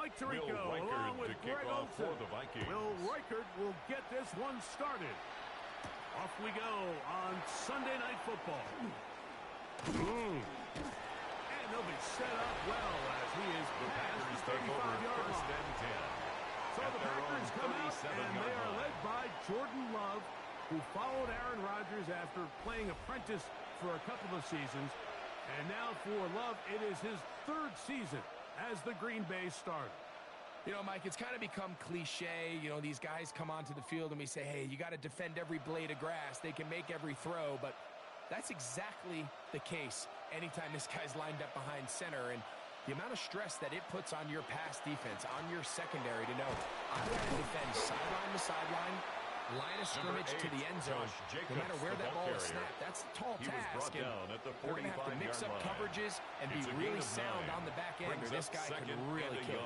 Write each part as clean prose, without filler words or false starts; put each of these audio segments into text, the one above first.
Mike Tirico along with Greg Olsen. Will Reichert will get this one started. Off we go on Sunday Night Football. And they'll be set up well as he is past the 35-yard line. So the Packers come out, and they are led by Jordan Love, who followed Aaron Rodgers after playing apprentice for a couple of seasons. And now for Love, it is his third season as the Green Bay starter. You know, Mike, it's kind of become cliche. You know, these guys come onto the field and we say, hey, you got to defend every blade of grass. They can make every throw, but that's exactly the case anytime this guy's lined up behind center. And the amount of stress that it puts on your pass defense, on your secondary to know, I'm going to defend sideline to sideline, line of scrimmage to the end zone, no matter where that ball is snapped. That's a tall task, and they're going to have to mix up coverages and be really sound on the back end, or this guy could really kill.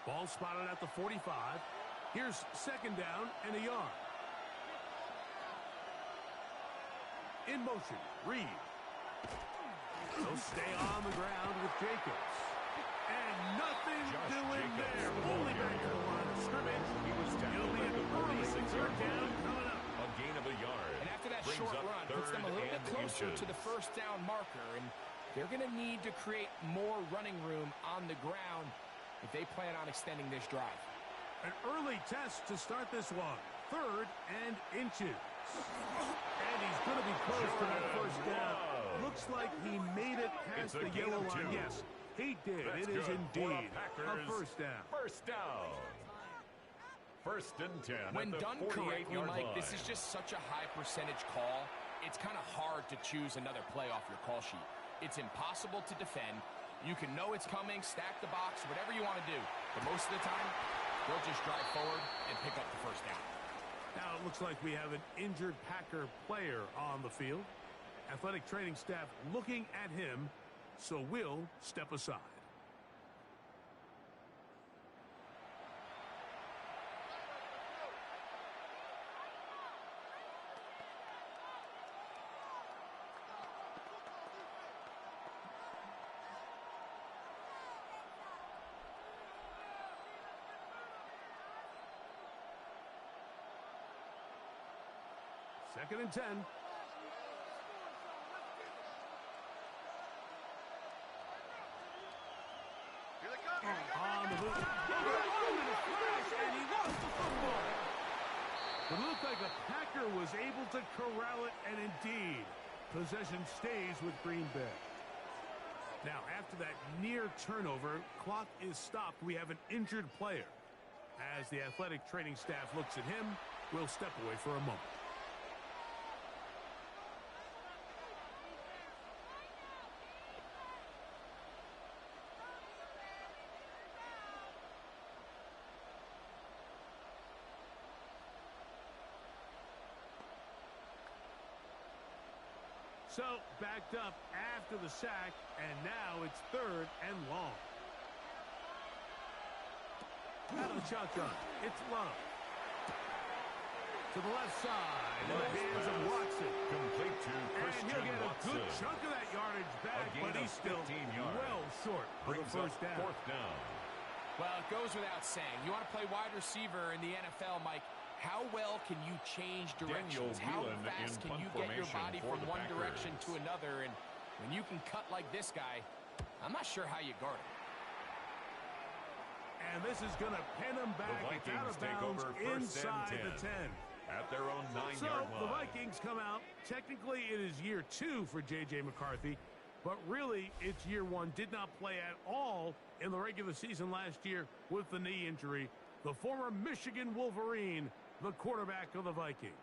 Ball spotted at the 45. Here's second down and a yard. In motion, Reed. They'll stay on the ground with Jacobs. And nothing doing there. Only back to the line of scrimmage. He was down at the early third down coming up. A gain of a yard. And after that short run, puts them a little bit closer to the first down marker. And they're going to need to create more running room on the ground if they plan on extending this drive. An early test to start this one. 3rd and inches. And he's going to be close to that first down. Looks like he made it past the yellow line. Yes, he did. It is indeed a first down. First down. 1st and 10. When done correctly, Mike, this is just such a high percentage call. It's kind of hard to choose another play off your call sheet. It's impossible to defend. You can know it's coming, stack the box, whatever you want to do. But most of the time, they'll just drive forward and pick up the first down. Now it looks like we have an injured Packer player on the field. Athletic training staff looking at him, so we'll step aside. Second and 10. On the move. And he lost the football. It looked like a Packer was able to corral it, and indeed, possession stays with Green Bay. Now, after that near turnover, clock is stopped. We have an injured player. As the athletic training staff looks at him, we'll step away for a moment. So, backed up after the sack, and now it's 3rd and long. Out of the shotgun, it's Love. To the left side, in the hands of Watson. Complete to Christian and he'll get Watson. A good chunk of that yardage back, but he's still well short of the first down. 4th down. Well, it goes without saying. You want to play wide receiver in the NFL, Mike. How well can you change directions? How fast can you get your body from one direction to another? And when you can cut like this guy, I'm not sure how you guard him. And this is going to pin him back. It's out of bounds inside the 10. At their own 9-yard line. So the Vikings come out. Technically, it is year 2 for J.J. McCarthy. But really, it's year 1. Did not play at all in the regular season last year with the knee injury. The former Michigan Wolverine, the quarterback of the Vikings.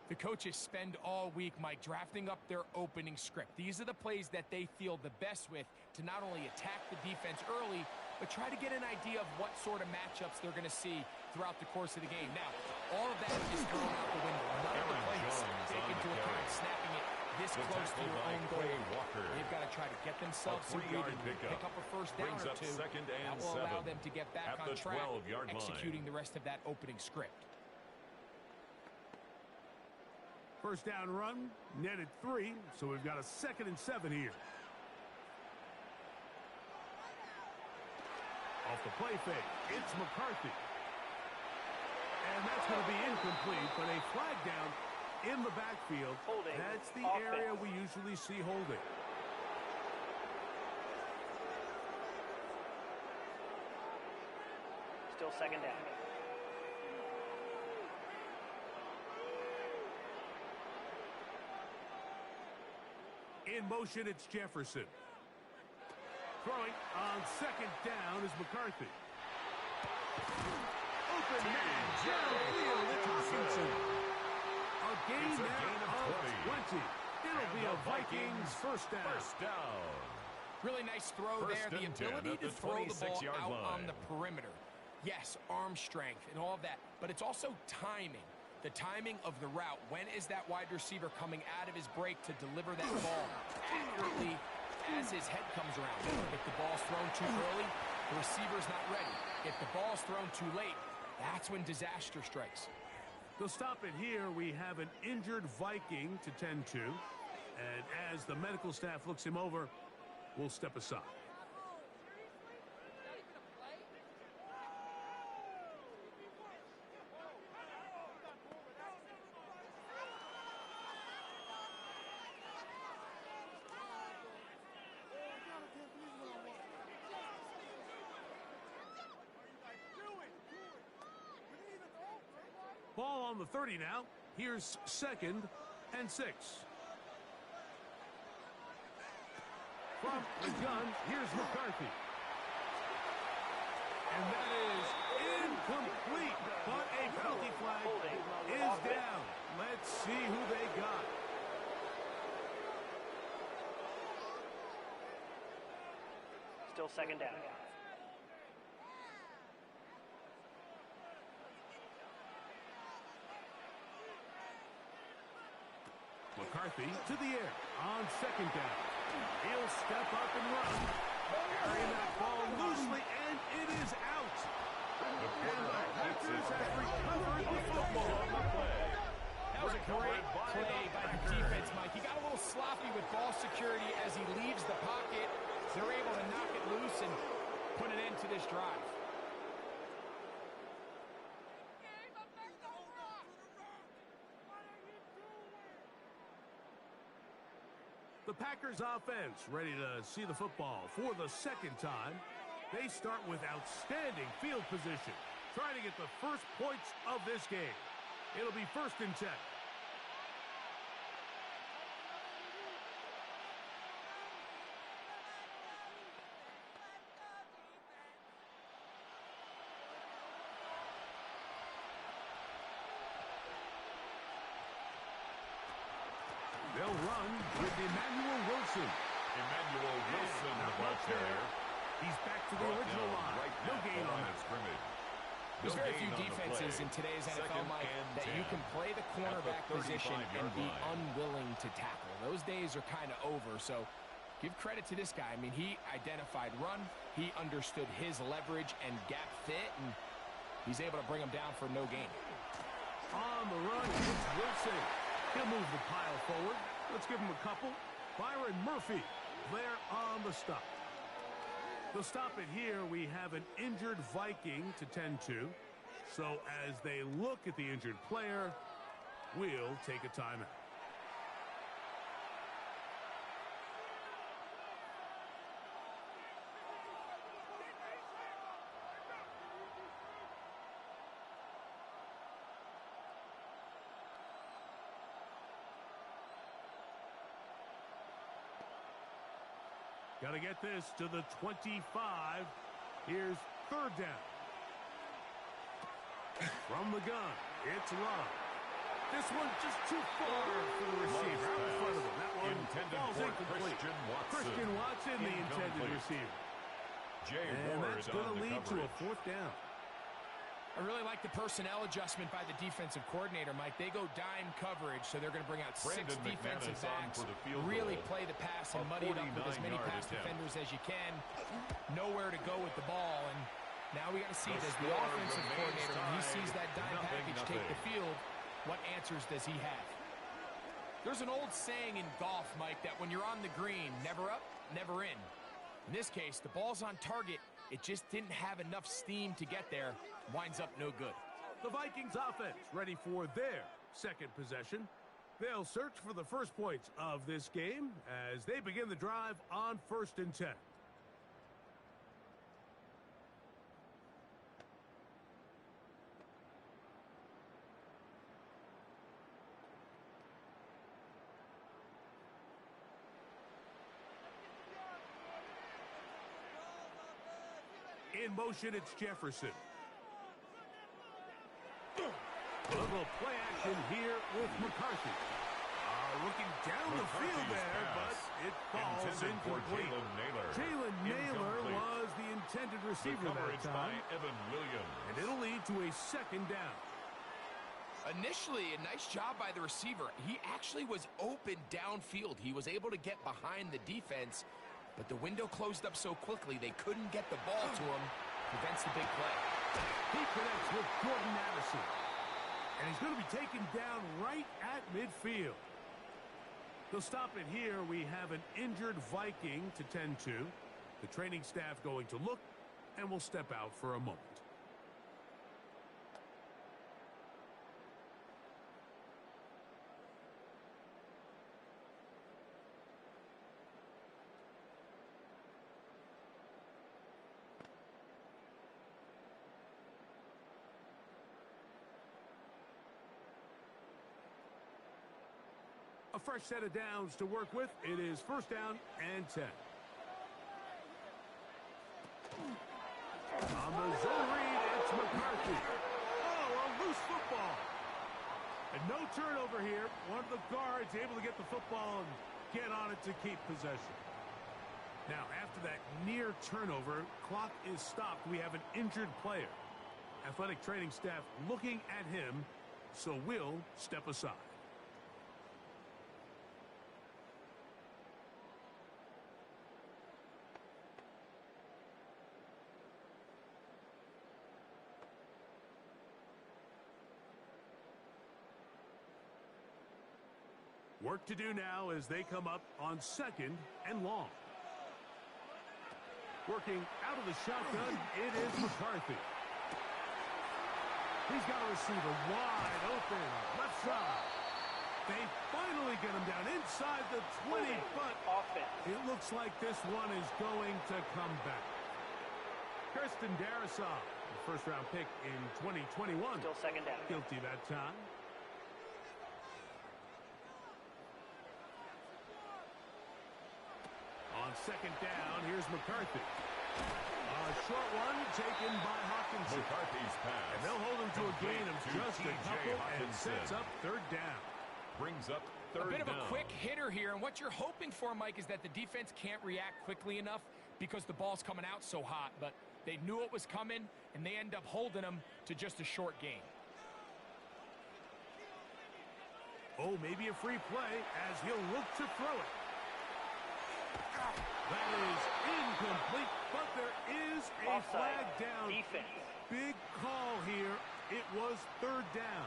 The coaches spend all week, Mike, drafting up their opening script. These are the plays that they feel the best with to not only attack the defense early, but try to get an idea of what sort of matchups they're going to see throughout the course of the game. Now, all of that is thrown out the window. None of the plays take into account snapping it this close to your own goal. They've got to try to get themselves some breathing, pick up a first down or two. That will allow them to get back on track, executing the rest of that opening script. First down run, netted 3, so we've got a 2nd and 7 here. Off the play fake, it's McCarthy. And that's going to be incomplete, but a flag down in the backfield. Holding. That's the Offense. area we usually see holding. Still second down. In motion, it's Jefferson. Throwing on second down is McCarthy. Open man, downfield, it's Hawkinson. A gain now of 20. It'll be a Vikings first down. First down. Really nice throw First there. The and 10 ability at to the throw the ball 26-yard out on line. the perimeter. Yes, arm strength and all of that, but it's also timing. The timing of the route. When is that wide receiver coming out of his break to deliver that ball accurately as his head comes around? If the ball's thrown too early, the receiver's not ready. If the ball's thrown too late, that's when disaster strikes. They'll stop it here. We have an injured Viking to tend to. And as the medical staff looks him over, we'll step aside. Ball on the 30 now. Here's 2nd and 6. From the gun, here's McCarthy. And that is incomplete. But a penalty flag is down. Let's see who they got. Still second down. McCarthy to the air on second down. He'll step up and run. Carrying that ball loosely, and it is out. And the Packers have recovered the football. That was a great play by the defense, Mike. He got a little sloppy with ball security as he leaves the pocket. They're able to knock it loose and put an end to this drive. The Packers offense ready to see the football for the second time. They start with outstanding field position, trying to get the first points of this game. It'll be 1st and 10. They'll run with Emmanuel Wilson. Emmanuel Wilson, the ball carrier. He's back to the original line. No gain on that. There's very few defenses in today's NFL, Mike, that you can play the cornerback position and be unwilling to tackle. Those days are kind of over, so give credit to this guy. I mean, he identified run, he understood his leverage and gap fit, and he's able to bring him down for no gain. On the run, it's Wilson. He'll move the pile forward. Let's give him a couple. Byron Murphy there on the stop. They'll stop it here. We have an injured Viking to tend to. So as they look at the injured player, we'll take a timeout. Got to get this to the 25. Here's 3rd down. From the gun, it's Love. This one just too far for the receiver. Out in front of him. That one falls incomplete. Christian Watson, the intended receiver. And that's going to lead to a 4th down. I really like the personnel adjustment by the defensive coordinator, Mike. They go dime coverage, so they're going to bring out 6 defensive backs, really play the pass and muddy it up with as many pass defenders as you can. Nowhere to go with the ball, and now we got to see, does the offensive coordinator, when he sees that dime package take the field, what answers does he have? There's an old saying in golf, Mike, that when you're on the green, never up, never in. In this case, the ball's on target, It just didn't have enough steam to get there. Winds up no good. The Vikings offense ready for their second possession. They'll search for the first points of this game as they begin the drive on 1st and 10. In motion, it's Jefferson. A little play action here with McCarthy. Looking down the field there, but it falls incomplete. Jalen Naylor was the intended receiver that time. Evan Williams. And it'll lead to a 2nd down. Initially, a nice job by the receiver. He actually was open downfield. He was able to get behind the defense, but the window closed up so quickly they couldn't get the ball to him. Prevents the big play. He connects with Jordan Addison. And he's going to be taken down right at midfield. They'll stop it here. We have an injured Viking to tend to. The training staff going to look, and will step out for a moment. A fresh set of downs to work with. It is 1st down and 10. On the zone read, it's McCarthy. Oh, a loose football. And no turnover here. One of the guards able to get the football and get on it to keep possession. Now, after that near turnover, clock is stopped. We have an injured player. Athletic training staff looking at him, so we'll step aside. Work to do now as they come up on 2nd and long. Working out of the shotgun, it is McCarthy. He's got a receiver wide open, left side. They finally get him down inside the 20, but it looks like this one is going to come back. Kirsten Darrisaw, the 1st-round pick in 2021. Still 2nd down. Guilty that time. On 2nd down, here's McCarthy. A short one taken by Hawkinson. McCarthy's pass. And they'll hold him to a gain of just a couple and sets up 3rd down. Brings up 3rd down. A bit of a quick hitter here, and what you're hoping for, Mike, is that the defense can't react quickly enough because the ball's coming out so hot, but they knew it was coming, and they end up holding him to just a short gain. Oh, maybe a free play as he'll look to throw it. That is incomplete, but there is a flag down. Defense. Big call here. It was 3rd down.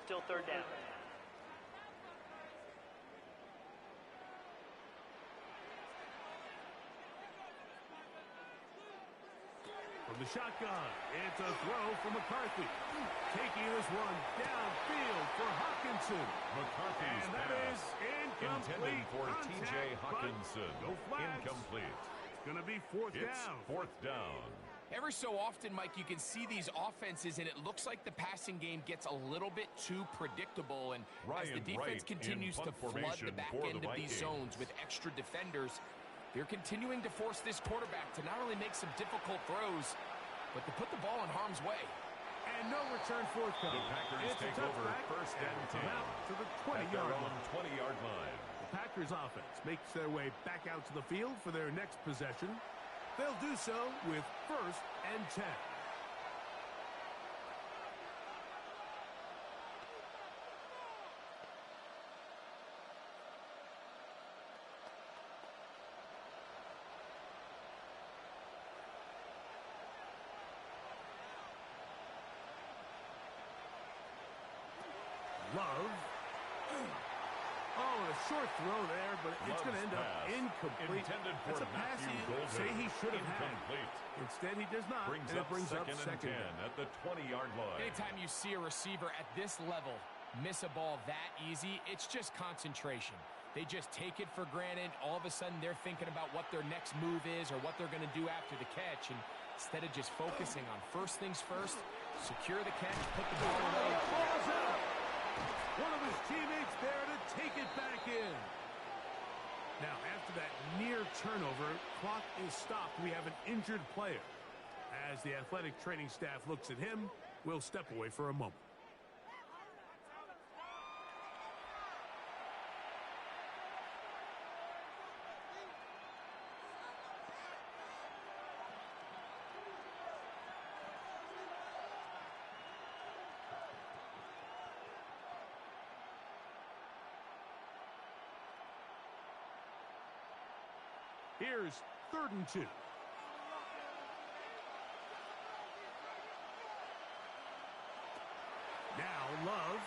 Still 3rd down. From the shotgun, it's a throw for McCarthy. Taking this one downfield for Hawkinson. McCarthy's and that pass. is incomplete. Intended for Contact, T.J. Hawkinson. No flags. Incomplete. It's going to be 4th It's down. 4th down. Every so often, Mike, you can see these offenses, and it looks like the passing game gets a little bit too predictable. And as the defense continues to flood the back end of these zones with extra defenders, they're continuing to force this quarterback to not only make some difficult throws, but to put the ball in harm's way. And no return forthcoming. The Packers take over 1st and 10 to the at their own 20-yard line. The Packers offense makes their way back out to the field for their next possession. They'll do so with 1st and 10. Love Oh, and a short throw there, but it's going to end up incomplete. That's a pass you say he should have had. Instead, he does not, and it brings up second and 10 at the 20-yard line. Anytime you see a receiver at this level miss a ball that easy, it's just concentration. They just take it for granted. All of a sudden, they're thinking about what their next move is or what they're going to do after the catch. And instead of just focusing on first things first, secure the catch, put the ball away. Falls out. One of his teammates there to take it back in. Now, after that near turnover, clock is stopped. We have an injured player. As the athletic training staff looks at him, we'll step away for a moment. Here's 3rd and 2. Now Love.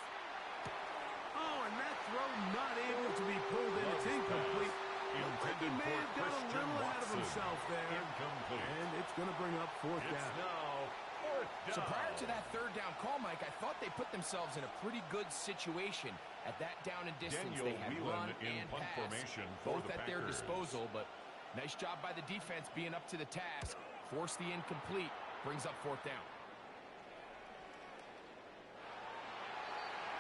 Oh, and that throw not able to be pulled in. It's incomplete. He may have got a little ahead of himself there. And it's going to bring up 4th down. So prior to that 3rd down call, Mike, I thought they put themselves in a pretty good situation at that down and distance. They had run and pass, both at their disposal, but nice job by the defense being up to the task. Force the incomplete. Brings up 4th down.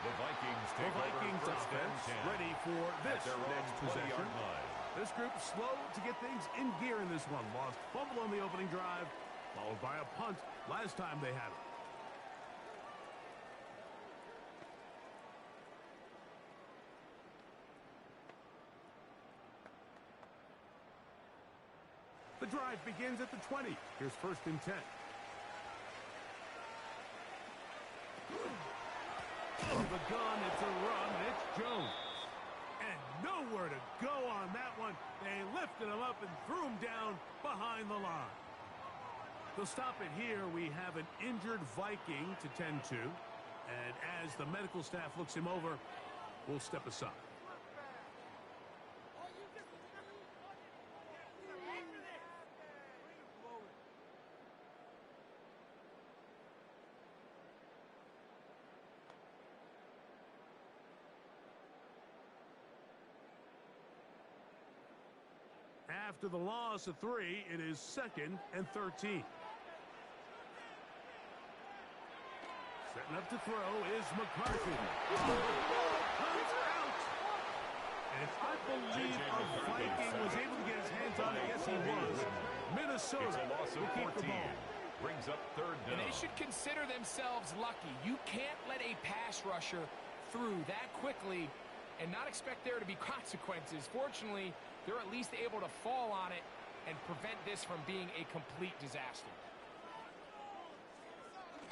The Vikings take over offense ready for this next possession. This group slow to get things in gear in this one. Lost fumble on the opening drive, followed by a punt last time they had it. The drive begins at the 20. Here's 1st and 10. Oh, the gun, it's a run. It's Jones. And nowhere to go on that one. They lifted him up and threw him down behind the line. They'll stop it here. We have an injured Viking to tend to. And as the medical staff looks him over, we'll step aside. After the loss of 3, it is 2nd and 13. Setting up to throw is McCarthy. Comes out. And I believe a Viking was able to get his hands on it. Yes, he was. Minnesota will keep the ball. Brings up 3rd down. And they should consider themselves lucky. You can't let a pass rusher through that quickly and not expect there to be consequences. Fortunately, they're at least able to fall on it and prevent this from being a complete disaster.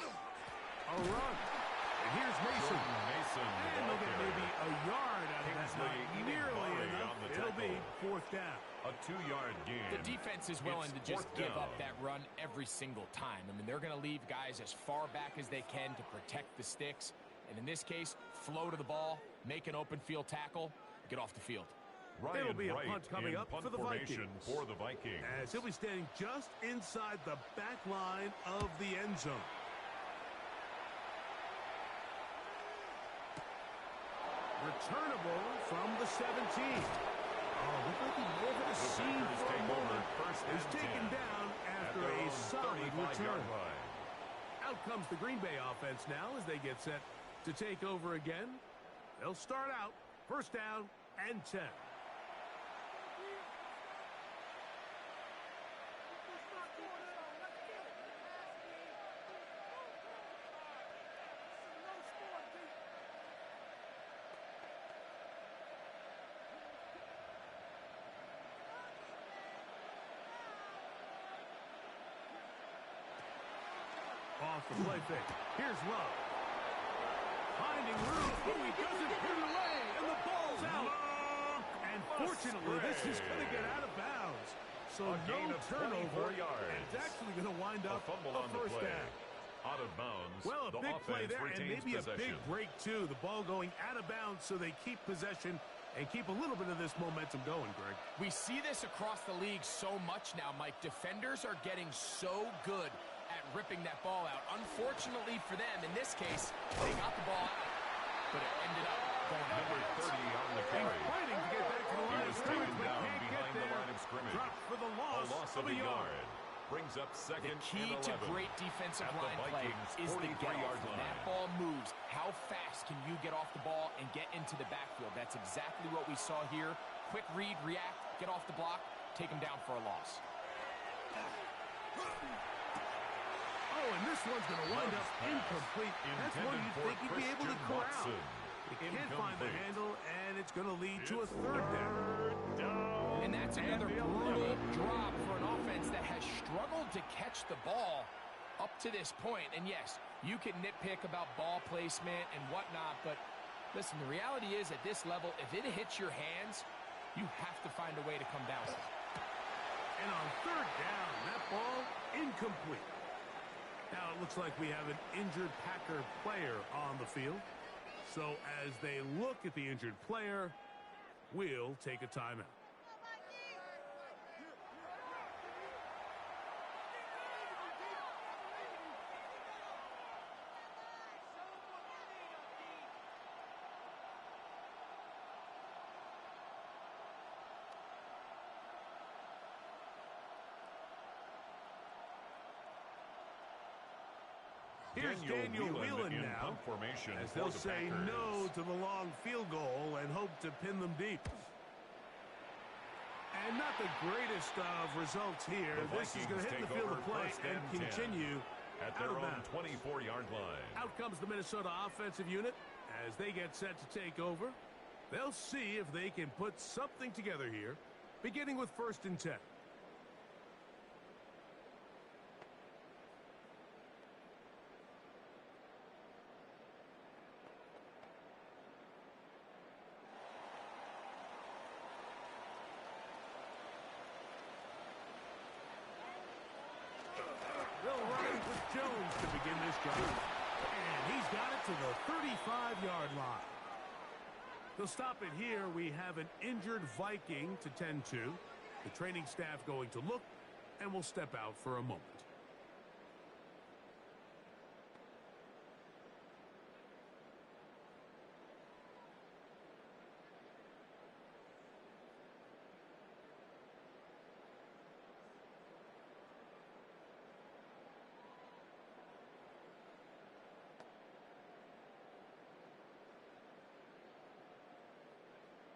A run. And here's Mason. And they'll get maybe a yard out of that. Not nearly enough. It'll be 4th down. A 2-yard gain. The defense is willing to just give up that run every single time. I mean, they're going to leave guys as far back as they can to protect the sticks. And in this case, flow to the ball, make an open field tackle, get off the field. It'll be a punt coming up for the Vikings. As he'll be standing just inside the back line of the end zone. Returnable from the 17. Oh, looked like he more of a scene for a moment. Is taken down after a solid return. Out comes the Green Bay offense now as they get set to take over again. They'll start out 1st down and 10. Off the play fake. Here's Love. Finding room. Oh, he doesn't put it away. And the ball's out. And fortunately, this is going to get out of bounds. So no turnover. And it's actually going to wind up a 1st down. Out of bounds. Well, a big play there and maybe a big break, too. The ball going out of bounds so they keep possession and keep a little bit of this momentum going, Greg. We see this across the league so much now, Mike. Defenders are getting so good at ripping that ball out. Unfortunately for them, in this case, they got the ball out, but it ended up going out. Number 30 on the carry. Fighting to get back to the line of scrimmage, but down can't get behind the there. line of scrimmage. Dropped for the A loss of a yard. Brings up second The key and 11. to great defensive At the line play Vikings' is the 43-yard get-off. When line. that ball moves, how fast can you get off the ball and get into the backfield? That's exactly what we saw here. Quick read, react, get off the block, take him down for a loss. Oh, and this one's going to wind up incomplete. That's one you'd think he'd be able to corral. He can't find the handle, and it's going to lead to a third down. And that's another brutal drop for an offense that has struggled to catch the ball up to this point. And yes, you can nitpick about ball placement and whatnot, but listen, the reality is at this level, if it hits your hands, you have to find a way to come down. And on third down, that ball incomplete. Now it looks like we have an injured Packer player on the field. So as they look at the injured player, we'll take a timeout. Here's Daniel Whelan now, formation as they'll say no to the long field goal and hope to pin them deep. And not the greatest of results here. This is going to hit the field of play and continue at their own 24-yard line. Out comes the Minnesota offensive unit as they get set to take over. They'll see if they can put something together here, beginning with 1st and 10. They'll run with Jones to begin this drive. And he's got it to the 35-yard line. They'll stop it here. We have an injured Viking to tend to. The training staff going to look, and we'll step out for a moment.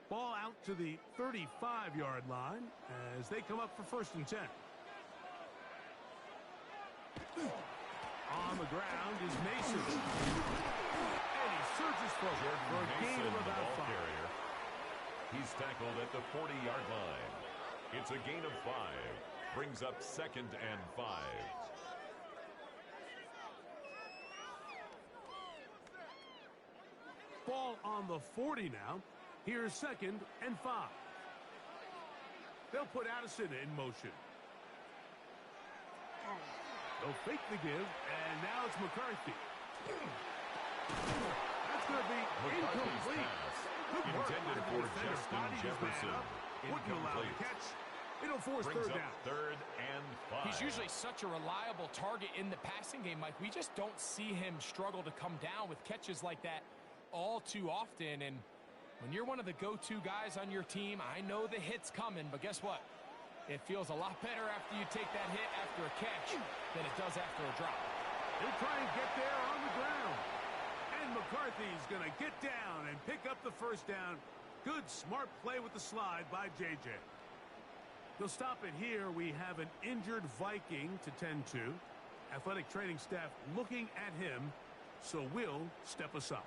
Ball out to the 35-yard line as they come up for 1st and 10. On the ground is Mason. And he surges forward for a gain of about 5. He's tackled at the 40-yard line. It's a gain of 5. Brings up 2nd and 5. Ball on the 40 now. Here's 2nd and 5. They'll put Addison in motion. They'll fake the give, and now it's McCarthy. That's going to be incomplete. Good work. Intended for Justin Jefferson. Wouldn't allow the catch. It'll force Brings third up down. 3rd and 5. He's usually such a reliable target in the passing game, Mike. We just don't see him struggle to come down with catches like that all too often. And when you're one of the go-to guys on your team, I know the hit's coming, but guess what? It feels a lot better after you take that hit after a catch than it does after a drop. He'll try and get there on the ground. And McCarthy's going to get down and pick up the 1st down. Good, smart play with the slide by J.J. They'll stop it here. We have an injured Viking to tend to. Athletic training staff looking at him, so we'll step aside.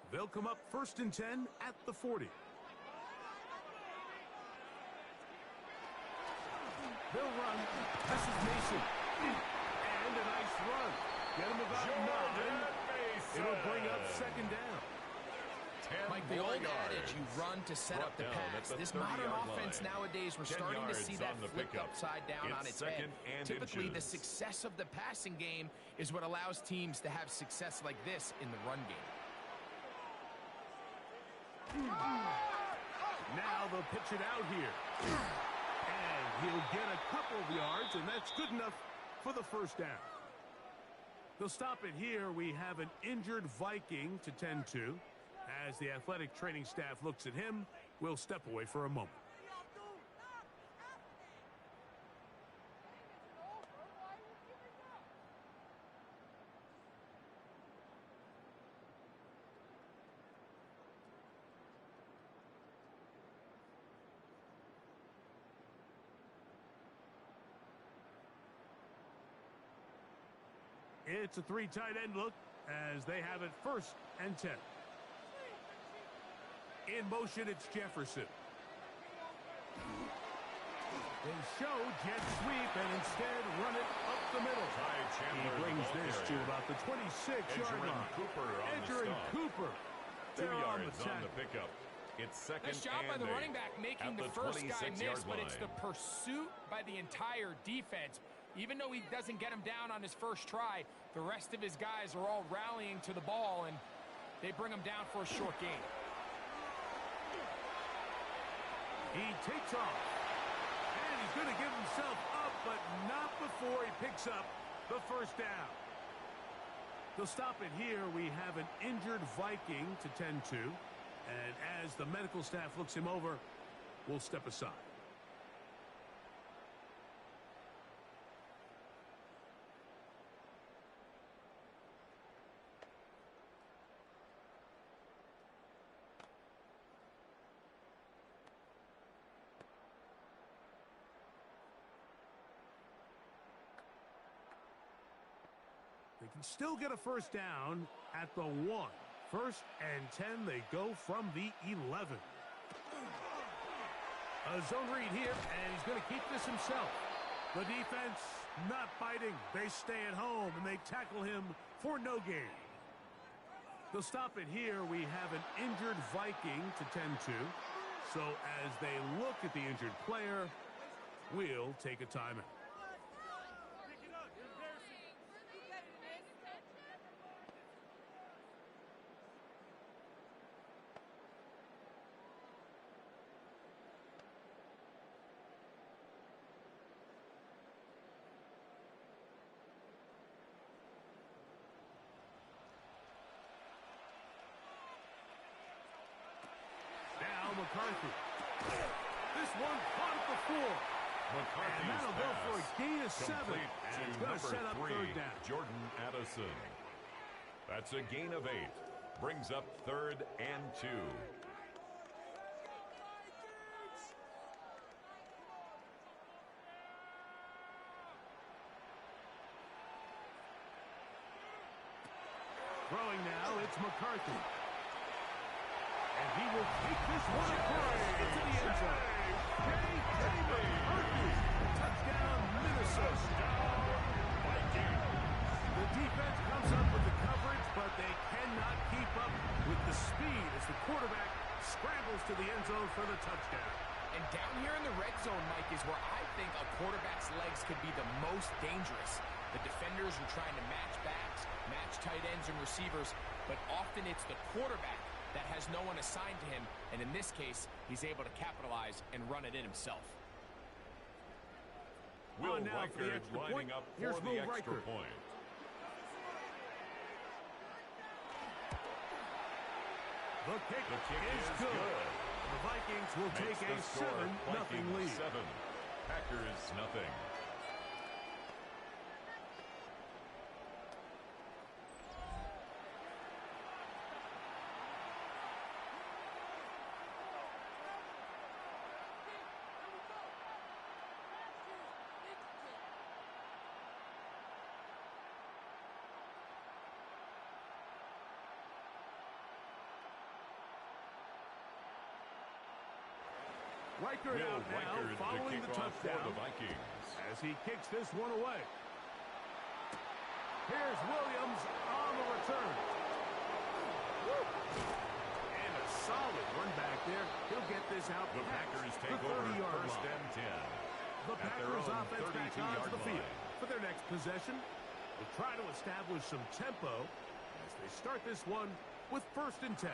They'll come up 1st and 10 at the 40. They'll run. This is Mason. And a nice run. Get him about 9. It'll bring up 2nd down. Mike, the old adage, you run to set up the pass. This modern offense nowadays, we're starting to see that flipped upside down on its head. Typically, the success of the passing game is what allows teams to have success like this in the run game. Now they'll pitch it out here. And he'll get a couple of yards, and that's good enough for the first down. They'll stop it here. We have an injured Viking to tend to. As the athletic training staff looks at him, we'll step away for a moment. It's a three tight end look as they have it 1st and 10. In motion, it's Jefferson. They show jet sweep and instead run it up the middle. He brings this to about the 26-yard line. Edgerrin Cooper. 2 yards on the pickup. It's second nice job by the running back making the first guy miss, but it's the pursuit by the entire defense. Even though he doesn't get him down on his first try, the rest of his guys are all rallying to the ball, and they bring him down for a short gain. He takes off. And he's going to give himself up, but not before he picks up the first down. They'll stop it here. We have an injured Viking to tend to. And as the medical staff looks him over, we'll step aside. They can still get a first down at the 1. 1st and 10, they go from the 11. A zone read here, and he's going to keep this himself. The defense not biting. They stay at home, and they tackle him for no gain. They'll stop it here. We have an injured Viking to tend to. So as they look at the injured player, we'll take a timeout. McCarthy. This one caught at the 4. And that'll go for a gain of 7. And it's going to set up 3rd down. Jordan Addison. That's a gain of 8. Brings up 3rd and 2. Throwing now, it's McCarthy. And he will take this one into the end zone. McCarthy. Touchdown, Minnesota. The defense comes up with the coverage, but they cannot keep up with the speed as the quarterback scrambles to the end zone for the touchdown. And down here in the red zone, Mike, is where I think a quarterback's legs could be the most dangerous. The defenders are trying to match backs, match tight ends and receivers, but often it's the quarterback that has no one assigned to him, and in this case, he's able to capitalize and run it in himself. Will Riker lining up for the extra point. The kick is good. The Vikings will take a 7-0 lead. 7. Packers nothing. Riker out now, following the touchdown for the Vikings. As he kicks this one away. Here's Williams on the return. And a Run back there. He'll get this out. The Packers take over first and 10. The Packers offense back onto the field for their next possession. They'll try to establish some tempo as they start this one with first and 10.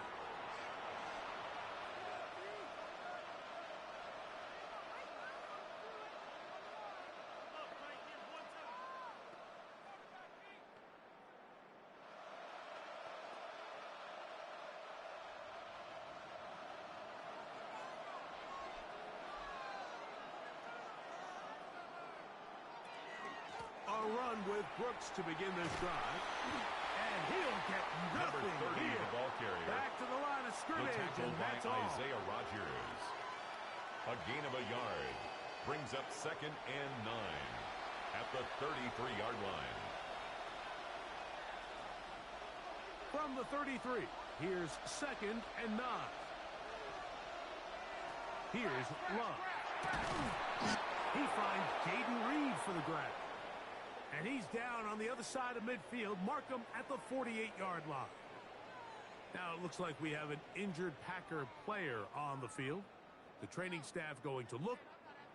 A run with Brooks to begin this drive. And he'll get nothing Number 30, here. the ball carrier. Back to the line of The scrimmage, tackle and by that's all. Isaiah Rodgers. A gain of a yard. Brings up second and 9 at the 33-yard line. From the 33, here's second and 9. Here's Love. He finds Jaden Reed for the grab. And he's down on the other side of midfield. Mark him at the 48-yard line. Now it looks like we have an injured Packer player on the field. The training staff going to look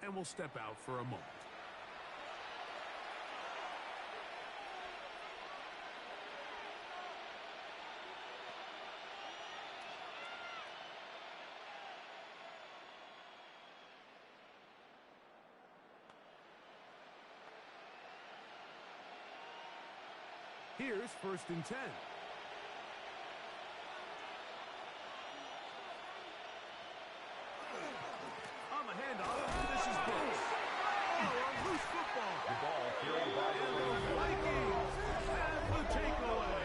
and will step out for a moment. Here's first and 10. On the handoff, this is Brooks. Oh, a loose football. The ball carried by And the Vikings have the takeaway.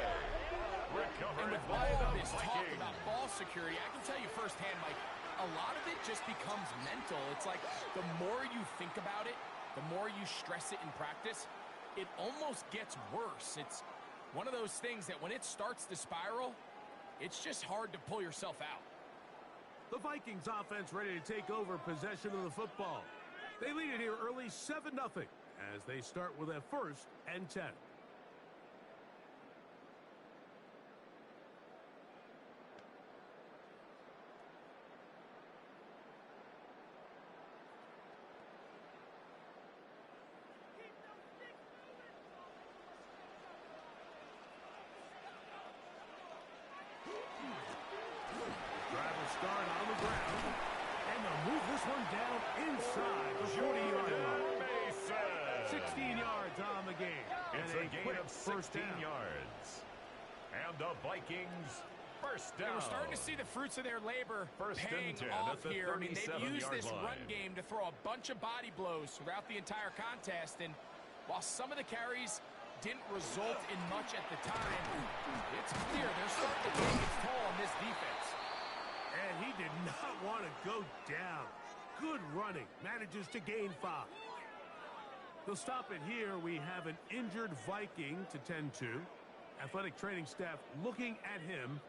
recovered And with by all the of this talk Vikings. about ball security, I can tell you firsthand, Mike, a lot of it just becomes mental. It's like the more you think about it, the more you stress it in practice, it almost gets worse. It's one of those things that when it starts to spiral, it's just hard to pull yourself out. The Vikings offense ready to take over possession of the football. They lead it here early 7-0 as they start with a first and 10. Driver start on the ground. And they'll move this one down inside the 40-yard line. Mason. 16 yards on the game. It's And a gain quick of first 16 down. yards. And the Vikings first down. And we're starting to see the fruits of their labor First and paying 10 off at the here. I mean, they've 37-yard used this run line. game to throw a bunch of body blows throughout the entire contest. And while some of the carries didn't result in much at the time, it's clear they're starting to take its toll on this defense. And he did not want to go down. Good running. Manages to gain 5. They'll stop it here. We have an injured Viking to tend to. Athletic training staff looking at him,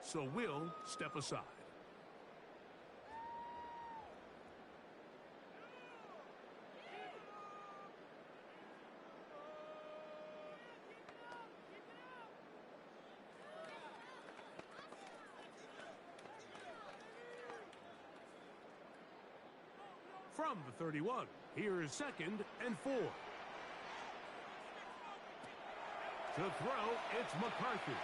so we'll step aside. From the 31, here is second and 4. To throw, it's McCarthy.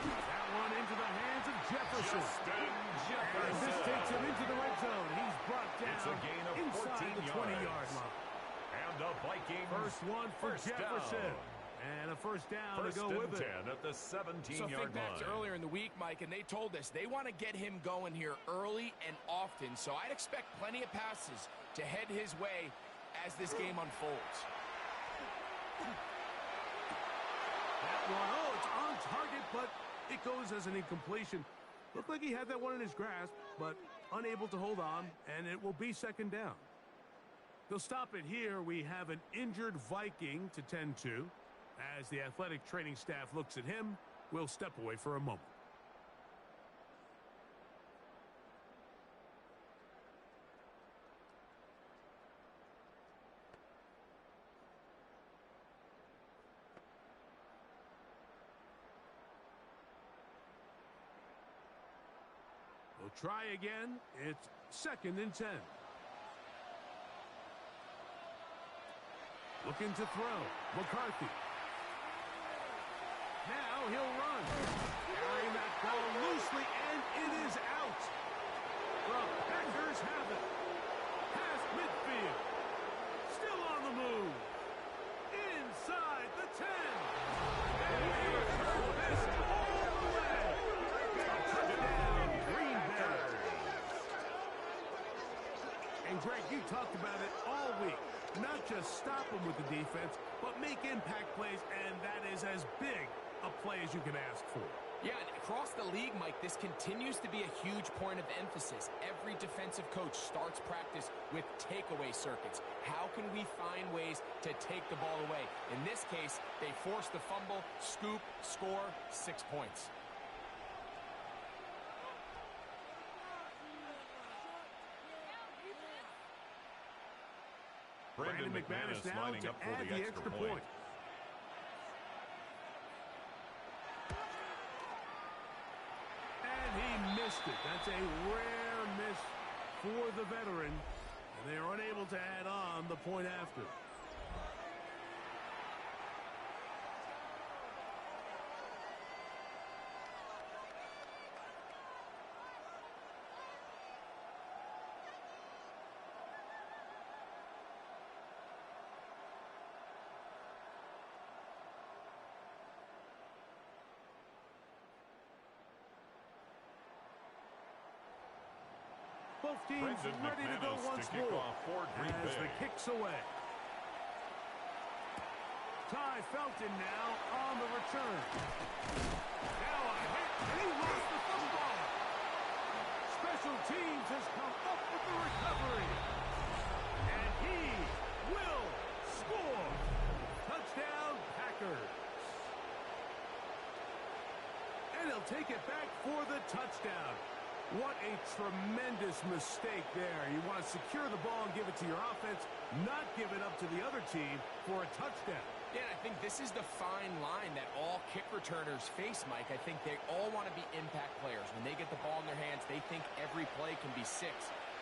That one into the hands of Jefferson. And this takes him into the red zone. He's brought down It's a gain of 14 inside the 20-yard line. And the Vikings First one for first Jefferson. down. And a first down First to go and with 10 it. at the So 17-yard think back to line. earlier in the week, Mike, and they told us they want to get him going here early and often. So I'd expect plenty of passes to head his way as this game unfolds. That one, oh, it's on target, but it goes as an incompletion. Looked like he had that one in his grasp, but unable to hold on, and it will be second down. They'll stop it here. We have an injured Viking to tend to. As the athletic training staff looks at him, we'll step away for a moment. They'll try again. It's 2nd and 10. Looking to throw. McCarthy. Now he'll run. Carrying that ball loosely, and it is out. The Packers have it. Past midfield. Still on the move. Inside the 10. And they return this all the way. Touchdown, Green Bay. And Greg, you talked about it all week. Not just stop them with the defense, but make impact plays, and that is as big a play as you can ask for. Yeah, and across the league, Mike, this continues to be a huge point of emphasis. Every defensive coach starts practice with takeaway circuits. How can we find ways to take the ball away? In this case, they force the fumble, scoop, score, 6 points. Brandon McManus now lining to up for add the extra point. And he missed it. That's a rare miss for the veteran. And they are unable to add on the point after. Both teams ready to go once more as the kick's away. Ty Felton now on the return. Now a hit, and he lost the football. Special teams has come up with the recovery. And he will score. Touchdown, Packers. And he'll take it back for the touchdown. What a tremendous mistake there. You want to secure the ball and give it to your offense, not give it up to the other team for a touchdown. Yeah, I think this is the fine line that all kick returners face, Mike. I think they all want to be impact players. When they get the ball in their hands, they think every play can be 6.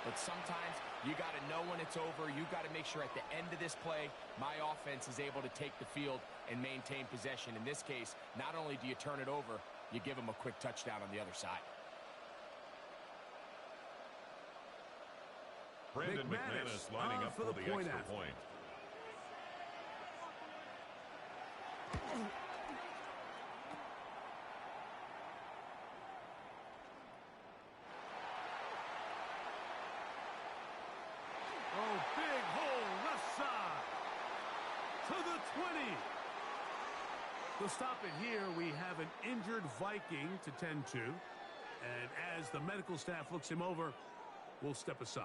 But sometimes you got to know when it's over. You got to make sure at the end of this play, my offense is able to take the field and maintain possession. In this case, not only do you turn it over, you give them a quick touchdown on the other side. Brandon McManus lining up for the extra point. Oh, big hole left side to the 20. To stop it here, we have an injured Viking to tend to. And as the medical staff looks him over, we'll step aside.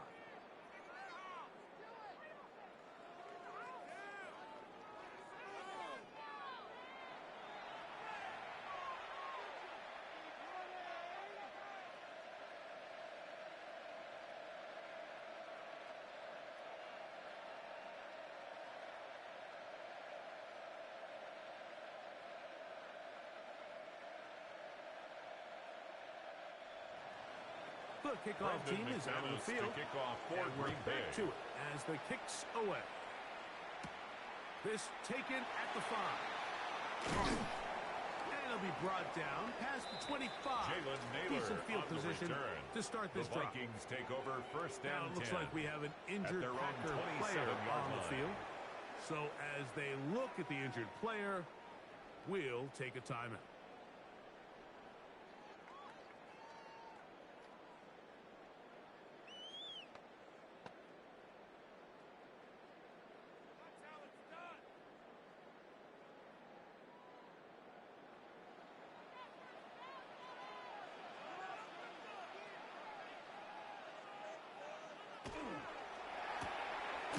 The kickoff team is out of the field. And we're back to it as the kick's away. This taken at the 5. And it'll be brought down past the 25. Jalen Naylor decent field on the position return. To start this drive. The Vikings take over first down. Now it looks like we have an injured Packer player on the field. So as they look at the injured player, we'll take a timeout.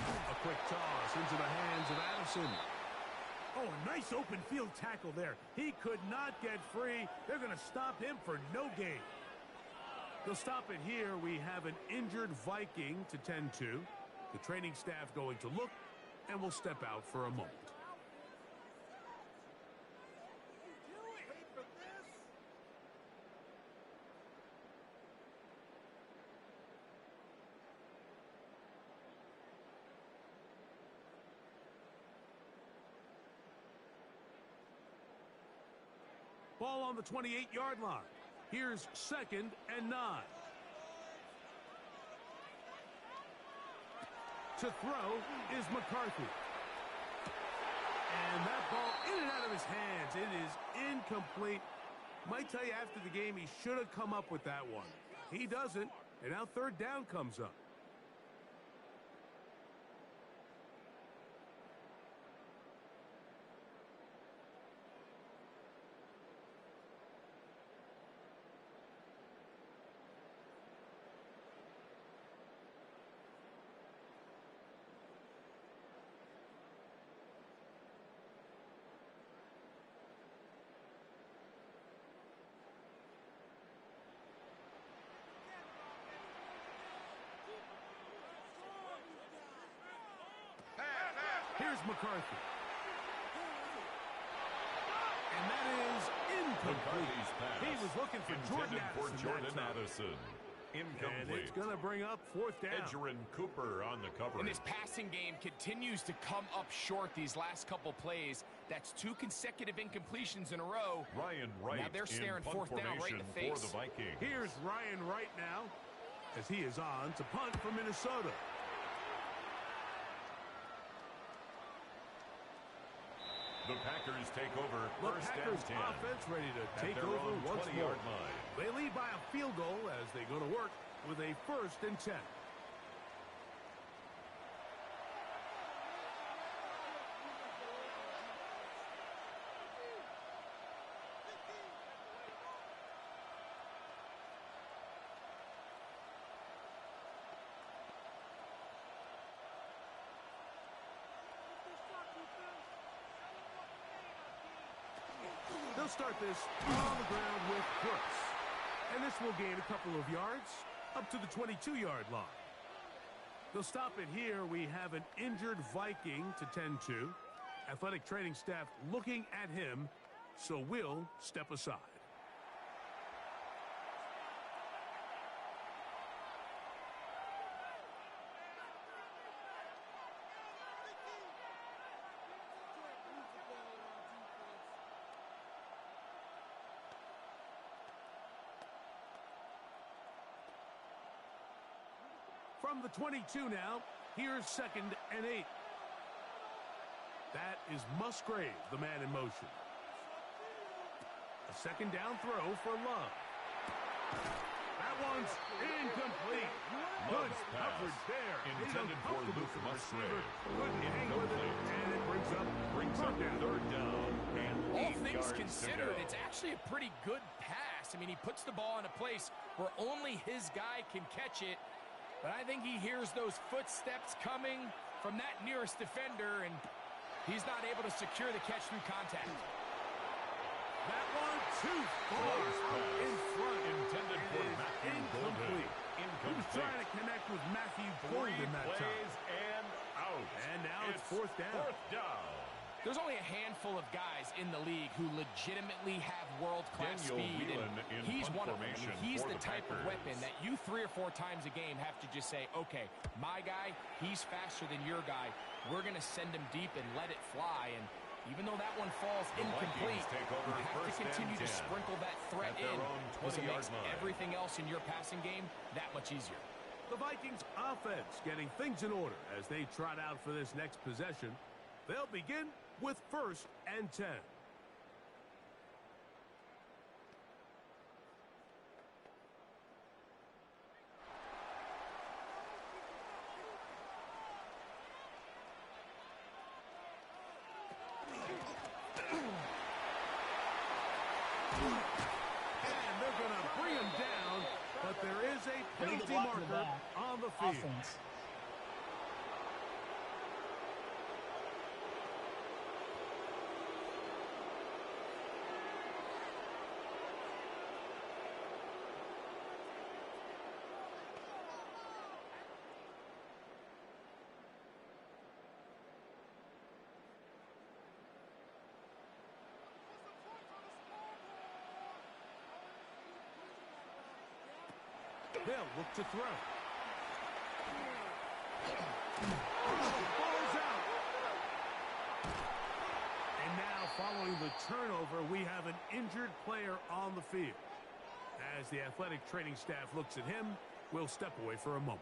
A quick toss into the hands of Addison. Oh, a nice open field tackle there. He could not get free. They're going to stop him for no gain. They'll stop it here. We have an injured Viking to tend to. The training staff going to look, and we'll step out for a moment. Ball on the 28-yard line. Here's 2nd and 9. To throw is McCarthy. And that ball in and out of his hands. It is incomplete. Might tell you after the game he should have come up with that one. He doesn't, and now 3rd down comes up. Here's McCarthy. And that is incomplete. He was looking for Jordan Addison. Incomplete. And it's going to bring up 4th down. Edgerrin Cooper on the coverage. And this passing game continues to come up short these last couple plays. That's 2 consecutive incompletions in a row. Ryan Wright now they're staring in 4th down right in the face. For the Vikings. Here's Ryan Wright now as he is on to punt for Minnesota. The Packers take over The 1st Packers and 10. offense ready to take their over own once 20-yard more. line. They lead by a field goal as they go to work with a 1st and 10. They'll start this on the ground with Brooks. And this will gain a couple of yards up to the 22-yard line. They'll stop it here. We have an injured Viking to tend to. Athletic training staff looking at him, so we'll step aside. From the 22 now, here's 2nd and 8. That is Musgrave, the man in motion. A 2nd down throw for Love. That one's incomplete. Good coverage there. Intended for Luke Musgrave. Couldn't hang with it, and it brings up 3rd down. And All 8 things yards considered, to go. it's actually a pretty good pass. I mean, he puts the ball in a place where only his guy can catch it. But I think he hears those footsteps coming from that nearest defender, and he's not able to secure the catch through contact. That one too far in front. Intended for Matthew Golden. He was trying to connect with Matthew Golden that time. And out. And now it's 4th down. 4th down. There's only a handful of guys in the league who legitimately have world-class Daniel speed, Whelan and in he's punt one of them. I mean, formation he's for the the type of Packers. weapon that you 3 or 4 times a game have to just say, okay, my guy, he's faster than your guy. We're going to send him deep and let it fly. And even though that one falls incomplete, take over you have to 1st and continue to 10 sprinkle that threat at their in, own because it 20-yard makes line. everything else in your passing game that much easier. The Vikings offense getting things in order as they trot out for this next possession. They'll begin with 1st and 10. And they're going to bring him down, but there is a penalty marker on the field. Offense. They'll look to throw. Ball's out. And now following the turnover, we have an injured player on the field. As the athletic training staff looks at him, we'll step away for a moment.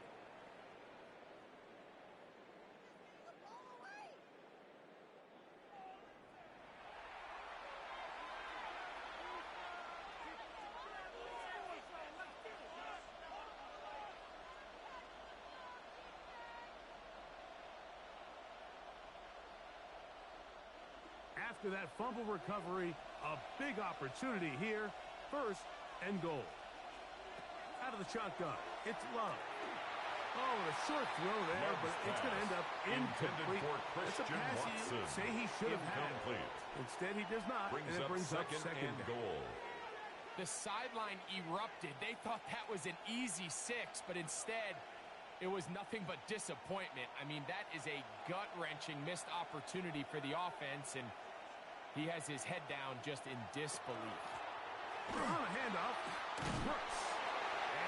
After that fumble recovery, a big opportunity here. First and goal. Out of the shotgun, it's Love. Oh, a short throw there, but it's going to end up incomplete. It's a pass you say he should have had. Instead, he does not, and it brings up second and goal. The sideline erupted. They thought that was an easy 6, but instead, it was nothing but disappointment. I mean, that is a gut-wrenching missed opportunity for the offense, and he has his head down just in disbelief. On a handoff, Brooks.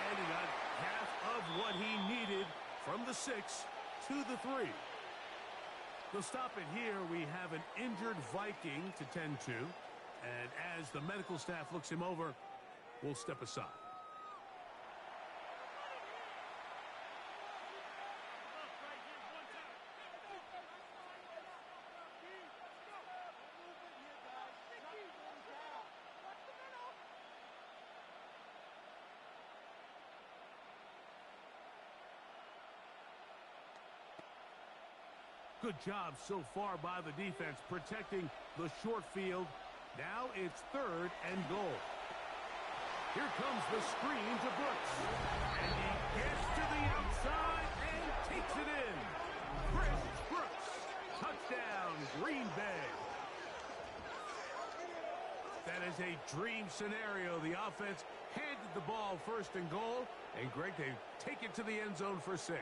And he got half of what he needed from the 6 to the 3. We'll stop it here. We have an injured Viking to tend to. And as the medical staff looks him over, we'll step aside. Good job so far by the defense protecting the short field. Now it's 3rd and goal. Here comes the screen to Brooks. And he gets to the outside and takes it in. Chris Brooks. Touchdown, Green Bay. That is a dream scenario. The offense handed the ball 1st and goal. And Greg, they take it to the end zone for 6.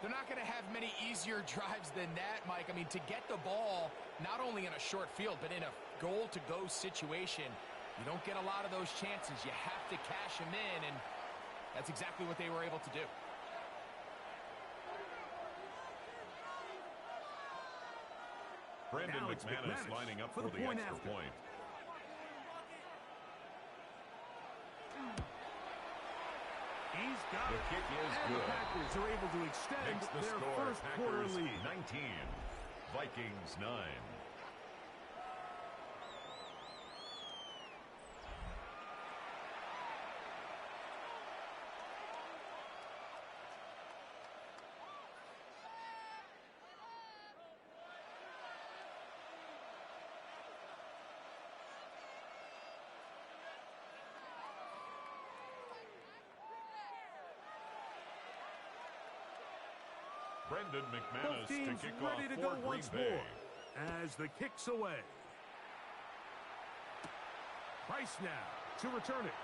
They're not going to have many easier drives than that, Mike. I mean, to get the ball, not only in a short field, but in a goal-to-go situation, you don't get a lot of those chances. You have to cash them in, and that's exactly what they were able to do. Brandon McManus lining up for the extra point. He's got the it. kick is and good. The Packers are able to extend Makes the their score. first Packers quarter lead. 19, Vikings 9. Brendan McManus Both teams to kick ready off to for go Green once Bay. more as the kick's away. Price now to return it.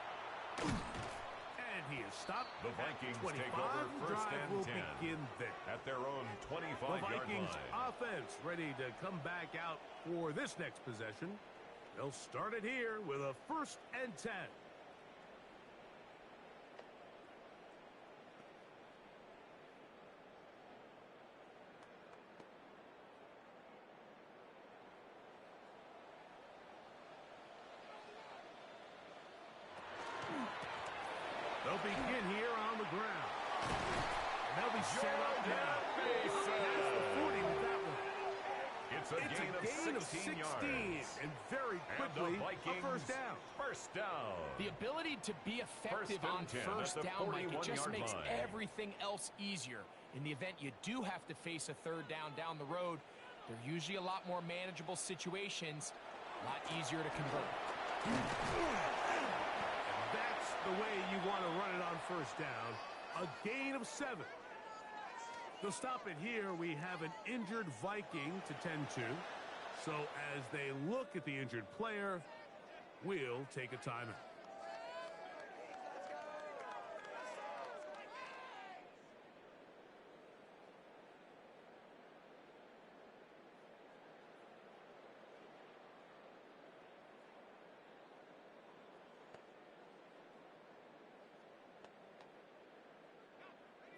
And he is stopped. The Vikings at 25. take over first Drive and will 10 begin there. at their own The 25-yard Vikings line. offense ready to come back out for this next possession. They'll start it here with a 1st and 10. They'll begin here on the ground. And they'll be set up now. Past the 40 with that one. It's a gain of 16 yards. And very quickly, a first down. First down. The ability to be effective First and on 10 first at the down, Mike, it just 41-yard makes line. everything else easier. In the event you do have to face a 3rd down the road, they're usually a lot more manageable situations, a lot easier to convert. That's the way you want to run it on first down. A gain of 7. They'll stop it here. We have an injured Viking to tend to. So as they look at the injured player, we'll take a timeout.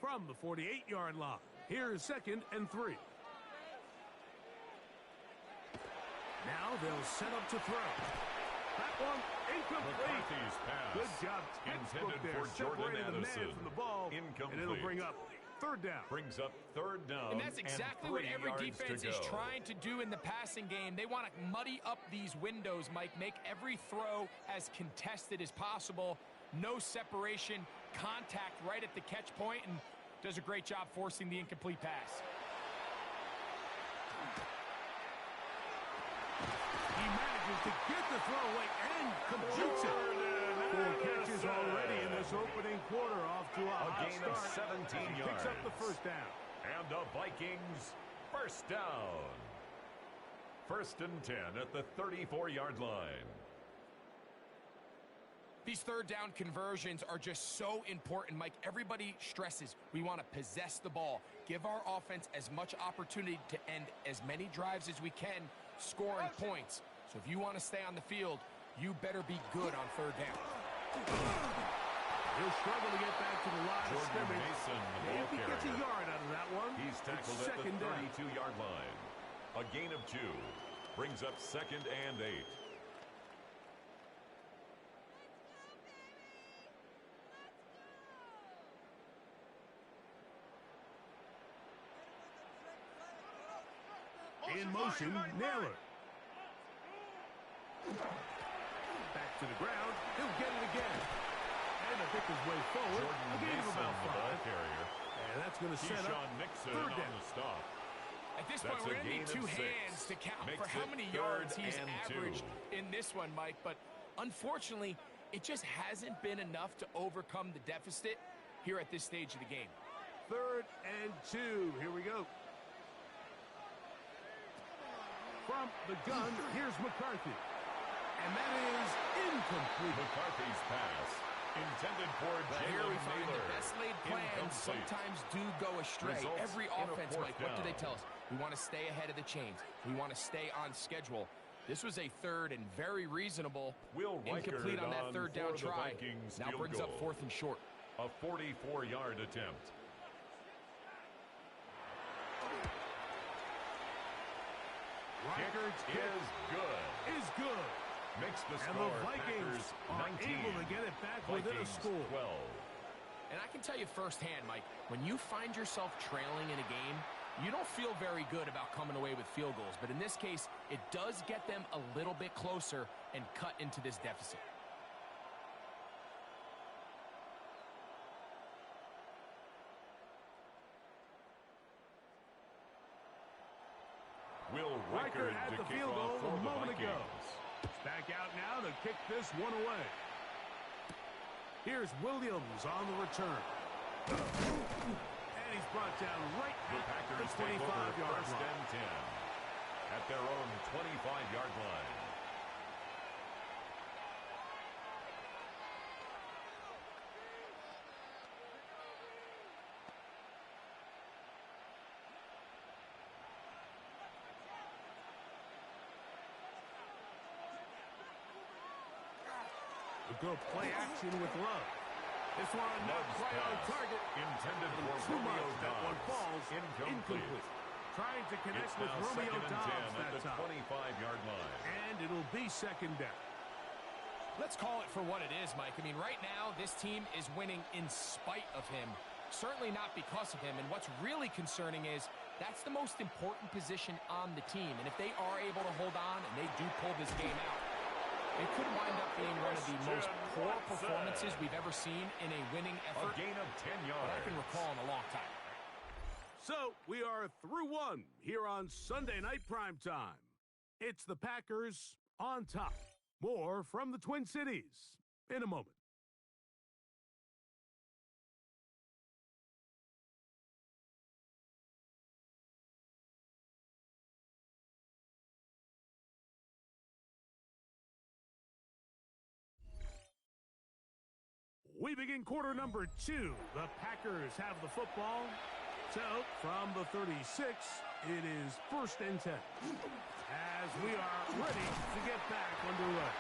From the 48-yard line, here's 2nd and 3. Now they'll set up to throw. That one incomplete. McCarthy's pass. Good job, textbook Intended there, for Jordan separating the man Addison. from the ball, Incomplete. and it'll bring up third down. Brings up third down. And that's exactly what every defense is trying to do in the passing game. They want to muddy up these windows, Mike, make every throw as contested as possible. No separation, contact right at the catch point, and does a great job forcing the incomplete pass. He manages to get the throw away and completes it. 4 catches already in this opening quarter, off to a hot gain of start. 17 He picks up the yards. first down. And the Vikings first down. 1st and 10 at the 34-yard line. These third down conversions are just so important, Mike. Everybody stresses we want to possess the ball, give our offense as much opportunity to end as many drives as we can, scoring points. So if you want to stay on the field, you better be good on third down. He'll struggle to get back to the line of Jordan scrimmage. Mason, the ball If he gets a carrier. yard out of that one, He's tackled it's at the second down. 32-yard line. A gain of 2. Brings up 2nd and 8. In motion, Naylor. Back to the ground. He'll get it again. And to pick his way forward. Jordan A gain of Mason, about the ball 5. carrier. And that's going to set up Keyshawn Nixon third on down. the stop. At this That's point, we're a going to need gain 2 of 6. hands to count Makes for how it many 3rd yards he's and 2. averaged in this one, Mike. But unfortunately, it just hasn't been enough to overcome the deficit here at this stage of the game. 3rd and 2. Here we go. From the gun, here's McCarthy. And that is incomplete. McCarthy's pass. Intended for But here we Jalen find Naylor. the best laid plans Incomplete. sometimes do go astray. Results Every in a offense, 4th Mike, what do they down. tell us? We want to stay ahead of the chains. We want to stay on schedule. This was a 3rd and very reasonable. Will Incomplete on that 3rd down for the try. Vikings Now field brings up goal. 4th and short. A 44-yard attempt. Reichard's Kick kick is good. is good. Makes the And score. the Vikings are Packers 19. able to get it back within a Vikings score. 12. And I can tell you firsthand, Mike, when you find yourself trailing in a game, you don't feel very good about coming away with field goals. But in this case, it does get them a little bit closer and cut into this deficit. Will Reichard Reichard had to the kick field off goal for a the moment ago. Vikings. Back out now to kick this one away. Here's Williams on the return. And he's brought down right The at Packers the take over 25-yard 1st line. and 10 at their own 25-yard line. A good play action with Love. This one not Love's quite on pass. target. Intended for Too Romeo much. That one Dobbs. falls Incomplete. Trying to connect It's with now Romeo 2nd and 10 Dobbs at that the time. 25-yard line. And it'll be second down. Let's call it for what it is, Mike. I mean, right now, this team is winning in spite of him. Certainly not because of him. And what's really concerning is that's the most important position on the team. And if they are able to hold on and they do pull this game out, it could wind up being one of the most poor performances we've ever seen in a winning A effort gain of 10 that yards. I can recall in a long time. So we are through one here on Sunday Night Primetime. It's the Packers on top. More from the Twin Cities in a moment. We begin quarter number 2. The Packers have the football. So, from the 36, it is 1st and 10. As we are ready to get back underway.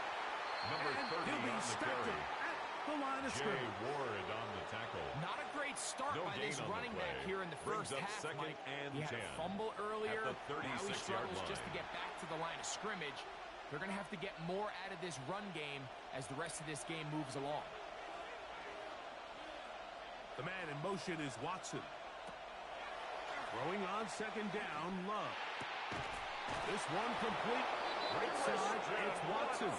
Number And 30 he'll be on the stopped carry. at the line of Jay scrimmage. Ward on the tackle. Not a great start No by gain this on the running back play. here in the Brings first up half, 2nd Mike. and He had 10 a fumble earlier. at the Now he 36-yard struggles just to line. get back to the line of scrimmage. they're going to have to get more out of this run game as the rest of this game moves along. The man in motion is Watson. Throwing on second down, Love. This one complete. Right side, it's Watson.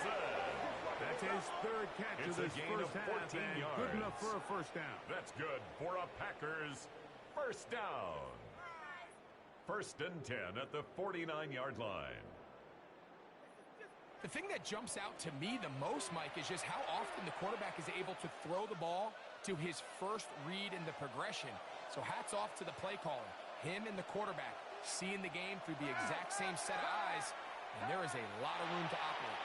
That's his third catch of this first half, and good enough for a first down. That's good for a Packers first down. 1st and 10 at the 49-yard line. The thing that jumps out to me the most, Mike, is just how often the quarterback is able to throw the ball to his first read in the progression. So hats off to the play caller. Him and the quarterback seeing the game through the exact same set of eyes, and there is a lot of room to operate.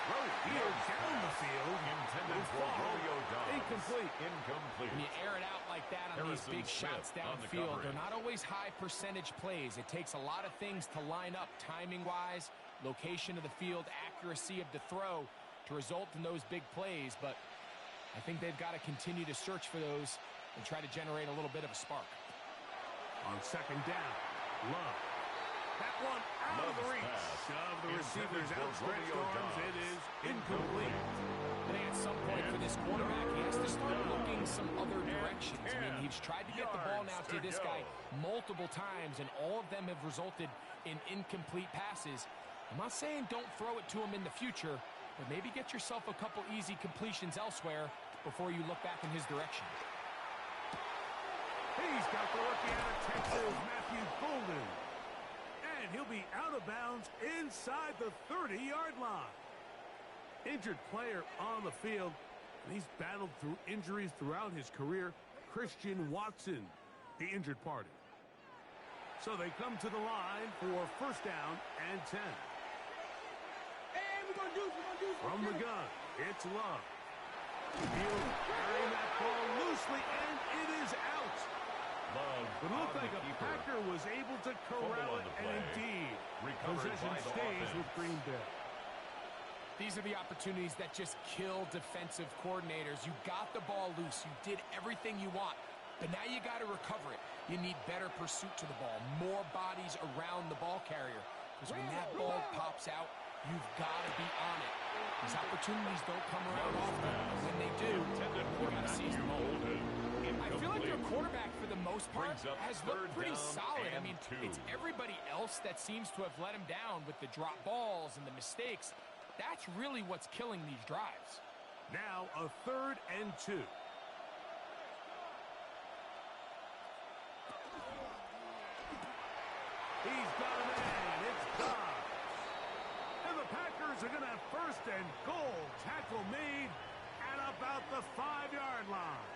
Throw here down the field. Intended for Romeo Dobbs. Incomplete. Incomplete. When you air it out like that on these big shots downfield, they're not always high percentage plays. It takes a lot of things to line up timing-wise, location of the field, accuracy of the throw to result in those big plays. But I think they've got to continue to search for those and try to generate a little bit of a spark. On second down, Love. That one out of the reach of the receiver's outstretched arms. It is incomplete. I think at some point for this quarterback, he has to start looking some other directions. I mean, he's tried to get the ball now to this guy multiple times, and all of them have resulted in incomplete passes. I'm not saying don't throw it to him in the future, but maybe get yourself a couple easy completions elsewhere before you look back in his direction. He's got the rookie out of Texas, Matthew Golden. And he'll be out of bounds inside the 30-yard line. Injured player on the field, and he's battled through injuries throughout his career. Christian Watson, the injured party. So they come to the line for first down and 10. From the gun, it's Love. He'll carry that ball loosely, and it is out. It looked like a Packer was able to corral it, and indeed, possession stays with Green Bay. These are the opportunities that just kill defensive coordinators. You got the ball loose. You did everything you want, but now you got to recover it. You need better pursuit to the ball, more bodies around the ball carrier, because when that ball pops out, you've got to be on it. These opportunities don't come around often. When they do, you got to seize them all. I feel like their quarterback, for the most part, has looked pretty solid. I mean, it's everybody else that seems to have let him down with the drop balls and the mistakes. That's really what's killing these drives. Now a 3rd and 2. He's got a man. It's Dobbs. And the Packers are going to have 1st and goal. Tackle made at about the 5-yard line.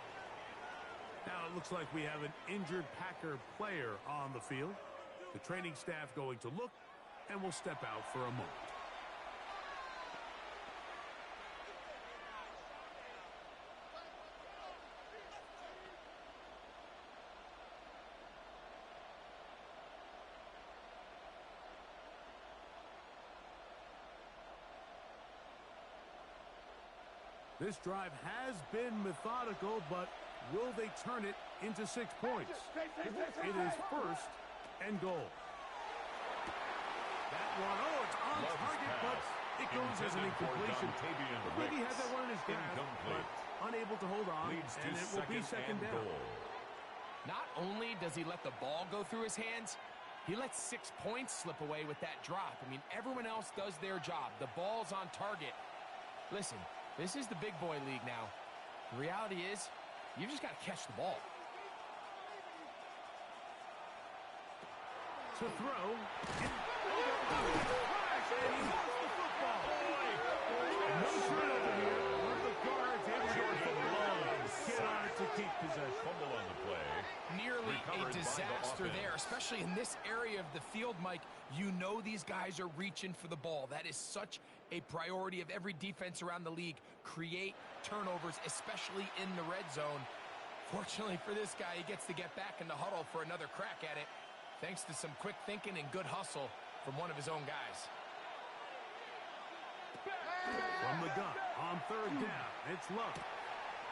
Now it looks like we have an injured Packer player on the field. The training staff going to look, and will step out for a moment. This drive has been methodical, but will they turn it into 6 points? It is 1st and goal. That one, it's on target, but it goes as an incompletion. I think he had that one in his grasp, but unable to hold on, and it will be 2nd down. Not only does he let the ball go through his hands, he lets 6 points slip away with that drop. I mean, everyone else does their job. The ball's on target. Listen, this is the big boy league now. The reality is, you've just got to catch the ball. To throw. And he lost the football. No turnover here. One of the guards able to get on it to keep possession. Fumble on the play. Nearly a disaster there, especially in this area of the field, Mike. You know these guys are reaching for the ball. That is such a priority of every defense around the league. Create turnovers, especially in the red zone. Fortunately for this guy, he gets to get back in the huddle for another crack at it, thanks to some quick thinking and good hustle from one of his own guys. From the gun, on 3rd down, it's Love.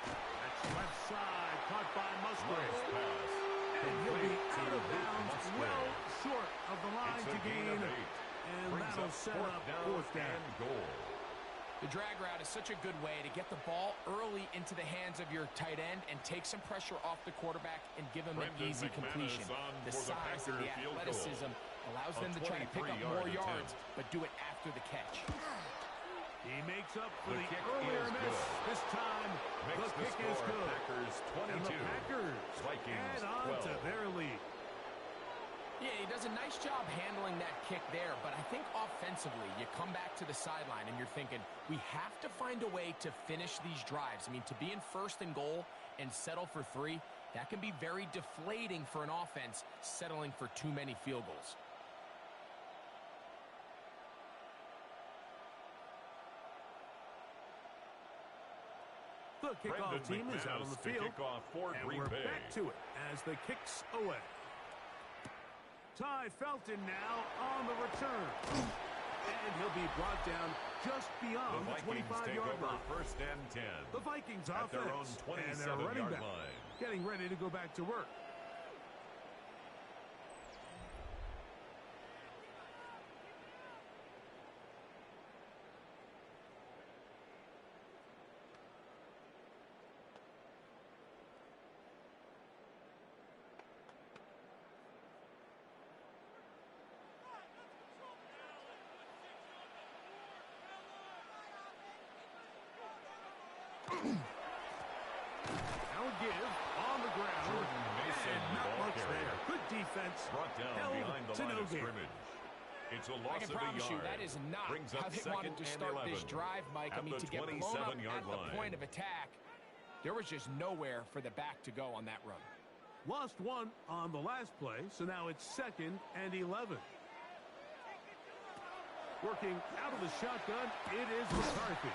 That's left side, caught by Musgrave. And he'll be out of bounds, well short of the line to gain And Brings that'll up set up fourth down. and goal. The drag route is such a good way to get the ball early into the hands of your tight end and take some pressure off the quarterback and give him an easy completion. The size and the athleticism allows them to try to pick up more yards, but do it after the catch. He makes up for the kick earlier is miss. good. This time, Makes the kick is good. Packers 22. And the Packers Vikings add on 12. to their lead. Yeah, he does a nice job handling that kick there, but I think offensively, you come back to the sideline and you're thinking, we have to find a way to finish these drives. I mean, to be in first and goal and settle for 3, that can be very deflating for an offense settling for too many field goals. The kickoff team is out on the field, and we're back to it as the kicks away. Ty Felton now on the return. And he'll be brought down just beyond the 25-yard line. First and 10. The Vikings at their own offense and their 27-yard running back line. getting ready to go back to work. Now a give on the ground. Jordan Mason, And not ball much carrier. there. Good defense. Brought down Held behind the to line no of gain. scrimmage. It's a I loss can of a promise you yard. that is not Brings how up they wanted to second start and this 11 drive, Mike. I at mean, the to get blown up 27-yard at the line. point of attack, there was just nowhere for the back to go on that run. Lost one on the last play, so now it's 2nd and 11. Working out of the shotgun, it is McCarthy.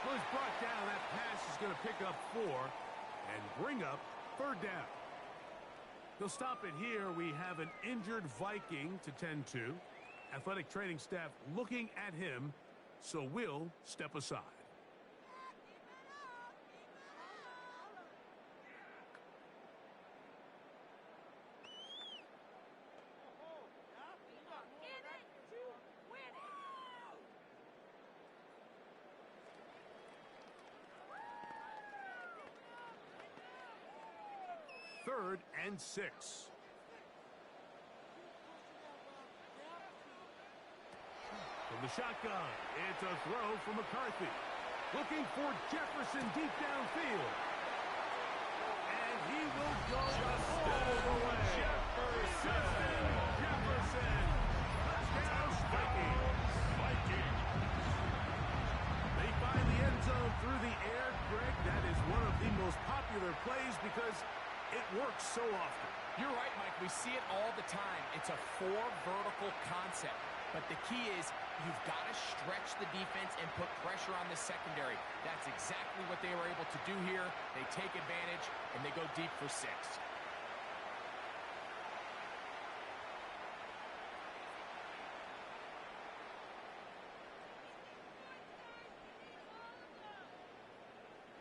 Well, he's brought down. That pass is going to pick up 4 and bring up 3rd down. They'll stop it here. We have an injured Viking to tend to. Athletic training staff looking at him, so we'll step aside. Third and 6. From the shotgun, it's a throw from McCarthy. Looking for Jefferson deep downfield. And he will go all the way. Justin Jefferson. Touchdown, Vikings. They find the end zone through the air, Greg. That is one of the most popular plays because it works so often. You're right, Mike. We see it all the time. It's a 4 vertical concept. But the key is you've got to stretch the defense and put pressure on the secondary. That's exactly what they were able to do here. They take advantage, and they go deep for 6.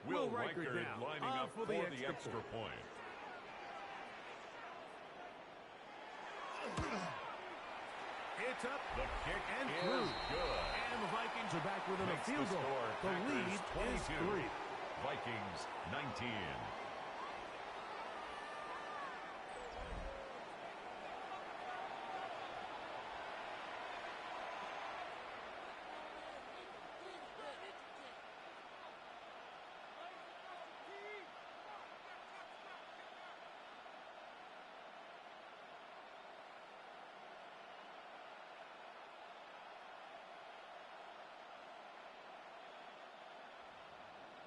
Will Riker Riker now lining up for the extra point. It's up The kick and is through. good. And the Vikings are back within a Makes field the goal. score The Packers lead is 22. 3. Vikings 19.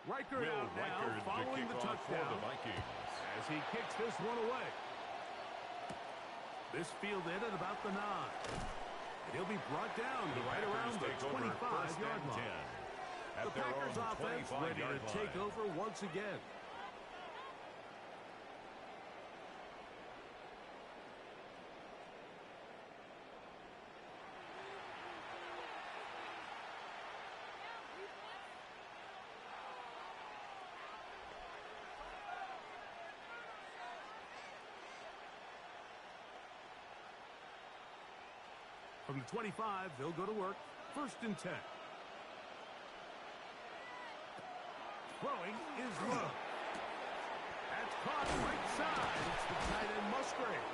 Riker Will out now Riker following the kickoff for touchdown the Vikings. as he kicks this one away. This fielded at about the 9. And he'll be brought down to right around the 25-yard line. The Packers offense ready to take over once again. From the 25, they'll go to work. 1st and 10. Throwing is low. That's caught right side. It's the tight end Musgrave.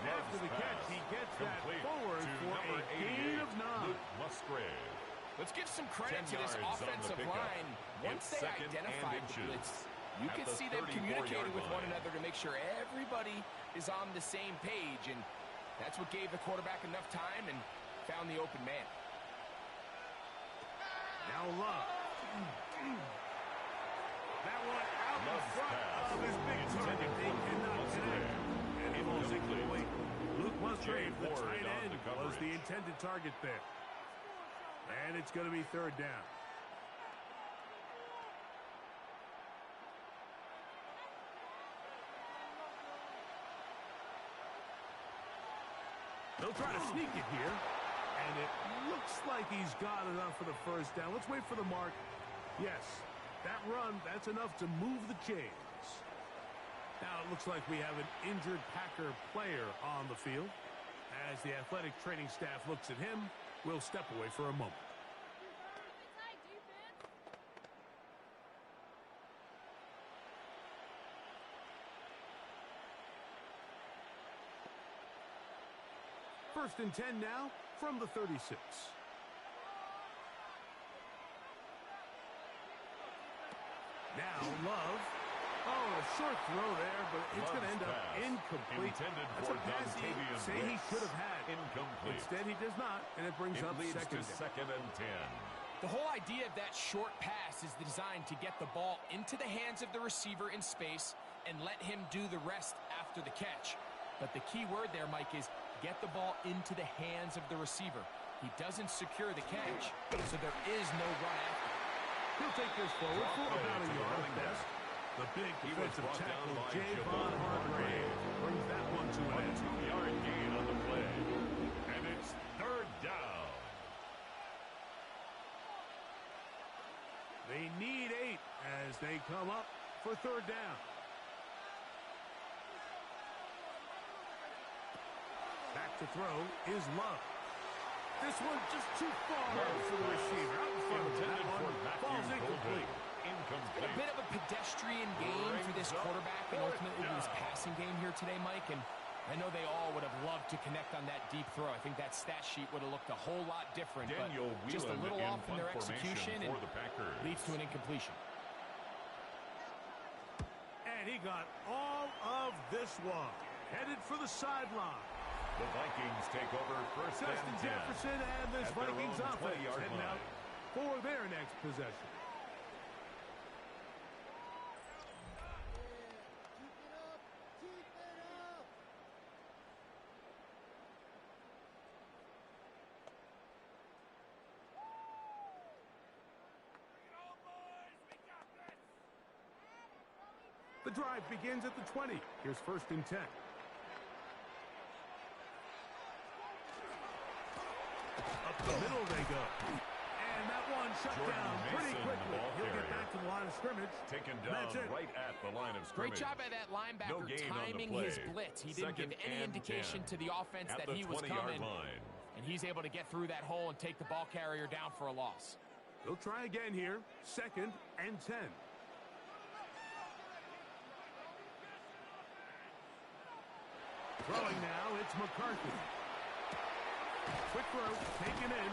After the catch, he gets that forward for a gain of 9. Musgrave. Let's give some credit to this offensive line. Once they identified the blitz, you can see them communicating with one another to make sure everybody is on the same page, and that's what gave the quarterback enough time and found the open man. Now Love. That one out in front of his big target. They cannot connect. And it falls incomplete. Luke Musgrave, the tight end, was the intended target there. And it's going to be 3rd down. They'll try to sneak it here. And it looks like he's got enough for the 1st down. Let's wait for the mark. Yes, that run, that's enough to move the chains. Now it looks like we have an injured Packer player on the field. As the athletic training staff looks at him, we'll step away for a moment. First and 10 now from the 36. Now Love. Oh, a short throw there, but it's going to end up incomplete. That's a pass say he should have had. Incomplete. Instead, he does not, and it brings up second and 10. The whole idea of that short pass is designed to get the ball into the hands of the receiver in space and let him do the rest after the catch. But the key word there, Mike, is get the ball into the hands of the receiver. He doesn't secure the catch, so there is no run after. He'll take this forward for about a yard at best. The big defensive tackle, Javon Hargrave, brings that one to an end. 2-yard gain on the play. And it's 3rd down. They need 8 as they come up for 3rd down. Back to throw is Love. This one just too far for the receiver. Out in front of that one. Falls incomplete. A bit of a pedestrian game for this quarterback and ultimately his passing game here today, Mike. And I know they all would have loved to connect on that deep throw. I think that stat sheet would have looked a whole lot different. Daniel but just a little off in their execution and the Packers. leads to an incompletion. And he got all of this one. Headed for the sideline. The Vikings take over first Justin and 10. Jefferson and this Vikings offense heading out for their next possession. The drive begins at the 20. Here's 1st and 10. Up the middle they go. And that one shut down pretty quickly. He'll get back to the line of scrimmage. Taken down right at the line of scrimmage. Great job by that linebacker timing his blitz. He didn't give any indication to the offense that he was coming. And he's able to get through that hole and take the ball carrier down for a loss. They'll try again here. 2nd and 10. Throwing now, it's McCarthy. Quick throw, taken in.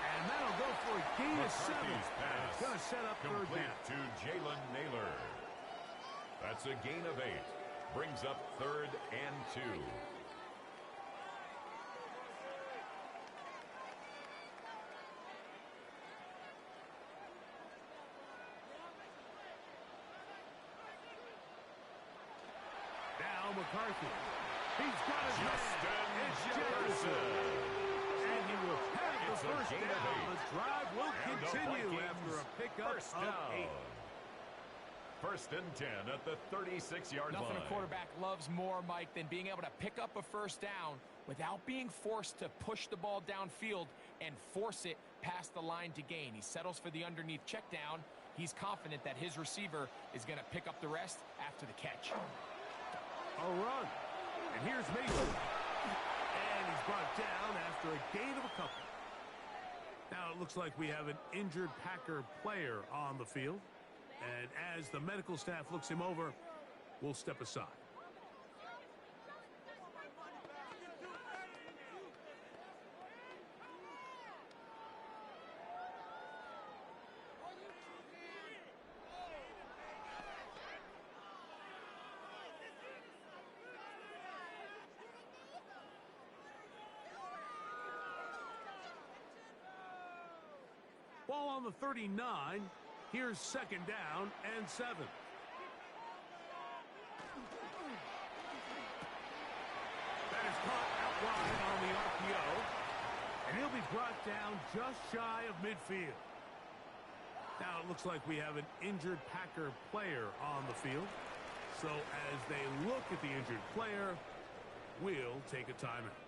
And that'll go for a gain of 7. It's going to set up 3rd down. To Jalen Naylor. That's a gain of 8. Brings up 3rd and 2. Now McCarthy. He's got his man. It's Jefferson. And he will have the 1st down. The drive will continue after a pickup of 8. 1st and 10 at the 36-yard line. Nothing a quarterback loves more, Mike, than being able to pick up a 1st down without being forced to push the ball downfield and force it past the line to gain. He settles for the underneath check down. He's confident that his receiver is going to pick up the rest after the catch. A run. And here's Mason. And he's brought down after a gain of a couple. Now it looks like we have an injured Packer player on the field. And as the medical staff looks him over, we'll step aside. Ball on the 39. Here's second down and 7. That is caught out wide on the RPO. And he'll be brought down just shy of midfield. Now it looks like we have an injured Packer player on the field. So as they look at the injured player, we'll take a timeout.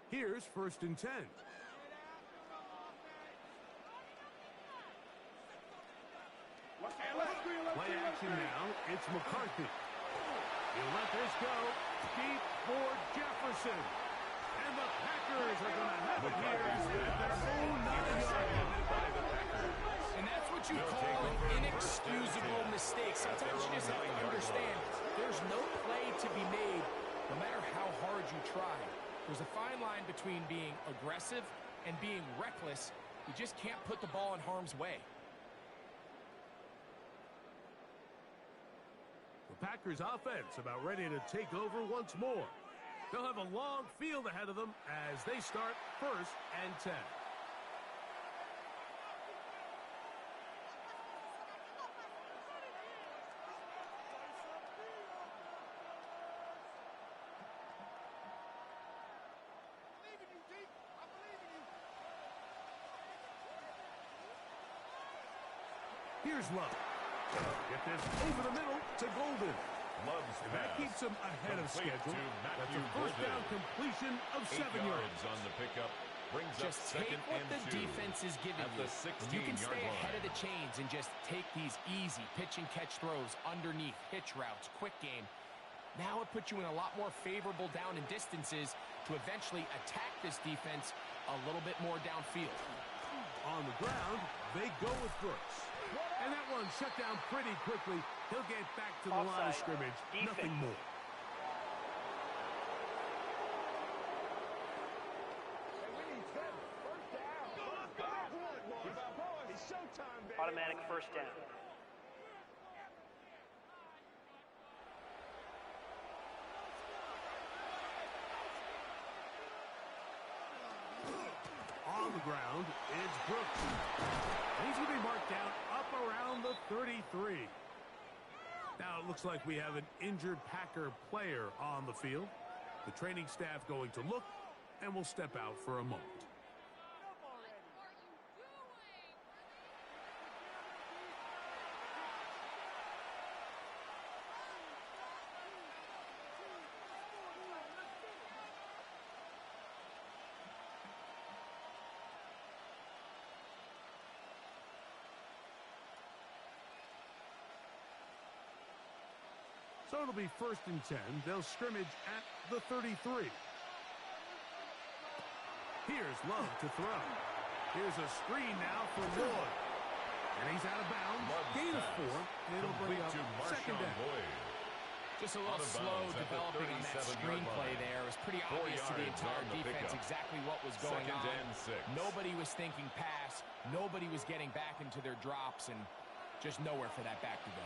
Here's first and 10. Play action now. It's McCarthy. He'll let this go deep for Jefferson. And the Packers are going to have it here at their own 9-yard line. And that's what you call an inexcusable mistake. Sometimes you just have to understand there's no play to be made no matter how hard you try. There's a fine line between being aggressive and being reckless. You just can't put the ball in harm's way. The Packers offense about ready to take over once more. They'll have a long field ahead of them as they start first and 10. Here's Love. Get this over the middle to Golden. Love's And that keeps him ahead of schedule. That's a first down completion of 7 yards. On the pickup. Brings just up take second what and the 2 defense is giving at you. the 16-yard You can stay ahead line. of the chains and just take these easy pitch and catch throws underneath, hitch routes, quick game. Now it puts you in a lot more favorable down and distances to eventually attack this defense a little bit more downfield. On the ground, they go with Brooks. And that one shut down pretty quickly. He'll get back to the line of scrimmage. Defense. Nothing more. Automatic first down. On the ground, it's Brooks. And he's going to be marked down up around the 33. Now it looks like we have an injured Packer player on the field. The training staff going to look, and we'll step out for a moment. So it'll be first and 10. They'll scrimmage at the 33. Here's Love to throw. Here's a screen now for Lloyd. And he's out of bounds. Gain of 4. It'll bring up second down. Just a little slow developing on that screenplay there. It was pretty obvious to the entire defense exactly what was going on. Nobody was thinking pass. Nobody was getting back into their drops, and just nowhere for that back to go.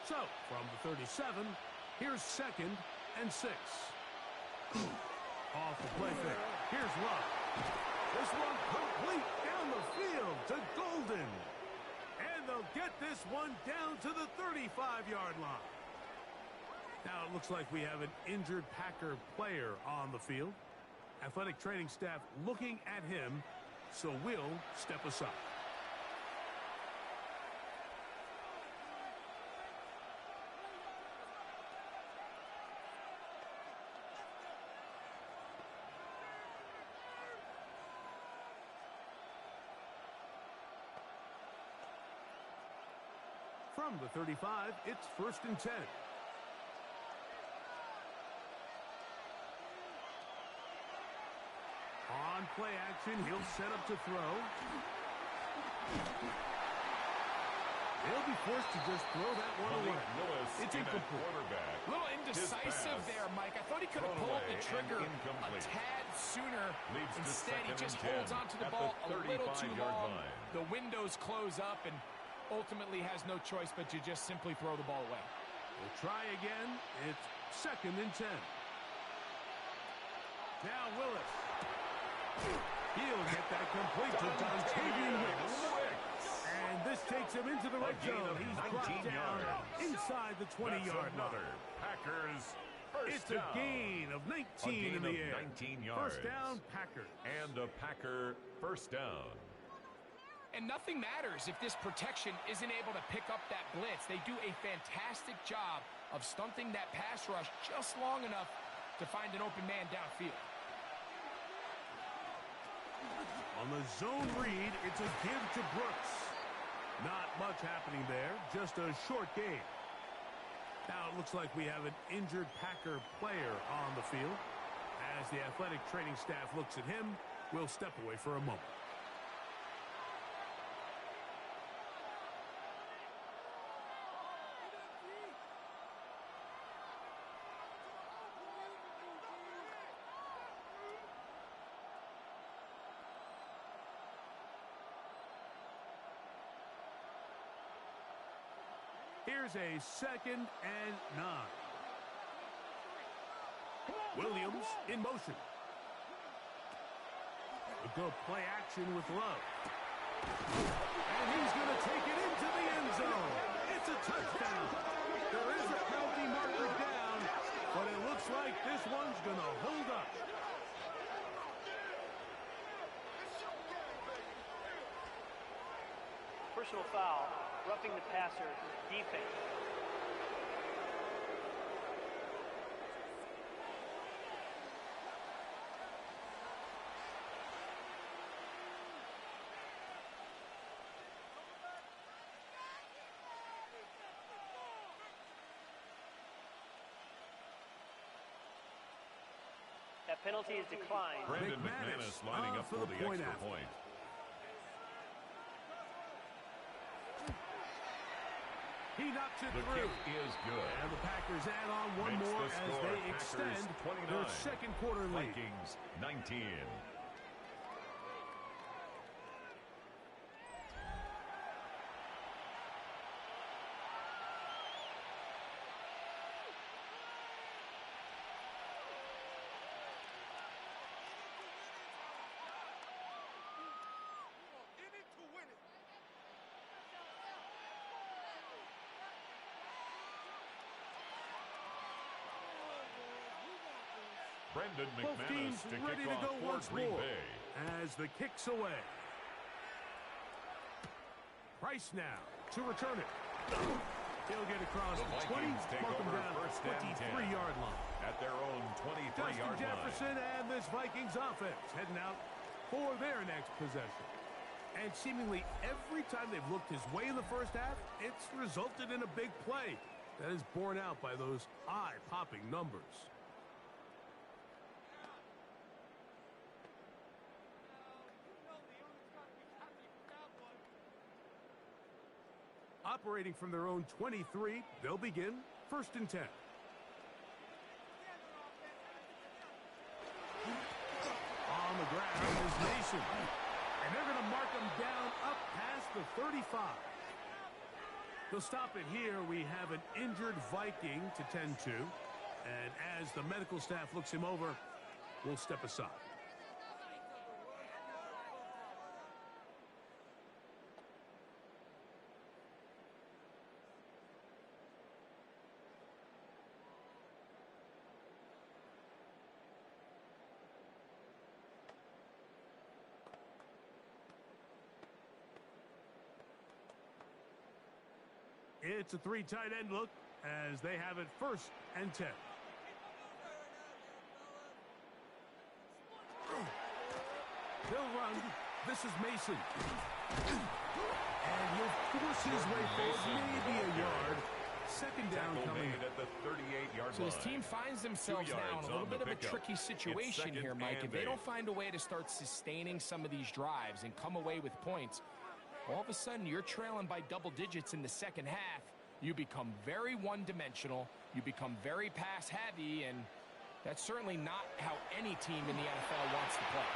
So, from the 37, here's second and 6. Off the play fake. Here's Love. This one complete down the field to Golden. And they'll get this one down to the 35-yard line. Now it looks like we have an injured Packer player on the field. Athletic training staff looking at him, so we'll step aside. From the 35, it's 1st and 10. On play action, he'll set up to throw. He'll be forced to just throw that one away. It's incomplete. A little indecisive there, Mike. I thought he could have pulled the trigger a tad sooner. Instead, he just holds onto the ball a little too long. The windows close up and ultimately has no choice but to just simply throw the ball away. We'll try again. It's 2nd and 10. Now Willis. He'll get that complete to Dontavian Wicks. And this takes him into the red zone. He's brought down inside the 20-yard line. Packers It's a gain of 19 in the air. 19 yards. First down, Packers. And a Packer first down. And nothing matters if this protection isn't able to pick up that blitz. They do a fantastic job of stunting that pass rush just long enough to find an open man downfield. On the zone read, it's a give to Brooks. Not much happening there, just a short game. Now it looks like we have an injured Packer player on the field. As the athletic training staff looks at him, we'll step away for a moment. Here's a 2nd and 9. Williams in motion. A good play action with Love. And he's going to take it into the end zone. It's a touchdown. There is a penalty marker down, but it looks like this one's going to hold up. Personal foul, roughing the passer, defense. That penalty is declined. Brandon McManus lining up for the extra point. He knocks it the through. Kick is good. And the Packers add on one Makes more the as score. they Packers extend 29, their second quarter lead. Vikings 19. Brendan Both teams McManus to ready kick to go off for once Green more Bay. as the kick's away. Price now to return it. He'll get across The the 20, Vikings take mark him over down first and 23-yard line. At their own 23-yard Justin line. Jefferson and this Vikings offense heading out for their next possession. And seemingly every time they've looked his way in the first half, it's resulted in a big play that is borne out by those eye-popping numbers. Operating from their own 23, they'll begin 1st and 10. On the ground is Mason. And they're going to mark him down up past the 35. They'll stop it here. We have an injured Viking to tend to. And as the medical staff looks him over, we'll step aside. It's a 3 tight end look as they have it 1st and 10. He'll run This is Mason. And he'll force his way forward, maybe a yard. Second down coming at the 38-yard line. So his team finds themselves now in a little bit of a tricky situation here, Mike. If they don't find a way to start sustaining some of these drives and come away with points, all of a sudden you're trailing by double digits in the second half. You become very one-dimensional. You become very pass-heavy, and that's certainly not how any team in the NFL wants to play.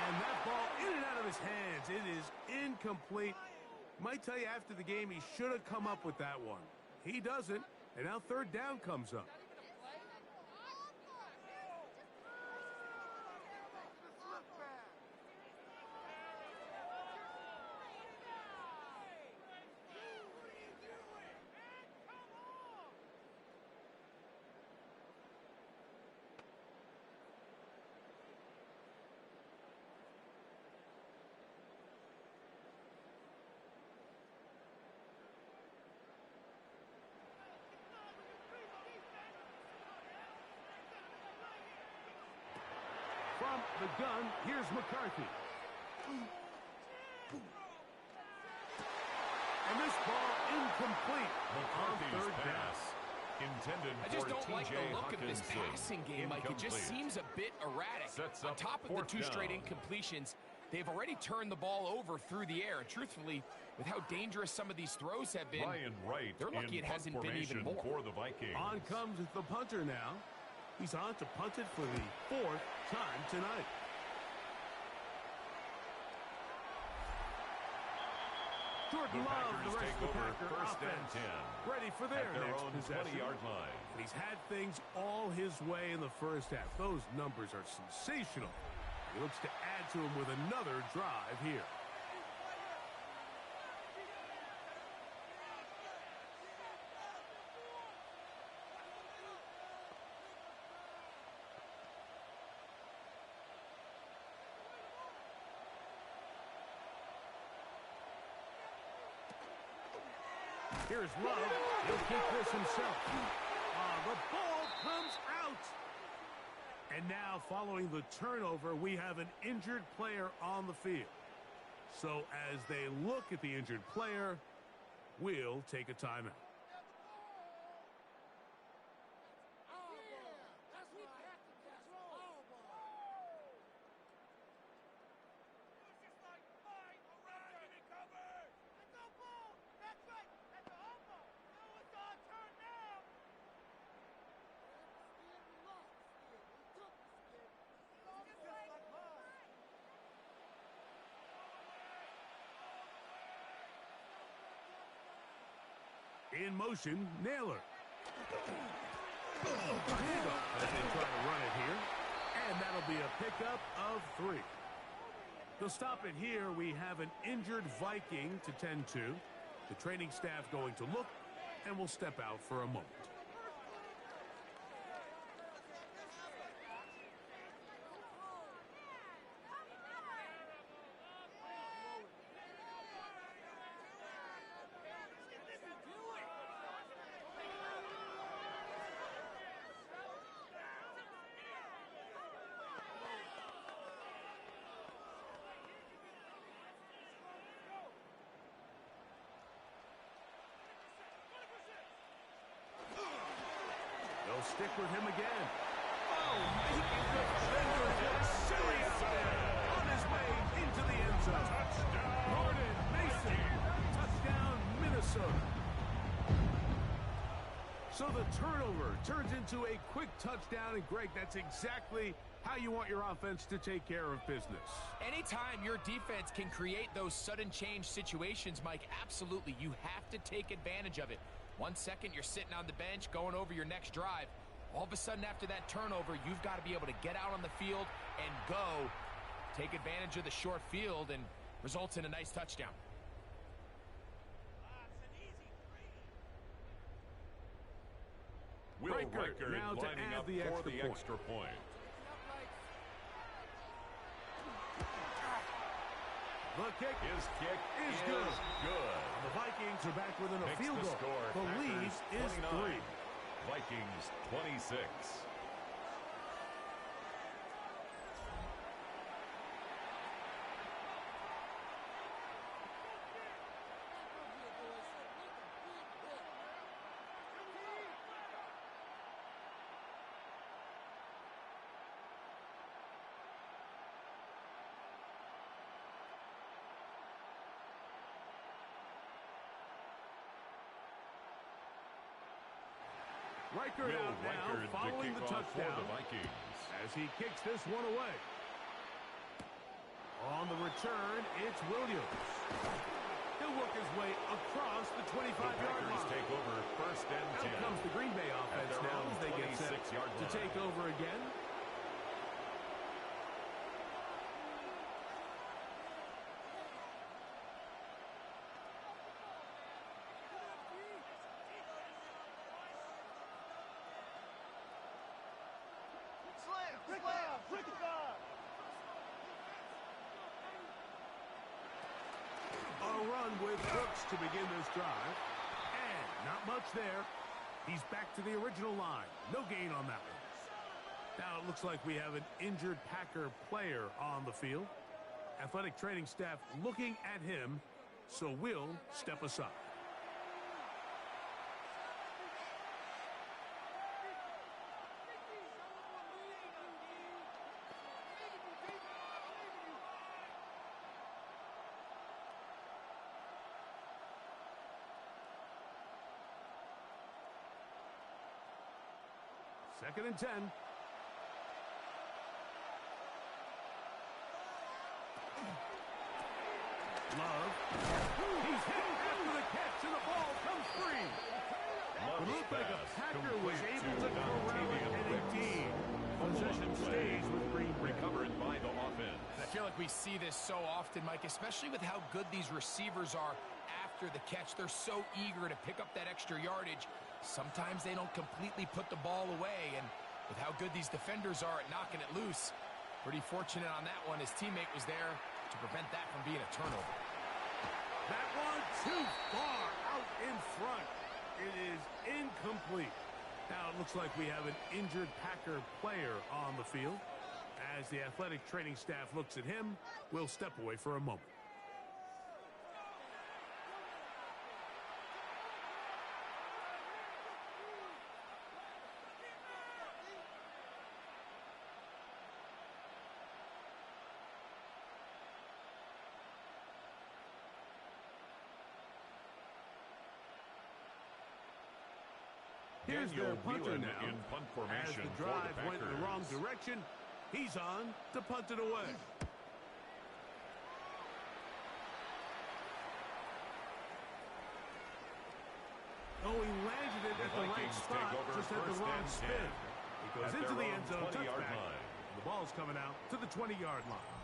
And that ball in and out of his hands. It is incomplete. Might tell you after the game he should have come up with that one. He doesn't, and now third down comes up. From the gun, here's McCarthy. And this ball incomplete. McCarthy's pass intended I just for don't like the look of this Hawkinson. passing game, Mike. It just seems a bit erratic. Sets On up top of the fourth two straight down. incompletions, they've already turned the ball over through the air. And truthfully, with how dangerous some of these throws have been, Ryan Wright they're lucky in it hasn't been even formation more. for the Vikings. On comes the punter now. He's on to punt it for the fourth time tonight. Jordan The Love, Packers the rest take of the over Packer first and offense, 10. ready for their At their next own possession. 20-yard line. He's had things all his way in the first half. Those numbers are sensational. He looks to add to them with another drive here. Here's Love. He'll keep this himself. The ball comes out. And now, following the turnover, we have an injured player on the field. So as they look at the injured player, we'll take a timeout. In motion, Naylor. Handoff as they try to run it here. And that'll be a pickup of 3. They'll stop it here. We have an injured Viking to tend to. The training staff going to look, and we'll step out for a moment. They'll stick with him again. Oh, the defender gets silly out there on his way into the end zone. Touchdown, Jordan Mason. Touchdown, Minnesota. So the turnover turns into a quick touchdown, and Greg, that's exactly how you want your offense to take care of business. Anytime your defense can create those sudden change situations, Mike, absolutely, you have to take advantage of it. 1 second, you're sitting on the bench, going over your next drive. All of a sudden, after that turnover, you've got to be able to get out on the field and go. Take advantage of the short field, and results in a nice touchdown. Will Riker now to lining add up the for extra the point. extra point. The kick His kick is is good. good. The Vikings are back within a Makes field the goal. score. The lead Packers is 29. 3. Vikings 26. Riker Will out now, Riker following to the kick off for touchdown the Vikings. as he kicks this one away. On the return, it's Williams. He'll work his way across the 25-yard line. Take over first and 10. Out comes the Green Bay offense now as they get set to take over again. A run with Brooks to begin this drive. And not much there. He's back to the original line. No gain on that one. Now it looks like we have an injured Packer player on the field. Athletic training staff looking at him, so we'll step aside. Second and 10. Love. He's hit after the catch, and the ball comes free. It looked like a Packer was able to corral it, and indeed, possession stays with Green Bay. Recovered by the offense. I feel like we see this so often, Mike, especially with how good these receivers are after the catch. They're so eager to pick up that extra yardage. Sometimes they don't completely put the ball away, and with how good these defenders are at knocking it loose, pretty fortunate on that one. His teammate was there to prevent that from being a turnover. That one too far out in front. It is incomplete. Now it looks like we have an injured Packer player on the field. As the athletic training staff looks at him, we'll step away for a moment. Here's their punter now. In punt formation as the drive for the went in the wrong direction, he's on to punt it away. Oh, he landed it at the right spot, just had the wrong spin. He goes into the end zone, touchback. The ball's coming out to the 20-yard line.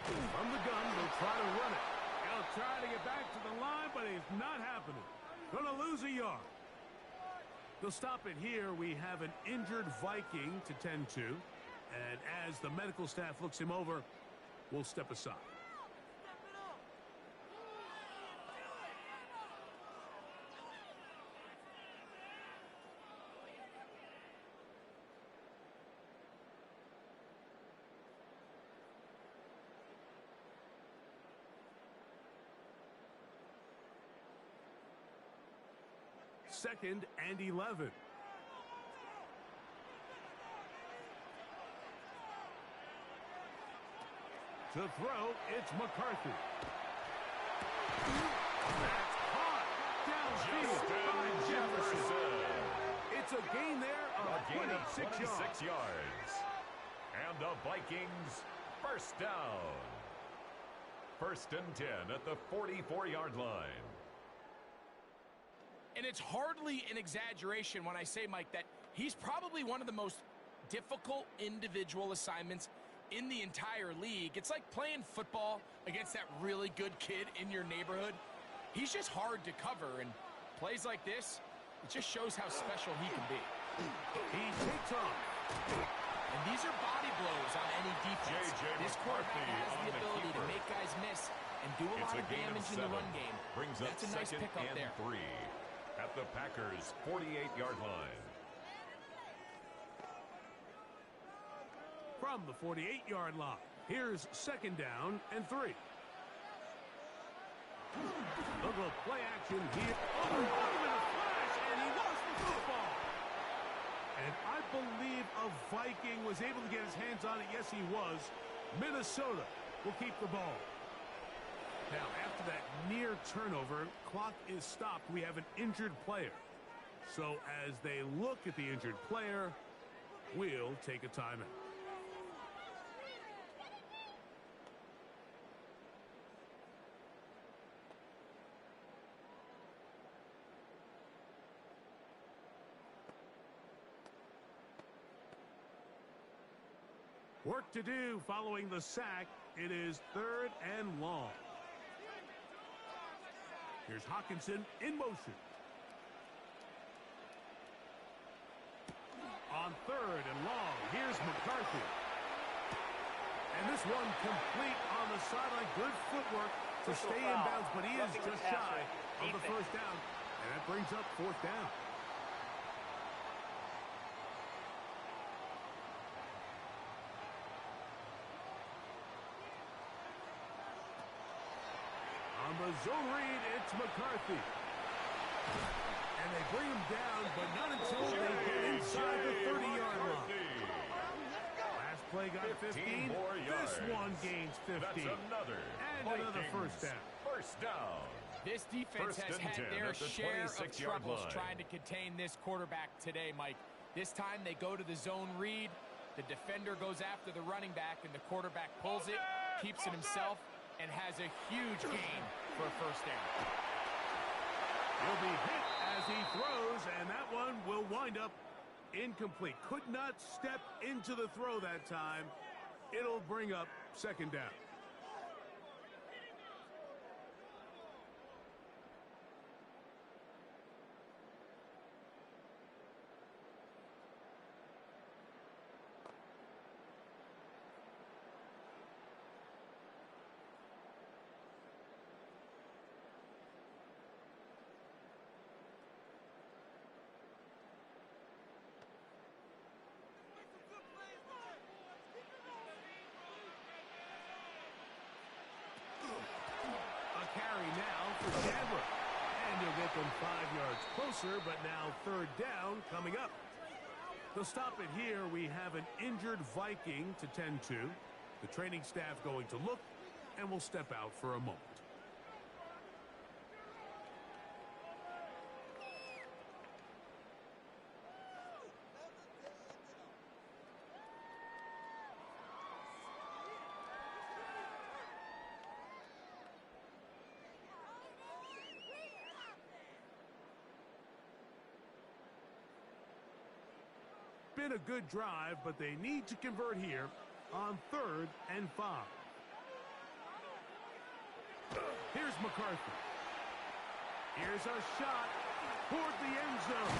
From the gun, they'll try to run it. They'll try to get back to the line, but it's not happening. Gonna lose a yard. They'll stop it here. We have an injured Viking to tend to. And as the medical staff looks him over, we'll step aside. Second and 11. To throw, it's McCarthy. That's caught downfield by Jefferson. It's a gain there of 26 yards. And the Vikings first down. First and 10 at the 44-yard line. And it's hardly an exaggeration when I say, Mike, that he's probably one of the most difficult individual assignments in the entire league. It's like playing football against that really good kid in your neighborhood. He's just hard to cover, and plays like this, it just shows how special he can be. He takes off. And these are body blows on any defense. This quarterback has the ability to make guys miss and do a lot of damage in the run game. Brings up That's a nice pickup there. 3 at the Packers' 48-yard line. From the 48-yard line, here's second down and 3. Play action here. Oh, a flash, and he lost the football. And I believe a Viking was able to get his hands on it. Yes, he was. Minnesota will keep the ball. Now, after that near turnover, clock is stopped. We have an injured player. So as they look at the injured player, we'll take a timeout. Work to do following the sack. It is 3rd and long. Here's Hawkinson in motion. On 3rd and long, here's McCarthy. And this one complete on the sideline. Good footwork to stay in bounds, but he is just shy of the first down. And that brings up 4th down. On the zone read, it's McCarthy. And they bring him down, but not until they get inside the 30-yard line. Last play got 15. This one gains 15. That's another. And another first down. First down. This defense has had their share of troubles trying to contain this quarterback today, Mike. This time they go to the zone read. The defender goes after the running back, and the quarterback pulls it, keeps it himself, and has a huge gain for a first down. He'll be hit as he throws, and that one will wind up incomplete. Could not step into the throw that time. It'll bring up 2nd down. Get them 5 yards closer, but now 3rd down coming up. To stop it here, we have an injured Viking to tend to. The training staff going to look, and we'll step out for a moment. Been a good drive, but they need to convert here on 3rd and 5. Here's McCarthy. Here's a shot toward the end zone.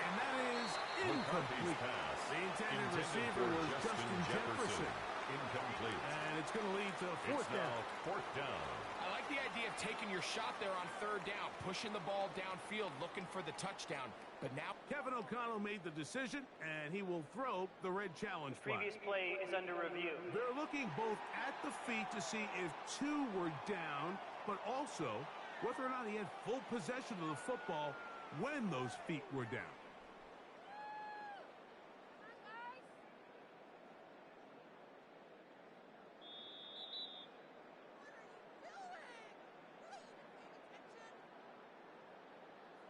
And that is incomplete. The intended receiver was Justin Jefferson. Incomplete. And it's going to lead to 4th down. 4th down. I like the idea of taking your shot there on 3rd down, pushing the ball downfield, looking for the touchdown. But now Kevin O'Connell made the decision, and he will throw the red challenge flag. Previous play is under review. They're looking both at the feet to see if 2 were down, but also whether or not he had full possession of the football when those feet were down.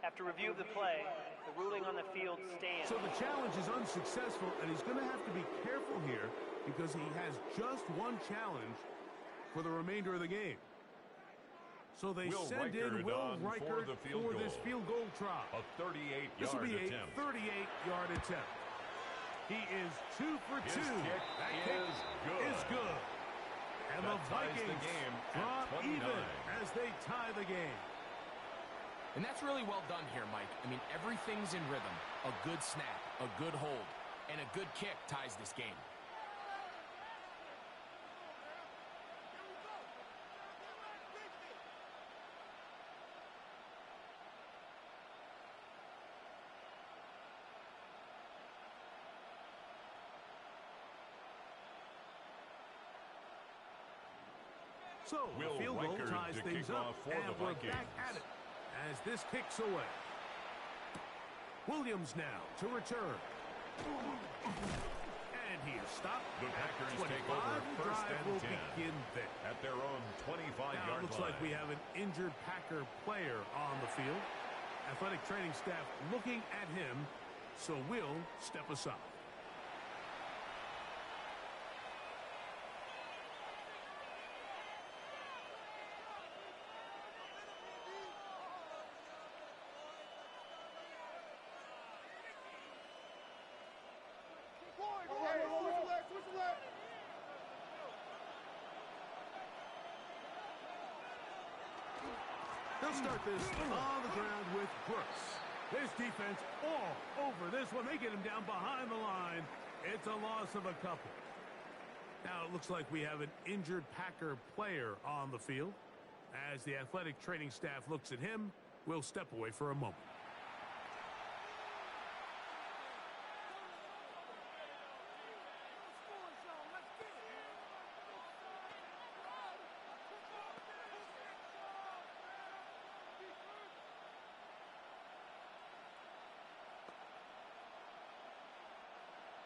After review of the play, the ruling on the field stands. So the challenge is unsuccessful, and he's going to have to be careful here because he has just one challenge for the remainder of the game. So they send in Will Reichert for this field goal try. A 38-yard attempt. This will be a 38-yard attempt. He is 2 for 2. That kick is good. And the Vikings draw even as they tie the game. And that's really well done here, Mike. I mean, everything's in rhythm. A good snap, a good hold, and a good kick ties this game. So, the field goal ties things up, and we're back at it. as this kicks away. Williams now to return. And he is stopped. The Packers take over first and 10 begin there. at their own 25-yard line. It looks like we have an injured Packer player on the field. Athletic training staff looking at him, so we'll step aside. They'll start this on the ground with Brooks. This defense all over this one. They get him down behind the line. It's a loss of a couple. Now it looks like we have an injured Packer player on the field. As the athletic training staff looks at him, we'll step away for a moment.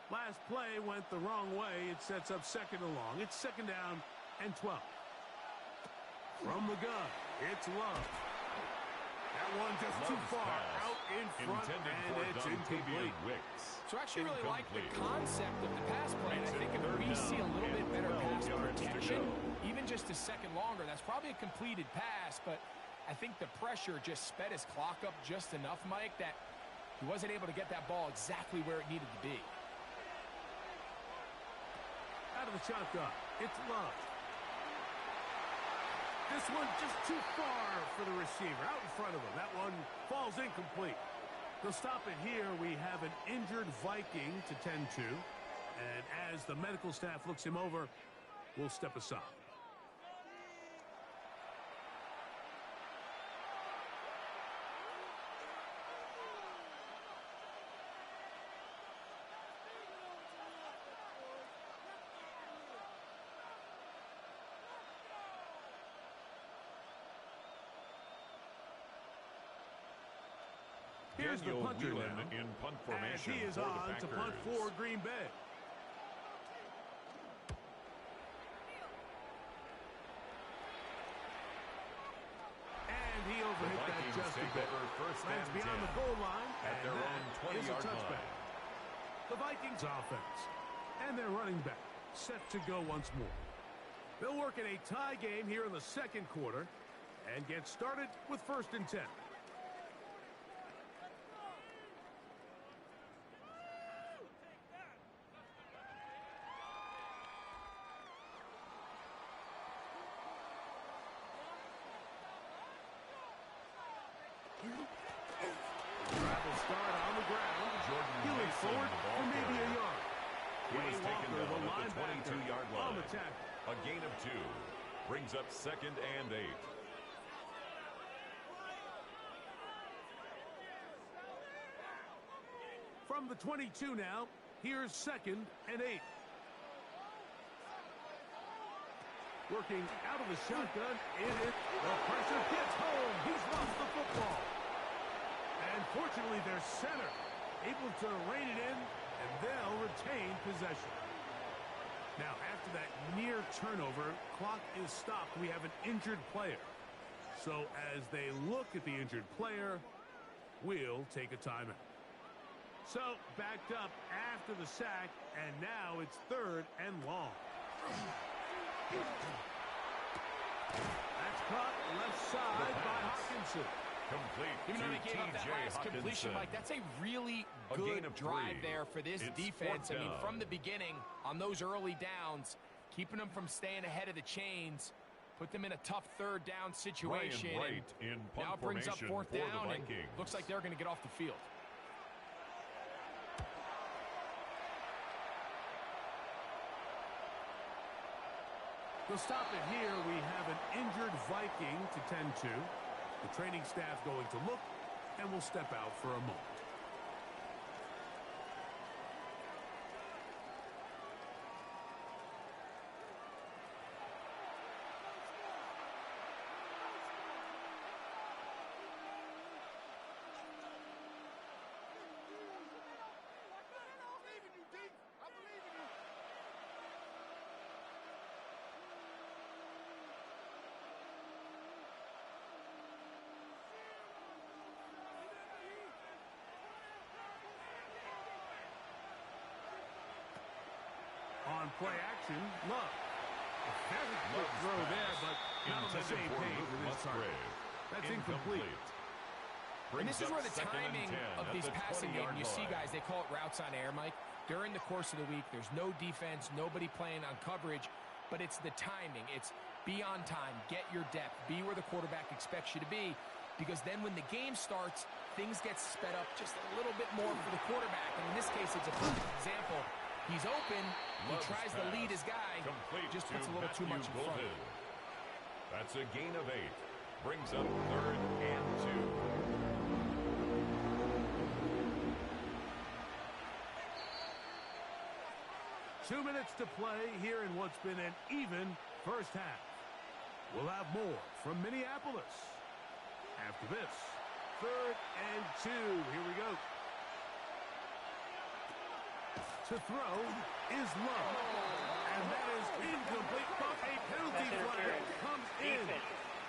Last play went the wrong way. It sets up second and long. It's second down and 12. From the gun, it's Love. That one just too far out in front, and it's incomplete. So I actually really like the concept of the pass play. And I think if we see a little bit better pass protection, even just a second longer, that's probably a completed pass, but I think the pressure just sped his clock up just enough, Mike, that he wasn't able to get that ball exactly where it needed to be. Out of the shotgun, it's Love. This one just too far for the receiver, out in front of him. That one falls incomplete. They'll stop it here. We have an injured Viking to tend to. And as the medical staff looks him over, we'll step aside. Here's the punter now, in punt formation as he is for on the to punt for Green Bay. And he overhit that just a bit. Lands beyond the goal line, at their own 20-yard line. The Vikings offense and their running back set to go once more. They'll work in a tie game here in the second quarter and get started with first and 10. Travel start on the ground. He looks forward for maybe a yard. He was taken down the at the 22-yard line. on the tackle. A gain of 2 brings up second and 8. From the 22 now, here's second and 8. Working out of the shotgun, it is the pressure gets home. He's lost the football. And fortunately, their center able to rein it in, and they'll retain possession. Now, after that near turnover, clock is stopped. We have an injured player. So as they look at the injured player, we'll take a timeout. So backed up after the sack, and now it's third and long. That's caught left side by Hockenson. Complete. Even though they gave up that T.J. last completion, Mike, that's a really good drive there for this defense. I mean, from the beginning, on those early downs, keeping them from staying ahead of the chains, put them in a tough third down situation. In now it brings up fourth down, and Vikings. looks like they're going to get off the field. They'll stop it here. We have an injured Viking to tend to. The training staff going to look, and we'll step out for a moment. on play action. Love. A very quick throw there, but not on the same page with his target. That's incomplete. And this is where the timing of these passing games, you see guys, they call it routes on air, Mike. During the course of the week, there's no defense, nobody playing on coverage, but it's the timing. It's be on time, get your depth, be where the quarterback expects you to be, because then when the game starts, things get sped up just a little bit more for the quarterback. And in this case, it's a perfect example. He's open, he tries to lead his guy, just puts a little too much in front. That's a gain of 8. Brings up 3rd and 2. 2 minutes to play here in what's been an even first half. We'll have more from Minneapolis after this. 3rd and 2. Here we go. To throw is Love. And that is incomplete, but a penalty flag comes in.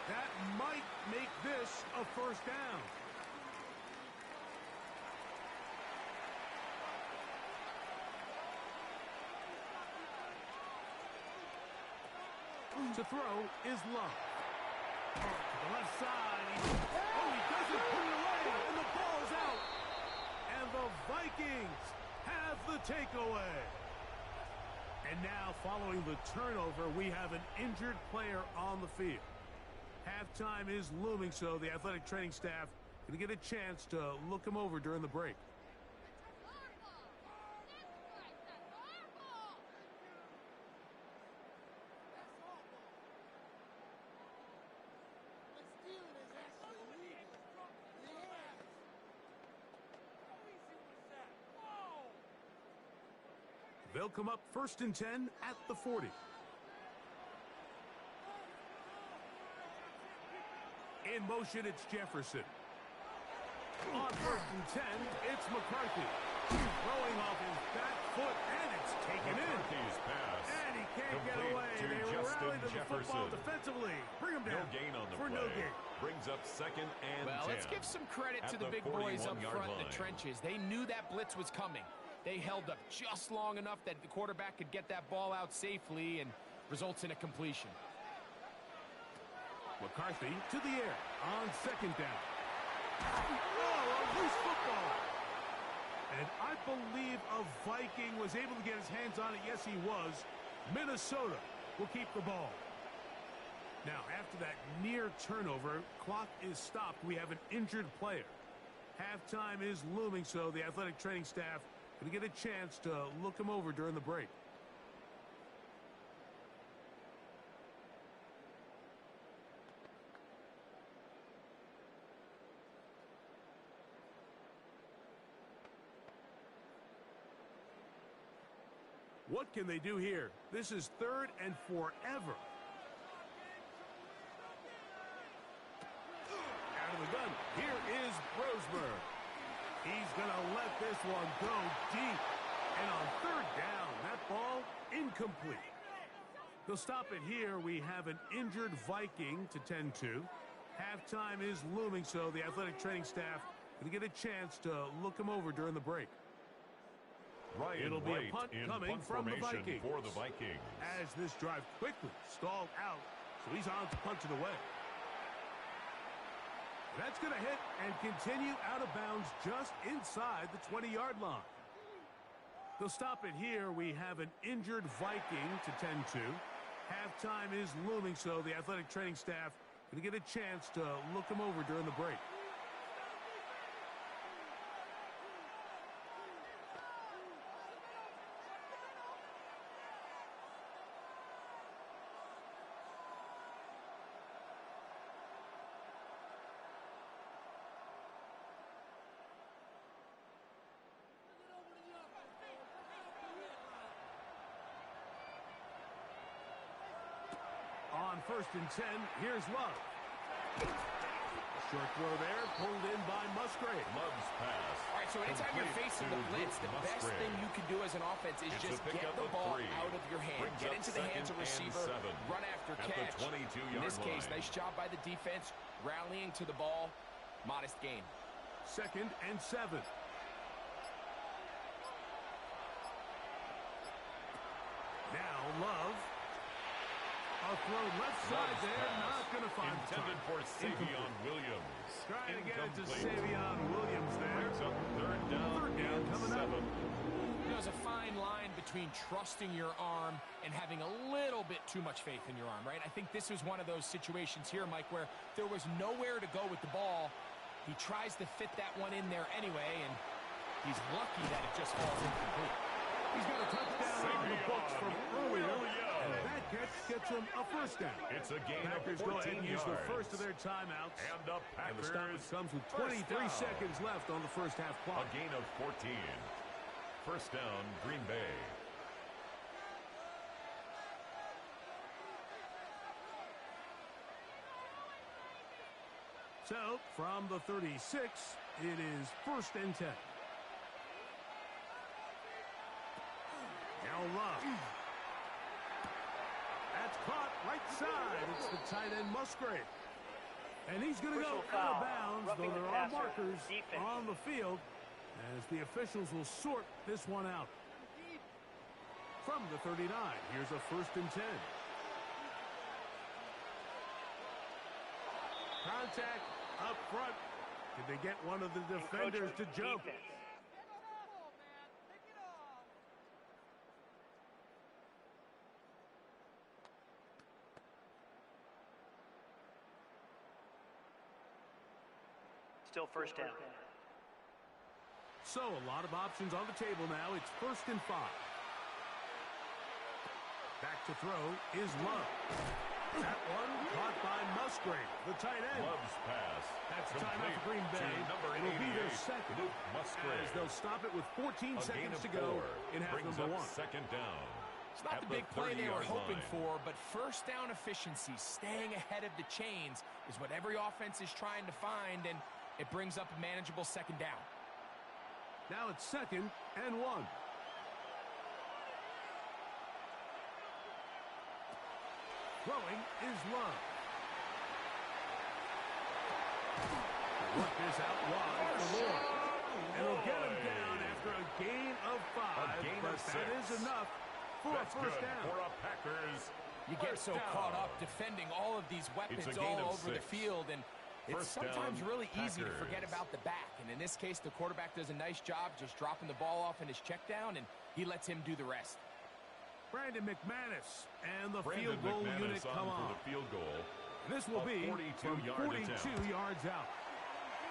That might make this a first down. To throw is Love. To the left side. He doesn't put it away, and the ball's out. And the Vikings have the takeaway. And now, following the turnover, we have an injured player on the field. Halftime is looming, so the athletic training staff going to get a chance to look him over during the break. They'll come up 1st and 10 at the 40. In motion, it's Jefferson. On 1st and 10, it's McCarthy. Throwing off his back foot, and it's taken in. Pass. And he can't get away. They rally to the football defensively. Bring him down. No gain on the for play. no gain. Brings up 2nd and 10. Well, let's give some credit to the big boys up front in the trenches. They knew that blitz was coming. They held up just long enough that the quarterback could get that ball out safely and results in a completion. McCarthy to the air on 2nd down. Oh, a loose football. And I believe a Viking was able to get his hands on it. Yes, he was. Minnesota will keep the ball. Now, after that near turnover, clock is stopped. We have an injured player. Halftime is looming, so the athletic training staff going to get a chance to look him over during the break. What can they do here? This is 3rd and forever. Out of the gun, here is Roseberg. He's going to let this one go deep. And on 3rd down, that ball incomplete. They'll stop it here. We have an injured Viking to tend to. Halftime is looming, so the athletic training staff going to get a chance to look him over during the break. It'll be a punt coming from the Vikings. For the Vikings. As this drive quickly stalled out, so he's on to punt it away. That's going to hit and continue out of bounds just inside the 20-yard line. They'll stop it here. We have an injured Viking to tend to. Halftime is looming, so the athletic training staff going to get a chance to look him over during the break. On 1st and 10, here's Love. Short throw there, pulled in by Musgrave. Love's pass. All right, so anytime you're facing the blitz, the best thing you can do as an offense is just get the ball out of your hand. Get into the hands of receiver, run after catch. In this case, nice job by the defense, rallying to the ball. Modest gain. 2nd and 7. A throw left side there, not going to find the intended for target. Savion Williams. Trying to get it to Incomplete. Savion Williams there. Brings up third down and coming up. 7. There's a fine line between trusting your arm and having a little bit too much faith in your arm, right? I think this was one of those situations here, Mike, where there was nowhere to go with the ball. He tries to fit that one in there anyway, and he's lucky that it just falls incomplete. He's got a touchdown on the books from earlier, and that catch gets him a first down. It's a gain Packers of 14 go ahead and use yards. the first of their timeouts. And the And the Packers stoppage comes with first 23 down. seconds left on the first half A clock. gain of 14. First down, Green Bay. So, from the 36, it is first and 10. Now Love. That's caught right side. It's the tight end Musgrave. And he's going to go Personal out of foul. bounds, Roughing though the there are passer. markers Defense. on the field as the officials will sort this one out. From the 39, here's a first and 10. Contact up front. Did they get one of the defenders to jump? Defense. Still first down. So, a lot of options on the table now. It's first and 5. Back to throw is Love. That one caught by Musgrave, the tight end. Love's pass. That's complete time out for Green Bay. to number It'll be their 88, second. Luke Musgrave. As they'll stop it with 14 A gain seconds of to go 4 in half brings number up 1. second down. It's not At the big play they were 30-yard hoping line. for, but first down efficiency, staying ahead of the chains, is what every offense is trying to find, and it brings up a manageable second down. Now it's second and 1. Throwing is Love. Work this out wide for Moore. It'll get him down after a gain of 5, gain but of that 6. is enough for That's a first good down. for a Packers. You get first so down. caught up defending all of these weapons It's a gain all of over the 6. field, and it's First sometimes down, really easy to forget Packers. about the back. And in this case, the quarterback does a nice job just dropping the ball off in his check down, and he lets him do the rest. Brandon McManus and the Brandon field goal McManus unit come for on. the field goal. And this will A be 42 from yard 42 attempt. yards out.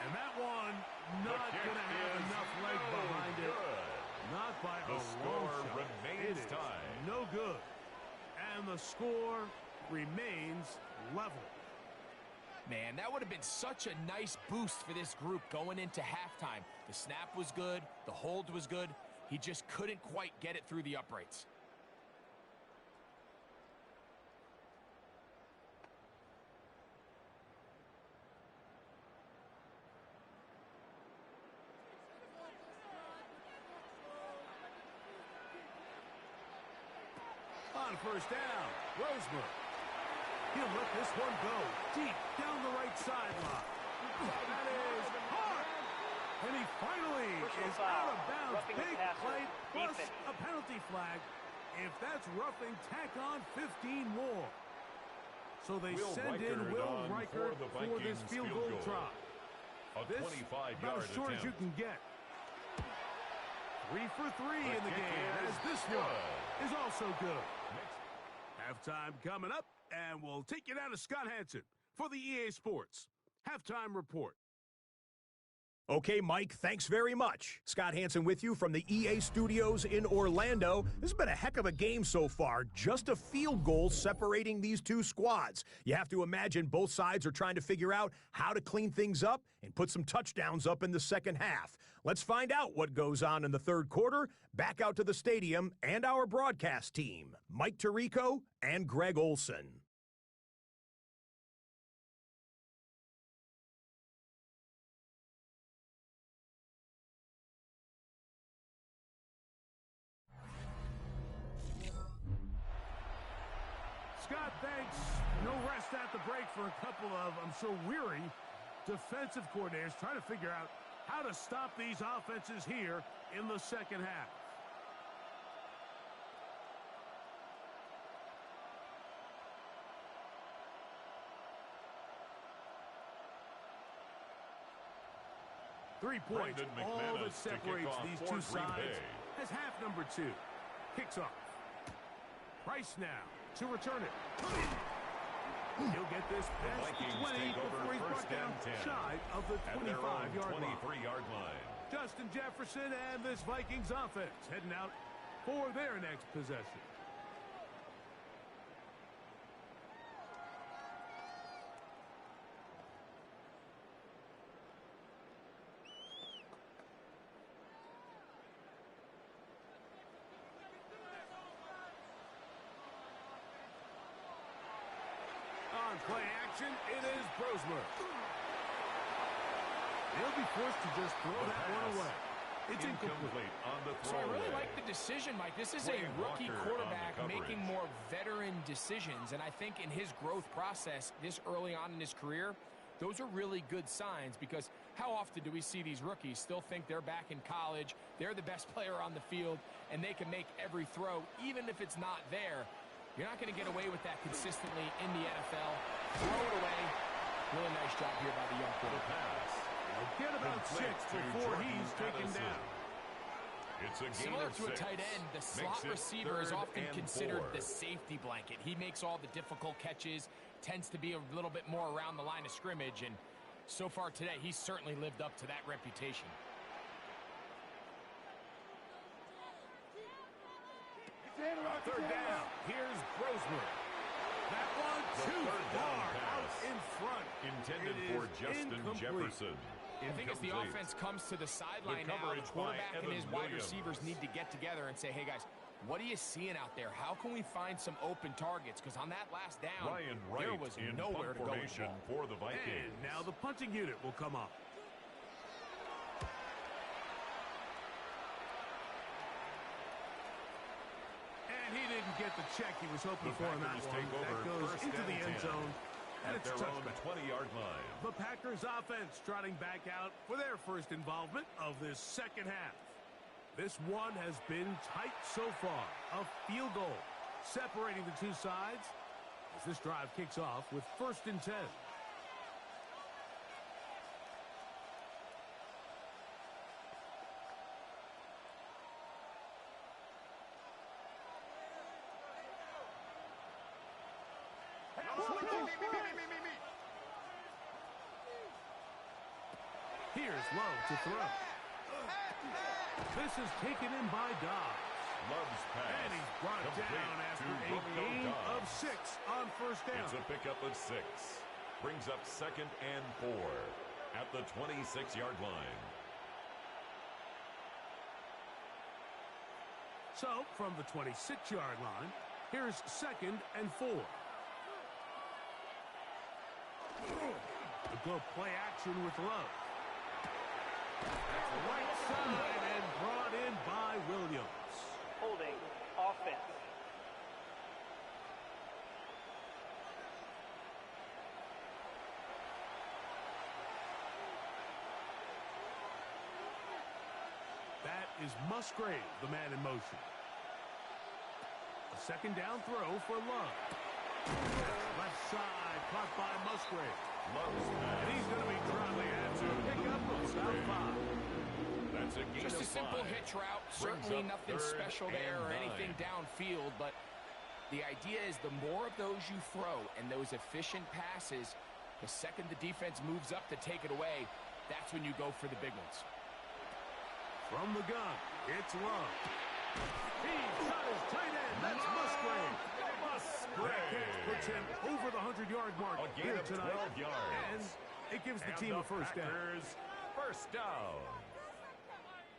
And that one not The kick going to have is enough leg no behind it. good. Not by The a score long shot. remains It is tied. no good. And the score remains level. Man, that would have been such a nice boost for this group going into halftime. The snap was good. The hold was good. He just couldn't quite get it through the uprights. On first down, Roseman. He'll let this one go deep down the right sideline. That is hard. And he finally Personal is foul. out of bounds. Roughing the Big passer. play plus Defense. a penalty flag. If that's roughing, tack on 15 more. So they Will send in Reichard Will on Reichard for the for this Vikings field field goal goal. try. A This 25-yard about as short as you attempt. can get. 3 for 3 The in the kick game, is as this good. one is also good. Next. Halftime coming up, and we'll take you down to Scott Hansen for the EA Sports Halftime Report. Okay, Mike, thanks very much. Scott Hansen with you from the EA Studios in Orlando. This has been a heck of a game so far. Just a field goal separating these two squads. You have to imagine both sides are trying to figure out how to clean things up and put some touchdowns up in the second half. Let's find out what goes on in the third quarter. Back out to the stadium and our broadcast team, Mike Tirico and Greg Olson. Scott, thanks. No rest at the break for a couple of, I'm sure, weary defensive coordinators trying to figure out how to stop these offenses here in the second half. 3 points, all that separates these two sides as half number 2. Kicks off. Price now to return it. He'll get this past the 20 before he's brought down shy of the 25-yard line. Justin Jefferson and this Vikings offense heading out for their next possession. On play action, it is Brosmer. He'll be forced to just throw that one away. It's incomplete on the throw. So I really like the decision, Mike. This is a rookie quarterback making more veteran decisions, and I think in his growth process this early on in his career, those are really good signs, because how often do we see these rookies still think they're back in college, they're the best player on the field, and they can make every throw, even if it's not there. You're not going to get away with that consistently in the NFL. Throw it away. Really nice job here by the young quarterback. He'll get about 6 before he's taken down. It's a similar to a tight end, the slot receiver is often considered the safety blanket. He makes all the difficult catches, tends to be a little bit more around the line of scrimmage, and so far today, he's certainly lived up to that reputation. Third down. Here's Brosmer. That one too far out in front. Intended for Justin Jefferson. I think as the offense comes to the sideline now, the quarterback and his wide receivers need to get together and say, hey guys, what are you seeing out there? How can we find some open targets? Because on that last down, there was nowhere to go with the ball. For the Vikings. And now the punting unit will come up. And he didn't get the check he was hoping for on that one. That goes into the end zone. And it's their own touchback. 20-yard line. The Packers offense trotting back out for their first involvement of this second half. This one has been tight so far. A field goal separating the two sides as this drive kicks off with 1st and 10. Here's Love to throw. This is taken in by Dobbs. Love's pass. And he's brought down after a gain of 6 on 1st down. It's a pickup of 6. Brings up 2nd and 4 at the 26-yard line. So, from the 26-yard line, here's 2nd and 4. The go play action with Love. That's right side and brought in by Williams. Holding offense. That is Musgrave, the man in motion. A 2nd down throw for Love. Left side, caught by Musgrave. And he's going to be dropping it to pick up about 5. That's a gain Just of a simple 5. hitch route. Brings Certainly up nothing 3rd special there or and 9. anything downfield, but the idea is the more of those you throw and those efficient passes, the second the defense moves up to take it away, that's when you go for the big ones. From the gun, it's Love. He's got his tight end. That's Musgrave. That catch puts him over the 100-yard mark A gain here of tonight. 12 yards. And it gives the And team a first down. First down.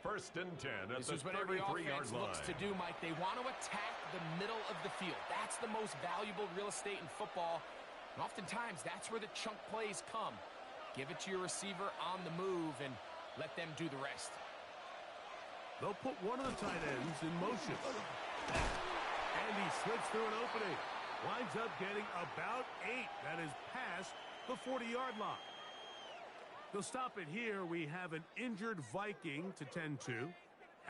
1st and 10 at This the is what every 33-yard offense line. looks to do, Mike. They want to attack the middle of the field. That's the most valuable real estate in football. And oftentimes, that's where the chunk plays come. Give it to your receiver on the move and let them do the rest. They'll put one of the tight ends in motion. And he slips through an opening. Winds up getting about 8. That is past the 40-yard line. They'll stop it here. We have an injured Viking to tend to.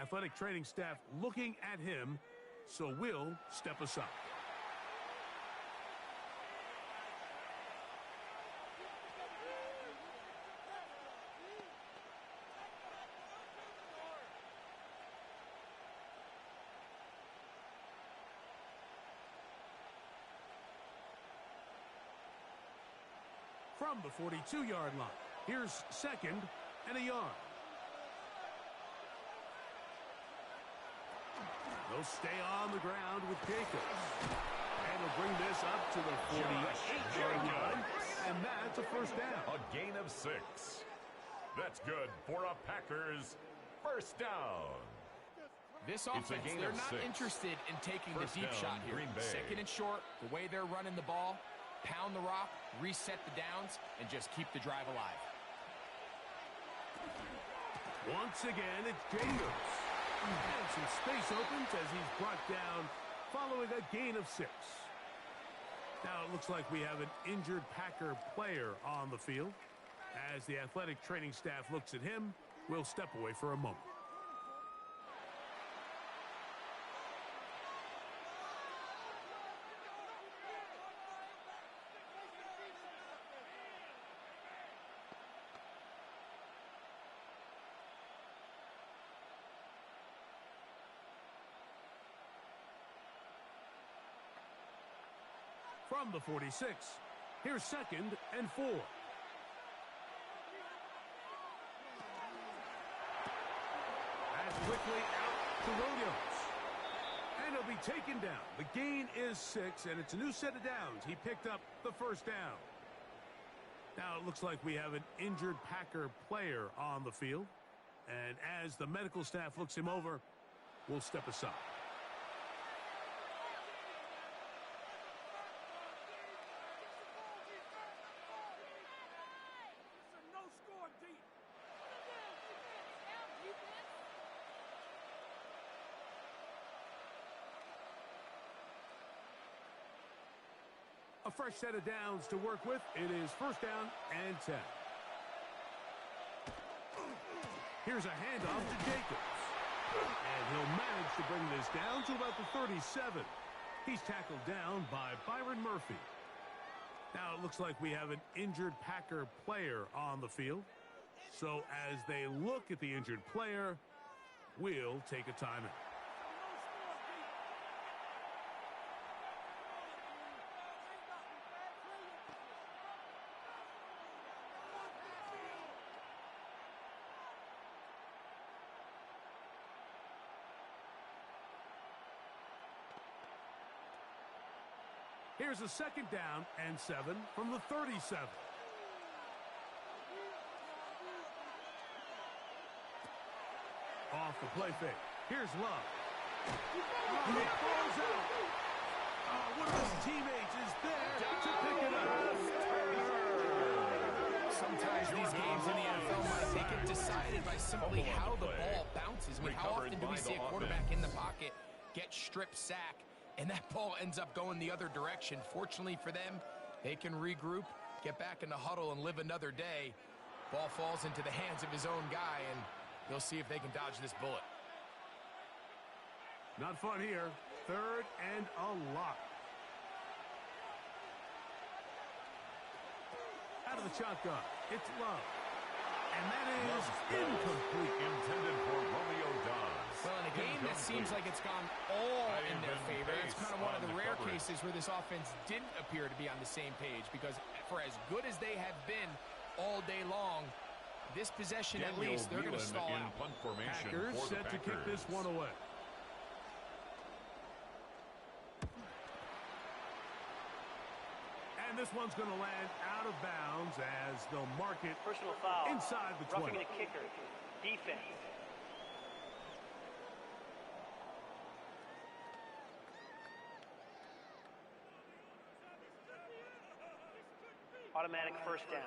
Athletic training staff looking at him, so we'll step aside. From the 42-yard line, here's 2nd and a yard. They'll stay on the ground with Jacobs. And they'll bring this up to the 48-yard line, and that's a first down. A gain of 6. That's good for a Packers first down. This offense, they're not interested in taking the deep shot here. 2nd and short, the way they're running the ball, pound the rock, reset the downs, and just keep the drive alive. Once again, it's Jacobs. And some space opens as he's brought down following a gain of 6. Now it looks like we have an injured Packer player on the field. As the athletic training staff looks at him, we'll step away for a moment. From the 46, here's 2nd and 4. That's quickly out to Williams. And he'll be taken down. The gain is 6, and it's a new set of downs. He picked up the first down. Now it looks like we have an injured Packer player on the field. And as the medical staff looks him over, we'll step aside. A fresh set of downs to work with. It is first down and 10. Here's a handoff to Jacobs. And he'll manage to bring this down to about the 37. He's tackled down by Byron Murphy. Now it looks like we have an injured Packer player on the field. So as they look at the injured player, we'll take a timeout. Here's a 2nd down and 7 from the 37. Off the play fake. Here's Love. Oh, he falls out. Oh, one of his teammates is there to pick it up. Sometimes these games in the NFL, Mike, they get decided by simply how the ball bounces. I mean, how often do we see a quarterback in the pocket get strip sack, and that ball ends up going the other direction? Fortunately for them, they can regroup, get back in the huddle, and live another day. Ball falls into the hands of his own guy, and they'll see if they can dodge this bullet. Not fun here. 3rd and a lot. Out of the shotgun, it's Love. And that is incomplete. Intended for Romeo Dobbs. Well, in a game that seems like it's gone all in their favor, it's kind of one of the rare cases where this offense didn't appear to be on the same page, because for as good as they have been all day long, this possession at least, they're going to stall out. Packers set to kick this one away. And this one's going to land out of bounds as they'll mark it Personal foul. inside the 20. Roughing the kicker. Defense. Automatic first down.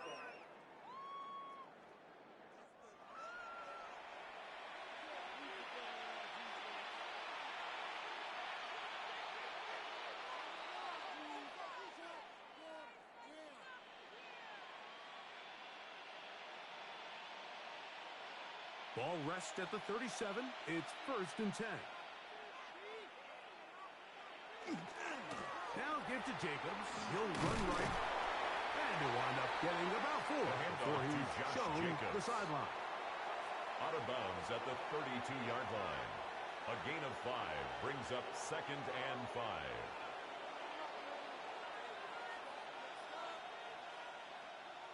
Ball rests at the 37. It's 1st and 10. Now give to Jacobs. He'll run right. And he'll wind up getting about 4 before he's shown the sideline. Out of bounds at the 32-yard line. A gain of 5 brings up 2nd and 5.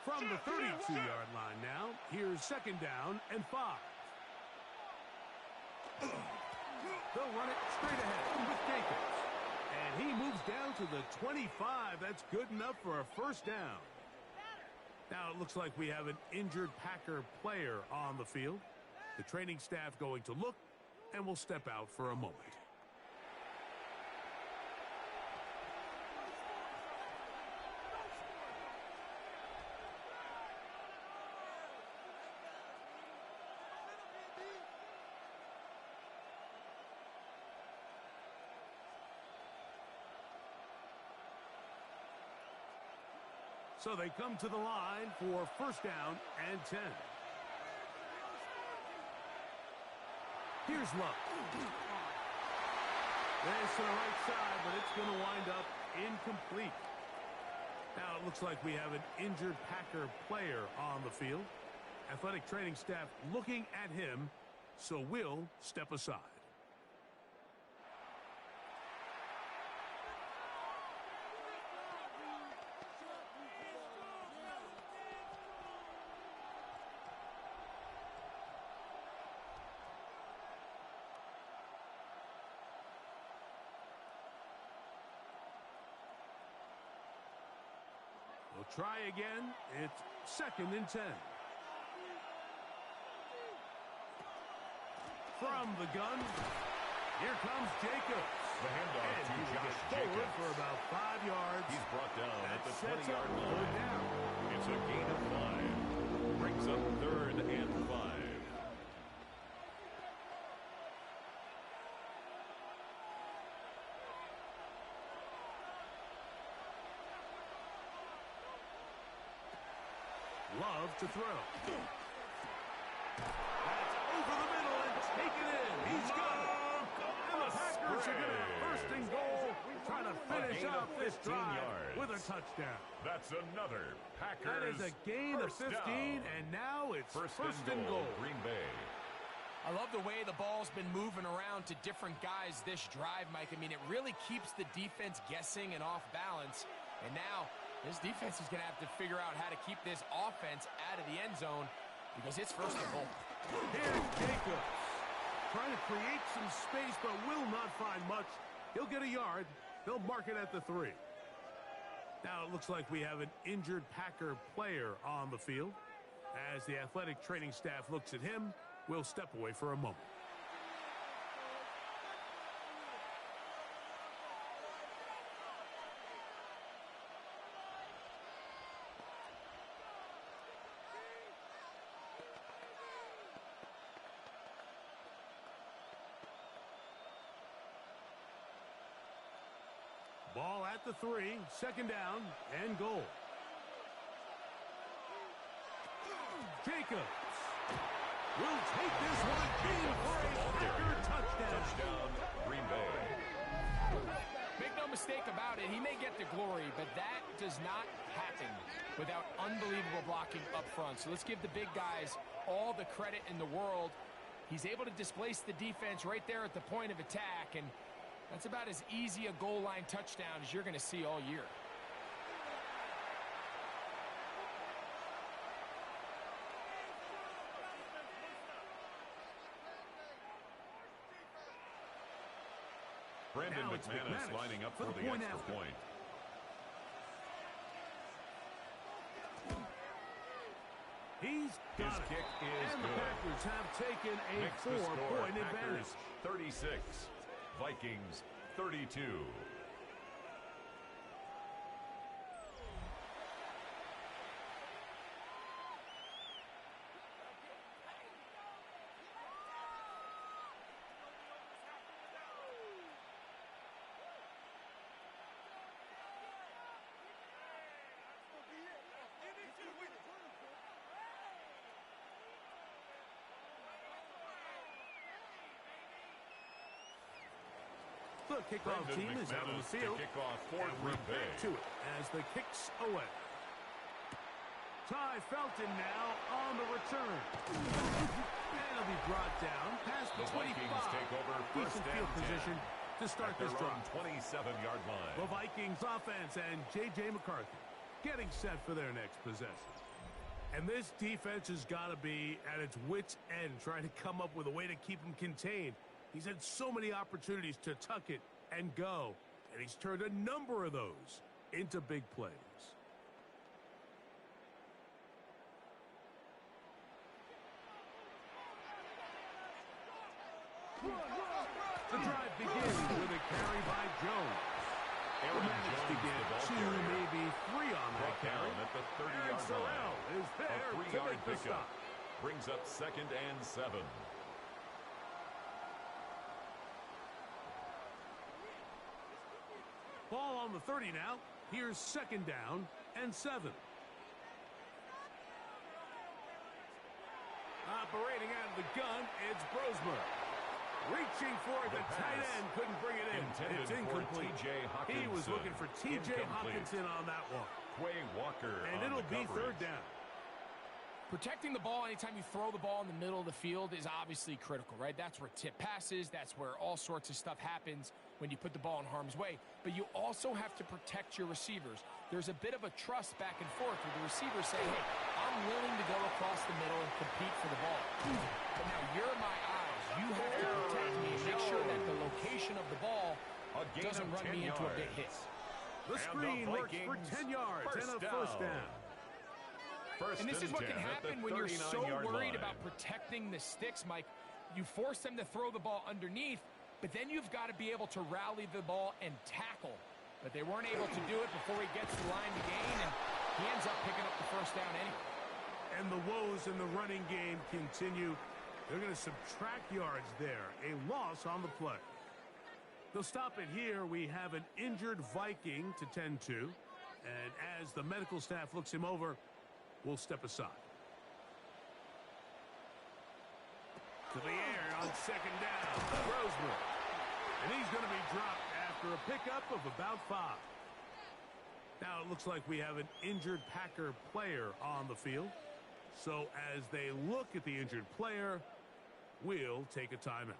From the 32-yard line now, here's second down and 5. They'll run it straight ahead with Jacobs. And he moves down to the 25. That's good enough for a first down. Now it looks like we have an injured Packer player on the field. The training staff going to look and will step out for a moment. So they come to the line for first down and 10. Here's Love. There's to the right side, but it's going to wind up incomplete. Now it looks like we have an injured Packer player on the field. Athletic training staff looking at him, so we'll step aside. We'll try again. It's second and 10. From the gun, here comes Jacobs. The handoff And to he will Josh get forward Jacobs. for about 5 yards. He's brought down That at the sets up 20-yard third line. down. It's a gain of 5. Brings up third and 5. Love to throw. That's over the middle and taken in. He's got it. And the Packers are going to have first and goal, trying to finish off this drive with a touchdown. That's another Packers. That is a gain of 15, down. and now it's First and and goal. Green Bay. I love the way the ball's been moving around to different guys this drive, Mike. I mean, it really keeps the defense guessing and off balance. And now this defense is going to have to figure out how to keep this offense out of the end zone because it's first and goal. Here's Jacobs. Trying to create some space, but will not find much. He'll get a yard. They'll mark it at the 3. Now it looks like we have an injured Packer player on the field. As the athletic training staff looks at him, we'll step away for a moment. Ball at the 3, second down and goal. Jacobs will take this one in for a Packer touchdown. Touchdown, Green Bay. Make no mistake about it, he may get the glory, but that does not happen without unbelievable blocking up front. So let's give the big guys all the credit in the world. He's able to displace the defense right there at the point of attack, and that's about as easy a goal line touchdown as you're going to see all year. Brandon Now it's McManus lining up for the point extra after. point. He's got His it. kick is And the good. Packers have taken a Makes the score 4-point advantage. Packers 36, Vikings 32. The kickoff Brandon team is out on the McManus to field. kick off for And we're Green Bay. back to it as the kick's away. Ty Felton now on the return. And he'll be brought down past the The 25. Vikings take over first Decent and field 10 position to start at their this own drive. 27-yard line. The Vikings offense and J.J. McCarthy getting set for their next possession. And this defense has got to be at its wits' end, trying to come up with a way to keep him contained. He's had so many opportunities to tuck it and go, and he's turned a number of those into big plays. The drive begins with a carry by Jones. They managed to get 2, maybe 3 on that carry. At the 30-yard line. Is there A to 3-yard make the pickup stop. brings up 2nd and 7. Ball on the 30 now. Here's 2nd down and 7. Operating out of the gun, it's Brosmer. Reaching for it, the tight end couldn't bring it in. It's incomplete. He was looking for T.J. Hawkinson on that one. Quay Walker And it'll be 3rd down. Protecting the ball anytime you throw the ball in the middle of the field is obviously critical, right? That's where tip passes, that's where all sorts of stuff happens when you put the ball in harm's way. But you also have to protect your receivers. There's a bit of a trust back and forth where the receivers say, hey, I'm willing to go across the middle and compete for the ball. But now you're my eyes. You have to protect me and make sure that the location of the ball doesn't run me into a big hit. The screen works for 10 yards and a 1st down. And this is what can happen when you're so worried about protecting the sticks, Mike. You force them to throw the ball underneath, but then you've got to be able to rally the ball and tackle. But they weren't able to do it before he gets the line to gain, and he ends up picking up the 1st down anyway. And the woes in the running game continue. They're going to subtract yards there. A loss on the play. They'll stop it here. We have an injured Viking to tend to. And as the medical staff looks him over, we'll step aside. To the air on 2nd down. Roseman. And he's going to be dropped after a pickup of about 5. Now it looks like we have an injured Packer player on the field. So as they look at the injured player, we'll take a timeout.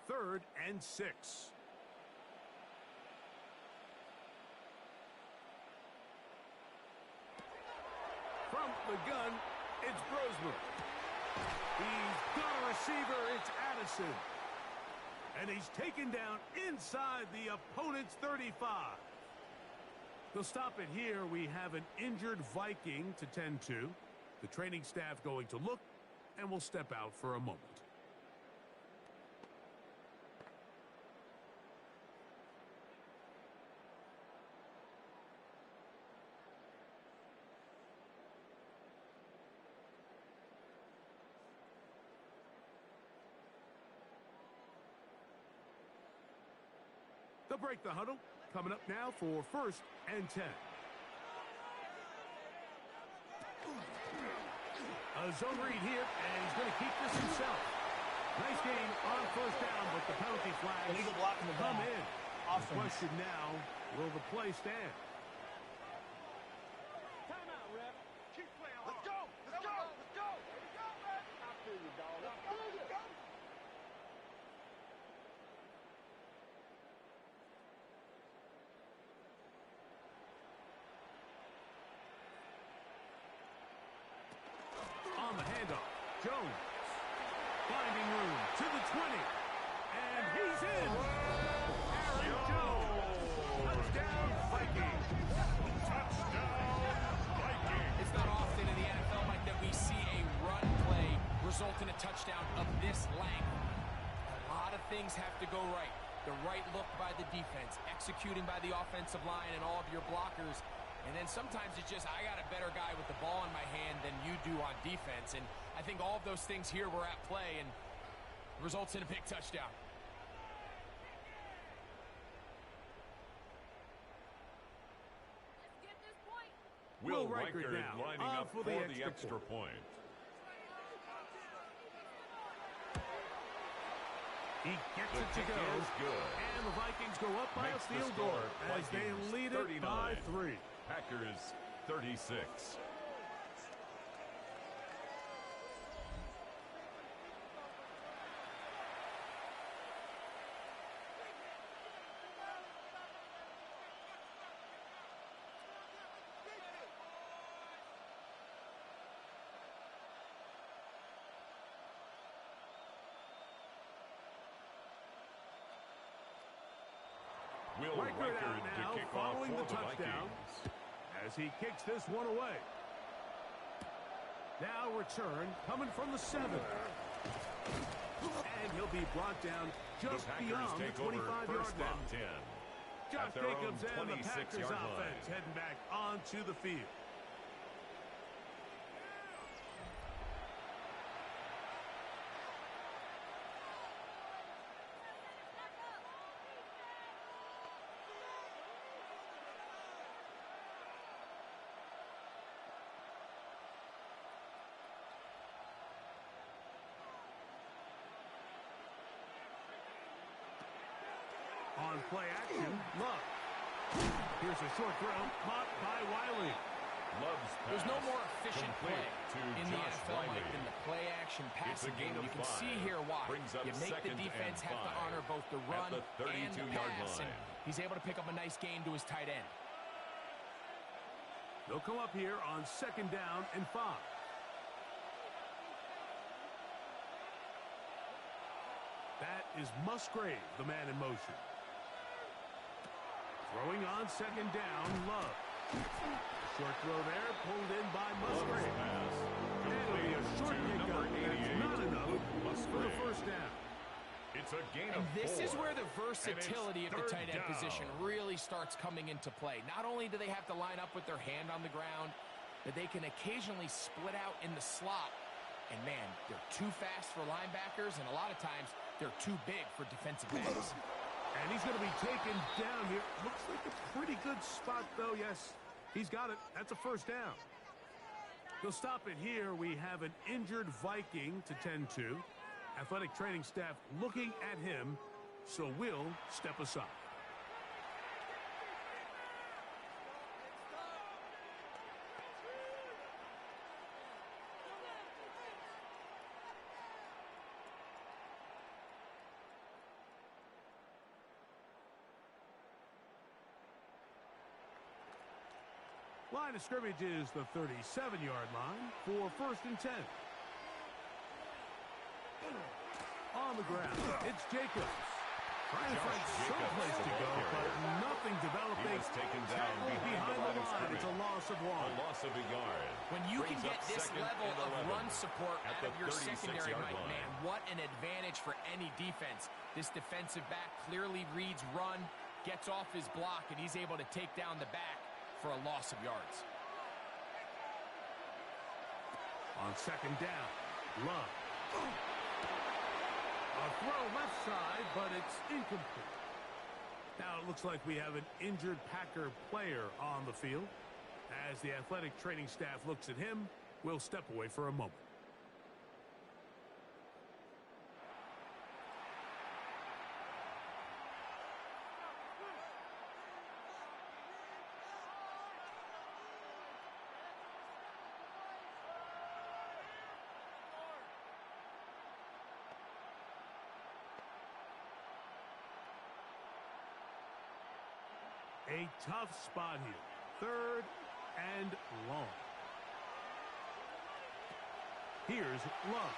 Third and 6. From the gun, it's Brosmer. He's got a receiver, it's Addison. And he's taken down inside the opponent's 35. They'll stop it here. We have an injured Viking to tend to. The training staff going to look, and we'll step out for a moment. They'll break the huddle. Coming up now for 1st and 10. A zone read here, and he's going to keep this himself. Nice game on 1st down, but the penalty flag Illegal blocking the ball. come in. Awesome. The question now, will the play stand? Timeout, ref. Keep playing hard. Let's go. Let's go. Let's go. Here we go, man. I feel you, dog. Let's go. Let's go. On the handoff, Jones finding room to the 20, and he's in. Aaron Jones, touchdown Vikings. Touchdown Vikings. It's not often in the NFL, Mike, that we see a run play result in a touchdown of this length. A lot of things have to go right. The right look by the defense, executing by the offensive line and all of your blockers. And then sometimes it's just, I got a better guy with the ball in my hand than you do on defense. And I think all of those things here were at play and results in a big touchdown. Let's get this point. Will Riker Riker now lining up for the extra point. He gets The it to kick go. is good. And the Vikings go up by Makes a the field score goal as they Vikings lead 39. it by 3. Packers 36. Will Reichert Reichert out to now kick off following for the the touchdown Vikings. as he kicks this one away. Now return coming from the 7. And he'll be brought down The just Packers beyond the take over 25-yard first line. and 10. Josh At their own Jacobs and the 26-yard Packers line. offense heading back onto the field. On play action, Love. Here's a short throw, caught by Wiley. Love's There's no pass more efficient complete play to in the Josh NFL Wiley. like than the play-action passing gain game. of You can 5. see here why. Brings up You make the second defense and have to 5 honor both the at run the and the 32-yard pass, and line. he's able to pick up a nice gain to his tight end. They'll come up here on 2nd down and 5. That is Musgrave, the man in motion. Throwing on 2nd down, Love. Short throw there, pulled in by Musgrave. Pass And it'll be a short to pickup. number That's 88, not enough for the Musgrave. first down. It's a gain And of 4. this is where the And versatility it's of the third tight end down. position really starts coming into play. Not only do they have to line up with their hand on the ground, but they can occasionally split out in the slot. And man, they're too fast for linebackers, and a lot of times they're too big for defensive backs. And he's going to be taken down here. Looks like a pretty good spot, though. Yes, he's got it. That's a first down. They'll stop it here. We have an injured Viking to tend to. Athletic training staff looking at him, so we'll step aside. Line of scrimmage is the 37-yard line for 1st and 10. On the ground, it's Jacobs. Trying to find someplace to go, but nothing developing. He was taken down Tackled behind the line of line. It's a scrimmage. loss of A 1. loss of a yard. When you can Brings get up this second level and of 11 run support at out the of your secondary, 36-yard Mike, line. man, what an advantage for any defense. This defensive back clearly reads run, gets off his block, and he's able to take down the back for a loss of yards. On 2nd down, Love. A throw left side, but it's incomplete. Now it looks like we have an injured Packer player on the field. As the athletic training staff looks at him, we'll step away for a moment. A tough spot here. 3rd and long. Here's Love.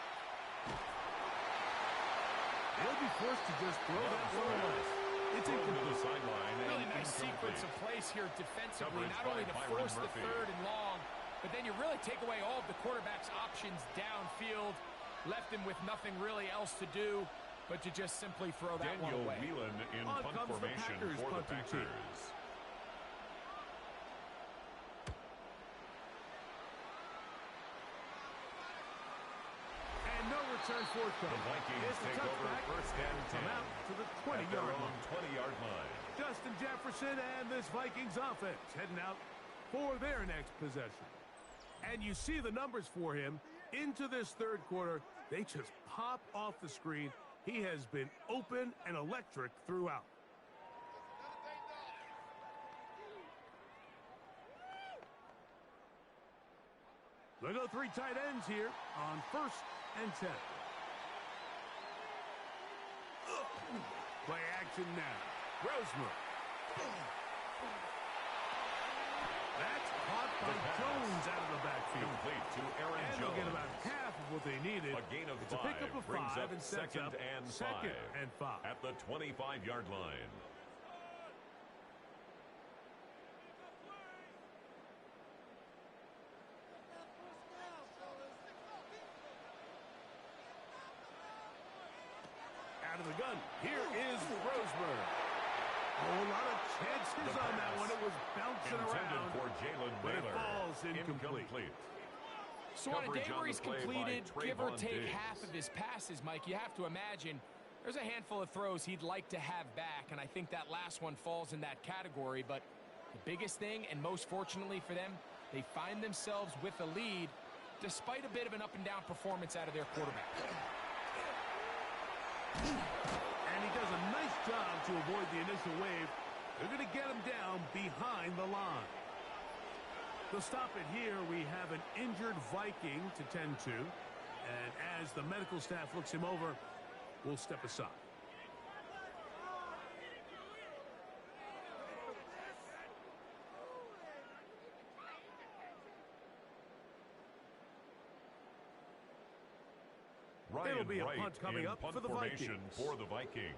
He'll be forced to just throw that one away. It's Thrown to the incomplete. sideline and Really nice incomplete. sequence of plays here defensively, Coverage not by only to Byron force the Murphy. 3rd and long, but then you really take away all of the quarterback's options downfield, left him with nothing really else to do but to just simply throw that Daniel one away. Whelan in On punt comes the formation Packers for the punting team. Packers. And no return forthcoming. The Vikings It's a take over touchback. 1st and 10 Come out to the at their 20-yard own line. 20-yard line. Justin Jefferson and this Vikings offense heading out for their next possession. And you see the numbers for him into this 3rd quarter. They just pop off the screen. He has been open and electric throughout. They go 3 tight ends here on 1st and 10. Play action now. Roseman. That's caught by Jones out of the backfield. Complete to Aaron And Jones. they'll get about half of what they needed. A gain of It's a 5 pickup of brings 5 up and sets second up and 5 at the 25-yard line. Out of the gun. Here is Roseburg. Oh, a lot of chances on that one. It was bouncing Intended around. for Jalen But it Naylor. falls incomplete. So on a day Coverage on where the he's play by completed, give or Trayvon take Diggs. half of his passes, Mike, you have to imagine there's a handful of throws he'd like to have back, and I think that last one falls in that category. But the biggest thing, and most fortunately for them, they find themselves with a lead despite a bit of an up-and-down performance out of their quarterback. And he does a nice job to avoid the initial wave. They're going to get him down behind the line. They'll stop it here. We have an injured Viking to tend to. And as the medical staff looks him over, we'll step aside. Ryan be a Wright punt coming in up punt for the formation Vikings. for the Vikings.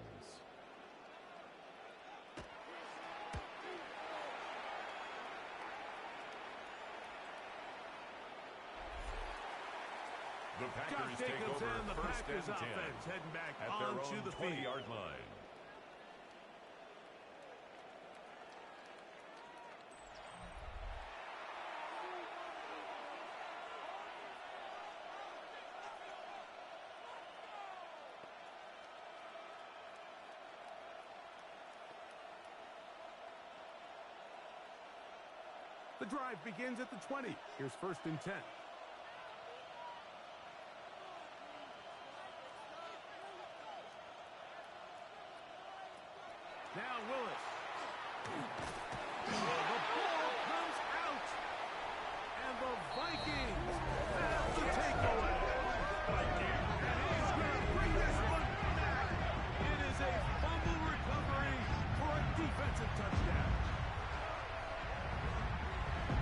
The Packers Josh take Jacobs over and the 1st Packers and 10 offense heading back at their onto own the field. 20-yard line. The drive begins at the 20. Here's 1st and 10. Now Willis. Oh, the ball comes out. And the Vikings have the takeaway. And he's going to bring this one back. It is a fumble recovery for a defensive touchdown.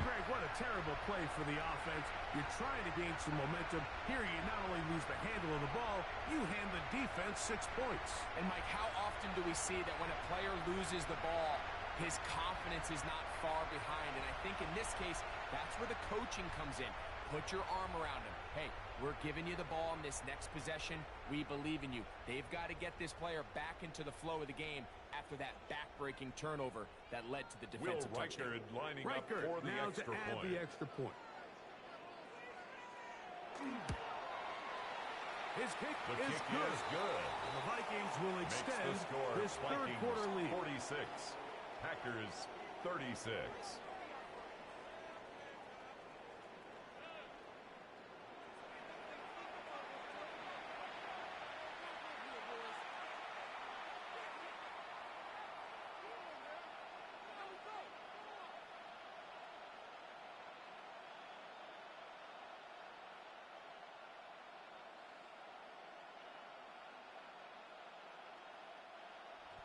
Greg, what a terrible play for the offense. You're trying to gain some momentum. Here you not only lose the handle of the ball, you hand the defense 6 points. And, Mike, how often do we see that when a player loses the ball, his confidence is not far behind? And I think in this case, that's where the coaching comes in. Put your arm around him. Hey, we're giving you the ball in this next possession. We believe in you. They've got to get this player back into the flow of the game after that back-breaking turnover that led to the Will defensive touchdown. Reichard lining up Reichard for the now extra to add point. the extra point. His kick The is kick good. is good. And the Vikings will Makes extend the score this third Vikings quarter lead. 46, Packers 36.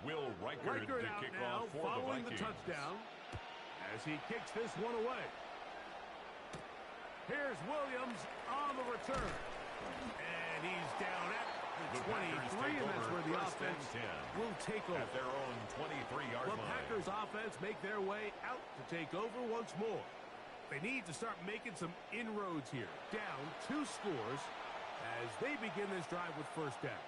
Will Reichard Reichard to out kick now off for following the the Vikings. touchdown as he kicks this one away. Here's Williams on the return. And he's down at the The Packers 23, take and that's over where the 1st and offense 10 will take over. at their own 23-yard The line. Packers offense make their way out to take over once more. They need to start making some inroads here. Down 2 scores as they begin this drive with 1st down.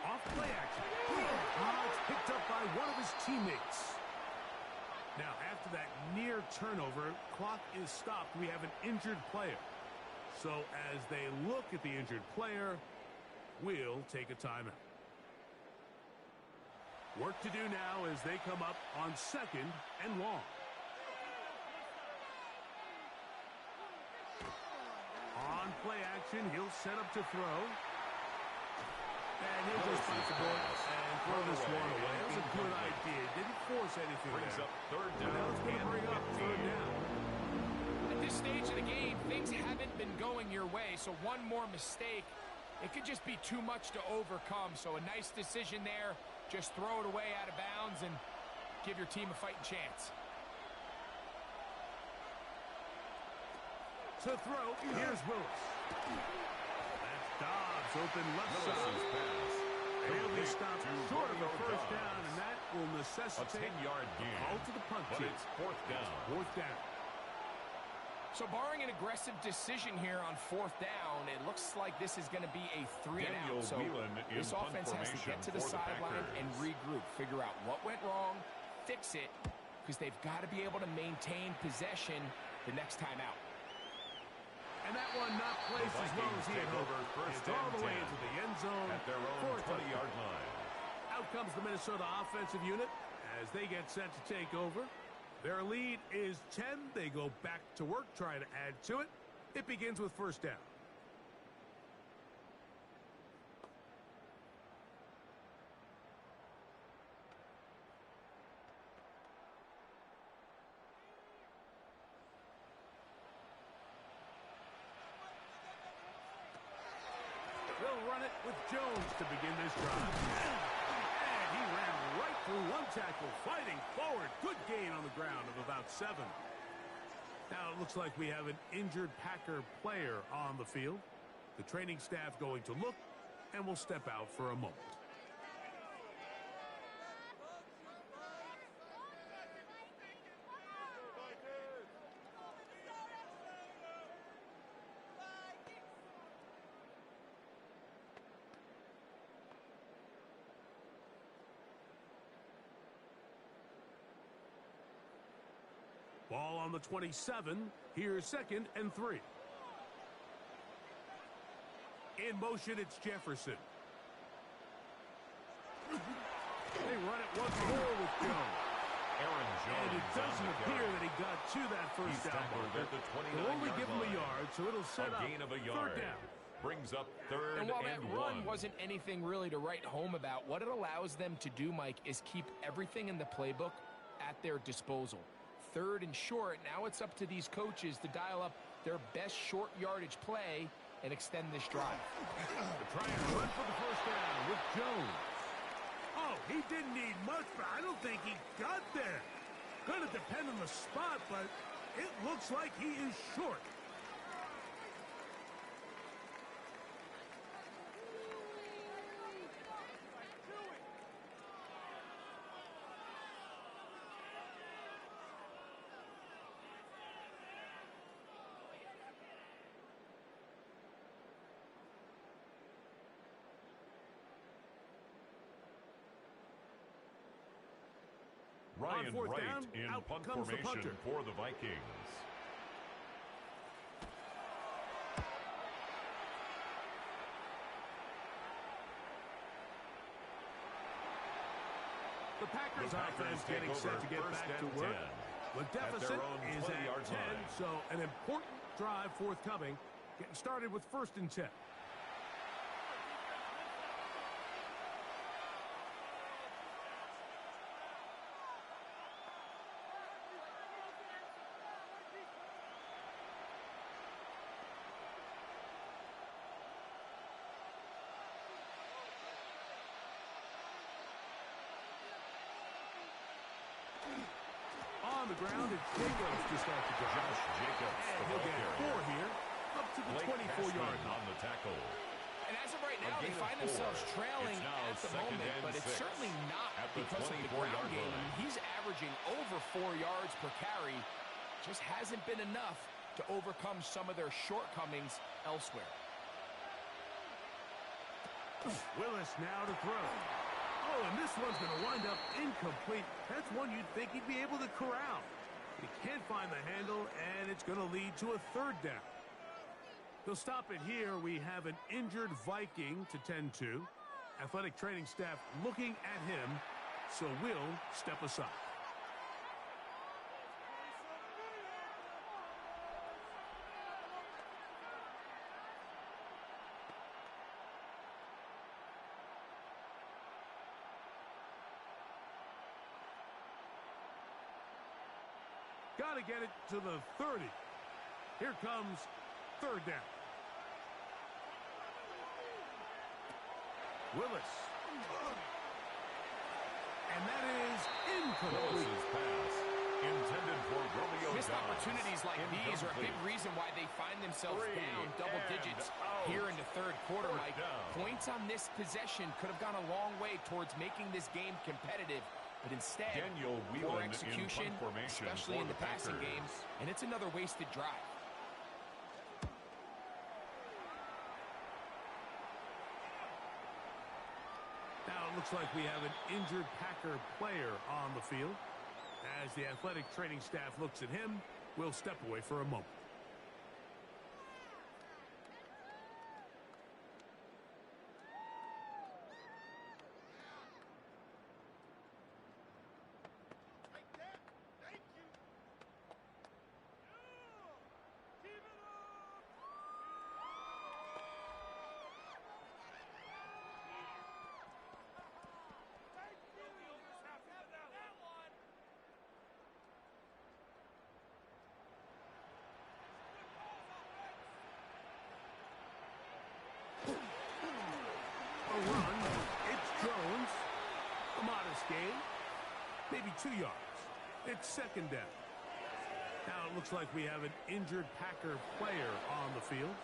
Off play action. It's picked up by one of his teammates. Now, after that near turnover, clock is stopped. We have an injured player. So as they look at the injured player, we'll take a timeout. Work to do now as they come up on 2nd and long. On play action, he'll set up to throw. And he'll just bite the ball and throw this one away. That was a good idea. Didn't force anything Brings there. up 3rd down. Now it's going to bring up 3rd down. At this stage of the game, things haven't been going your way, so one more mistake, it could just be too much to overcome. So a nice decision there. Just throw it away out of bounds and give your team a fighting chance. To throw, here's Willis. That's Dobbs, open left side. He'll be stopped short of a 1st down, and that will necessitate a 10-yard gain. Call to the punt But team. it's 4th down. 4th down. So barring an aggressive decision here on 4th down, it looks like this is going to be a 3 and out. So this offense has to get to the sideline and regroup, figure out what went wrong, fix it, because they've got to be able to maintain possession the next time out. And that one not placed as well as he had hoped. It's all the way into the end zone at their own 20-yard line. Out comes the Minnesota offensive unit as they get set to take over. Their lead is 10. They go back to work, try to add to it. It begins with 1st down. They'll run it with Jones to begin this drive. And he ran right through one tackle, fighting forward. Good gain on the ground of about 7. Now it looks like we have an injured Packer player on the field. The training staff going to look, and we'll step out for a moment. Ball on the 27. Here's 2nd and 3. In motion, it's Jefferson. They run it once more with Jones. And it doesn't appear that he got to that 1st down marker. They'll only give him a yard, so it'll set up gain of a 3rd yard. down. Brings up 3rd And while that and run 1. wasn't anything really to write home about, what it allows them to do, Mike, is keep everything in the playbook at their disposal. 3rd and short, now it's up to these coaches to dial up their best short yardage play and extend this drive. They're trying to run for the 1st down with Jones. Oh, he didn't need much, but I don't think he got there. Going to depend on the spot, but it looks like he is short. Ryan fourth Wright down, in out punt comes the formation punter. for the Vikings. The Packers offense getting set to get back to work. The deficit is at 10, so an important drive forthcoming. Getting started with 1st and 10. On the ground, it's Jacobs to start the drive. Josh Jacobs, And the he'll ball get carrier. 4 here, up to the Blake 24-yard Cashman on the tackle. And as of right now, A they gain of find 4. themselves trailing It's now at the 2nd moment, and but it's 6 certainly not at the because of the 24-yard ground game. I line. mean, he's averaging over 4 yards per carry. Just hasn't been enough to overcome some of their shortcomings elsewhere. Willis now to throw. Oh, and this one's going to wind up incomplete. That's one you'd think he'd be able to corral. He can't find the handle, and it's going to lead to a 3rd down. They'll stop it here. We have an injured Viking to tend to. Athletic training staff looking at him, so we'll step aside. Got to get it to the 30. Here comes third down. Willis. And that is incomplete. Willis's pass intended for Romeo. Missed opportunities like these are a big reason why they find themselves down double digits here in the third quarter, Mike. Points on this possession could have gone a long way towards making this game competitive, but instead, poor execution, especially in the passing game, and it's another wasted drive. Now it looks like we have an injured Packer player on the field. As the athletic training staff looks at him, we'll step away for a moment. A run. It's Jones. A modest gain. Maybe 2 yards. It's second down. Now it looks like we have an injured Packer player on the field.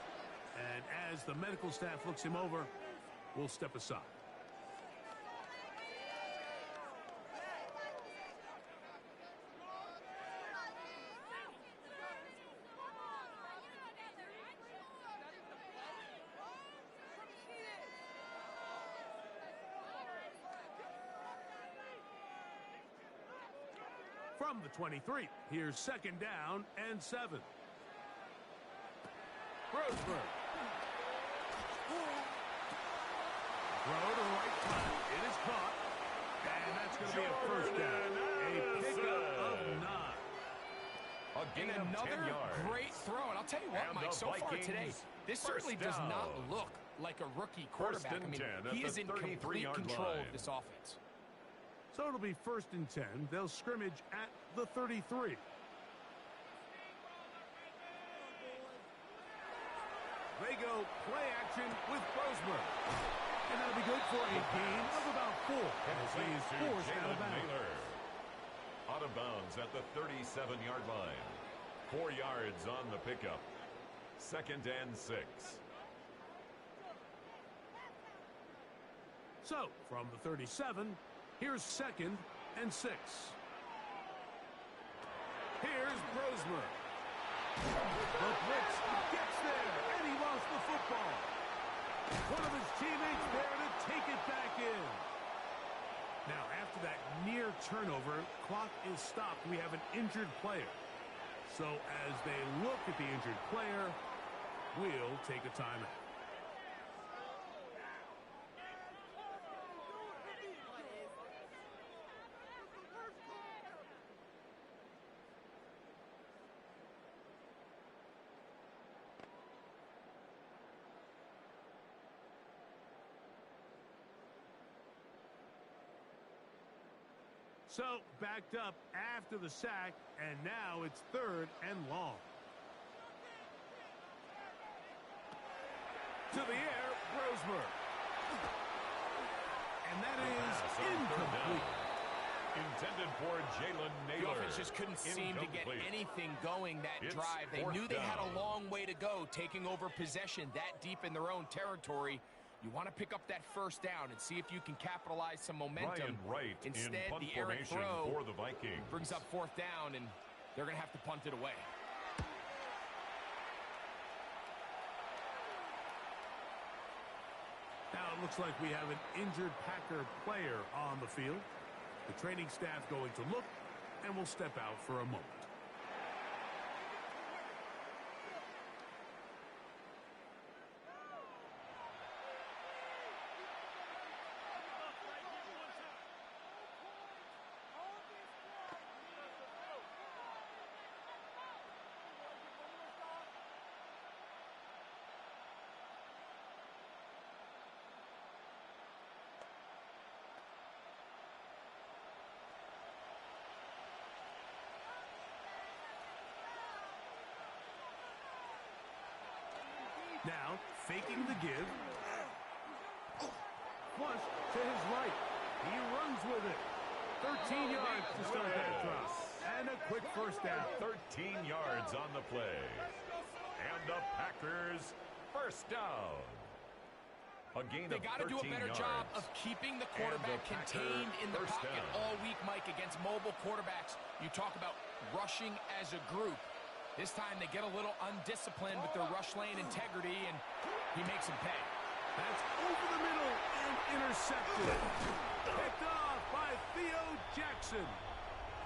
And as the medical staff looks him over, we'll step aside. From the 23, here's second down and 7. Roseberg. Throw to the right side. It is caught. And that's going to be a first down. A pickup of 9. And another great throw. And I'll tell you what, Mike, so far today, this certainly does not look like a rookie quarterback. I mean, he is in complete control of this offense. So it'll be first and 10. They'll scrimmage at the 33. They go play action with Roseberg. And that'll be good for a gain of about 4. As he is forced out of bounds. Out of bounds at the 37-yard line. 4 yards on the pickup. Second and 6. So, from the 37, here's second and 6. Here's Roseberg. The blitz gets there, and he lost the football. One of his teammates there to take it back in. Now, after that near turnover, clock is stopped. We have an injured player. So, as they look at the injured player, we'll take a timeout. So, backed up after the sack, and now it's third and long. To the air, Roseberg. And that is incomplete. Intended for Jalen Naylor. The offense just couldn't seem to get anything going that drive. They knew they had a long way to go, taking over possession that deep in their own territory. You want to pick up that first down and see if you can capitalize some momentum. Instead, the errant throw for the Vikings brings up fourth down, and they're going to have to punt it away. Now it looks like we have an injured Packer player on the field. The training staff going to look, and we'll step out for a moment. Now, faking the give. Flush to his right. He runs with it. 13 yards to start that drop. And a quick first down. 13 yards on the play. And the Packers first down. A gain They of got to do a 13 better yards. job of keeping the quarterback And the contained in the first pocket down. all week, Mike, against mobile quarterbacks. You talk about rushing as a group. This time they get a little undisciplined with their rush lane integrity, and he makes them pay. That's over the middle and intercepted. Picked off by Theo Jackson.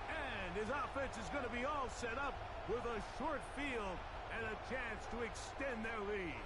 And his offense is going to be all set up with a short field and a chance to extend their lead.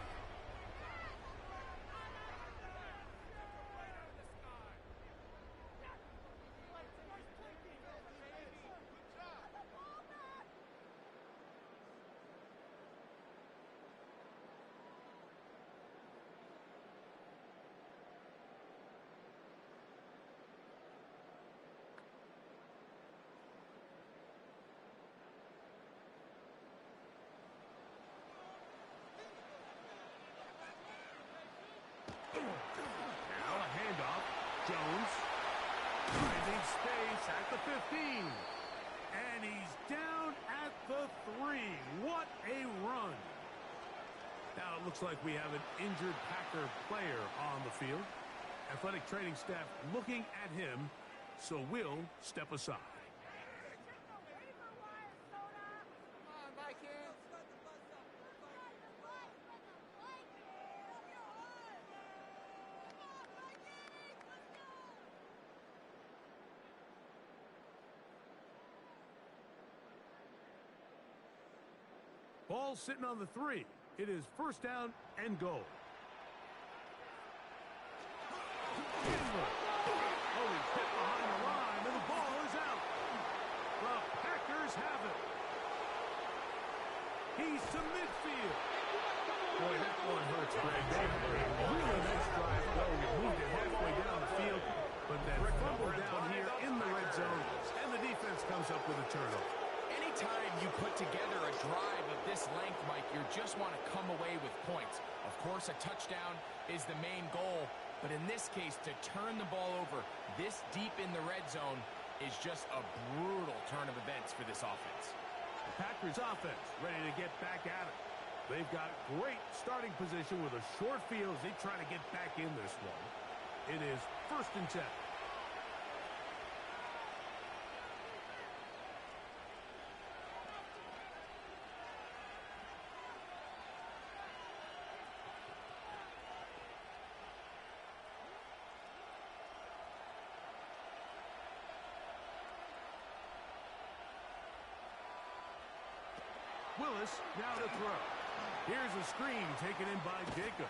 Now a handoff. Jones finding space at the 15. And he's down at the 3. What a run. Now it looks like we have an injured Packer player on the field. Athletic training staff looking at him, so we'll step aside. Ball sitting on the 3. It is first down and goal. Oh, he's hit behind the line, and the ball is out. The Packers have it. He's to midfield. Boy, that one hurts, Greg. They had a really nice drive. Well, we moved it halfway down the field, but then fumbled down here in the red zone, and the defense comes up with a turnover. Anytime you put together a drive of this length, Mike, you just want to come away with points. Of course, a touchdown is the main goal, but in this case, to turn the ball over this deep in the red zone is just a brutal turn of events for this offense. The Packers offense ready to get back at it. They've got great starting position with a short field as they try to get back in this one. It is first and 10. Willis now to throw. Here's a screen taken in by Jacobs.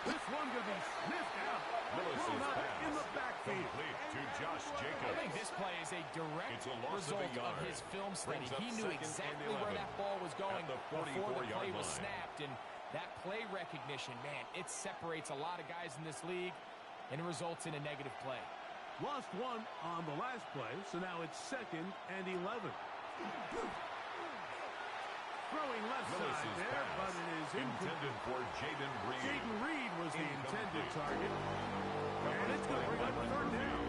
This one going to be sniffed out. Willis's Thrown up pass in the backfield. complete to Josh I Jacobs. think this play is a direct It's a loss of a result of yard. his film study. Brings up He knew second and exactly 11 where that ball was going at the before the 44-yard play was line. snapped. And that play recognition, man, it separates a lot of guys in this league, and it results in a negative play. Lost one on the last play, so now it's second and 11. Throwing left Willis's side there, pass but it is intended for Jaden Reed. Jaden Reed was the intended Incomplete. target. And it's going to bring up third down.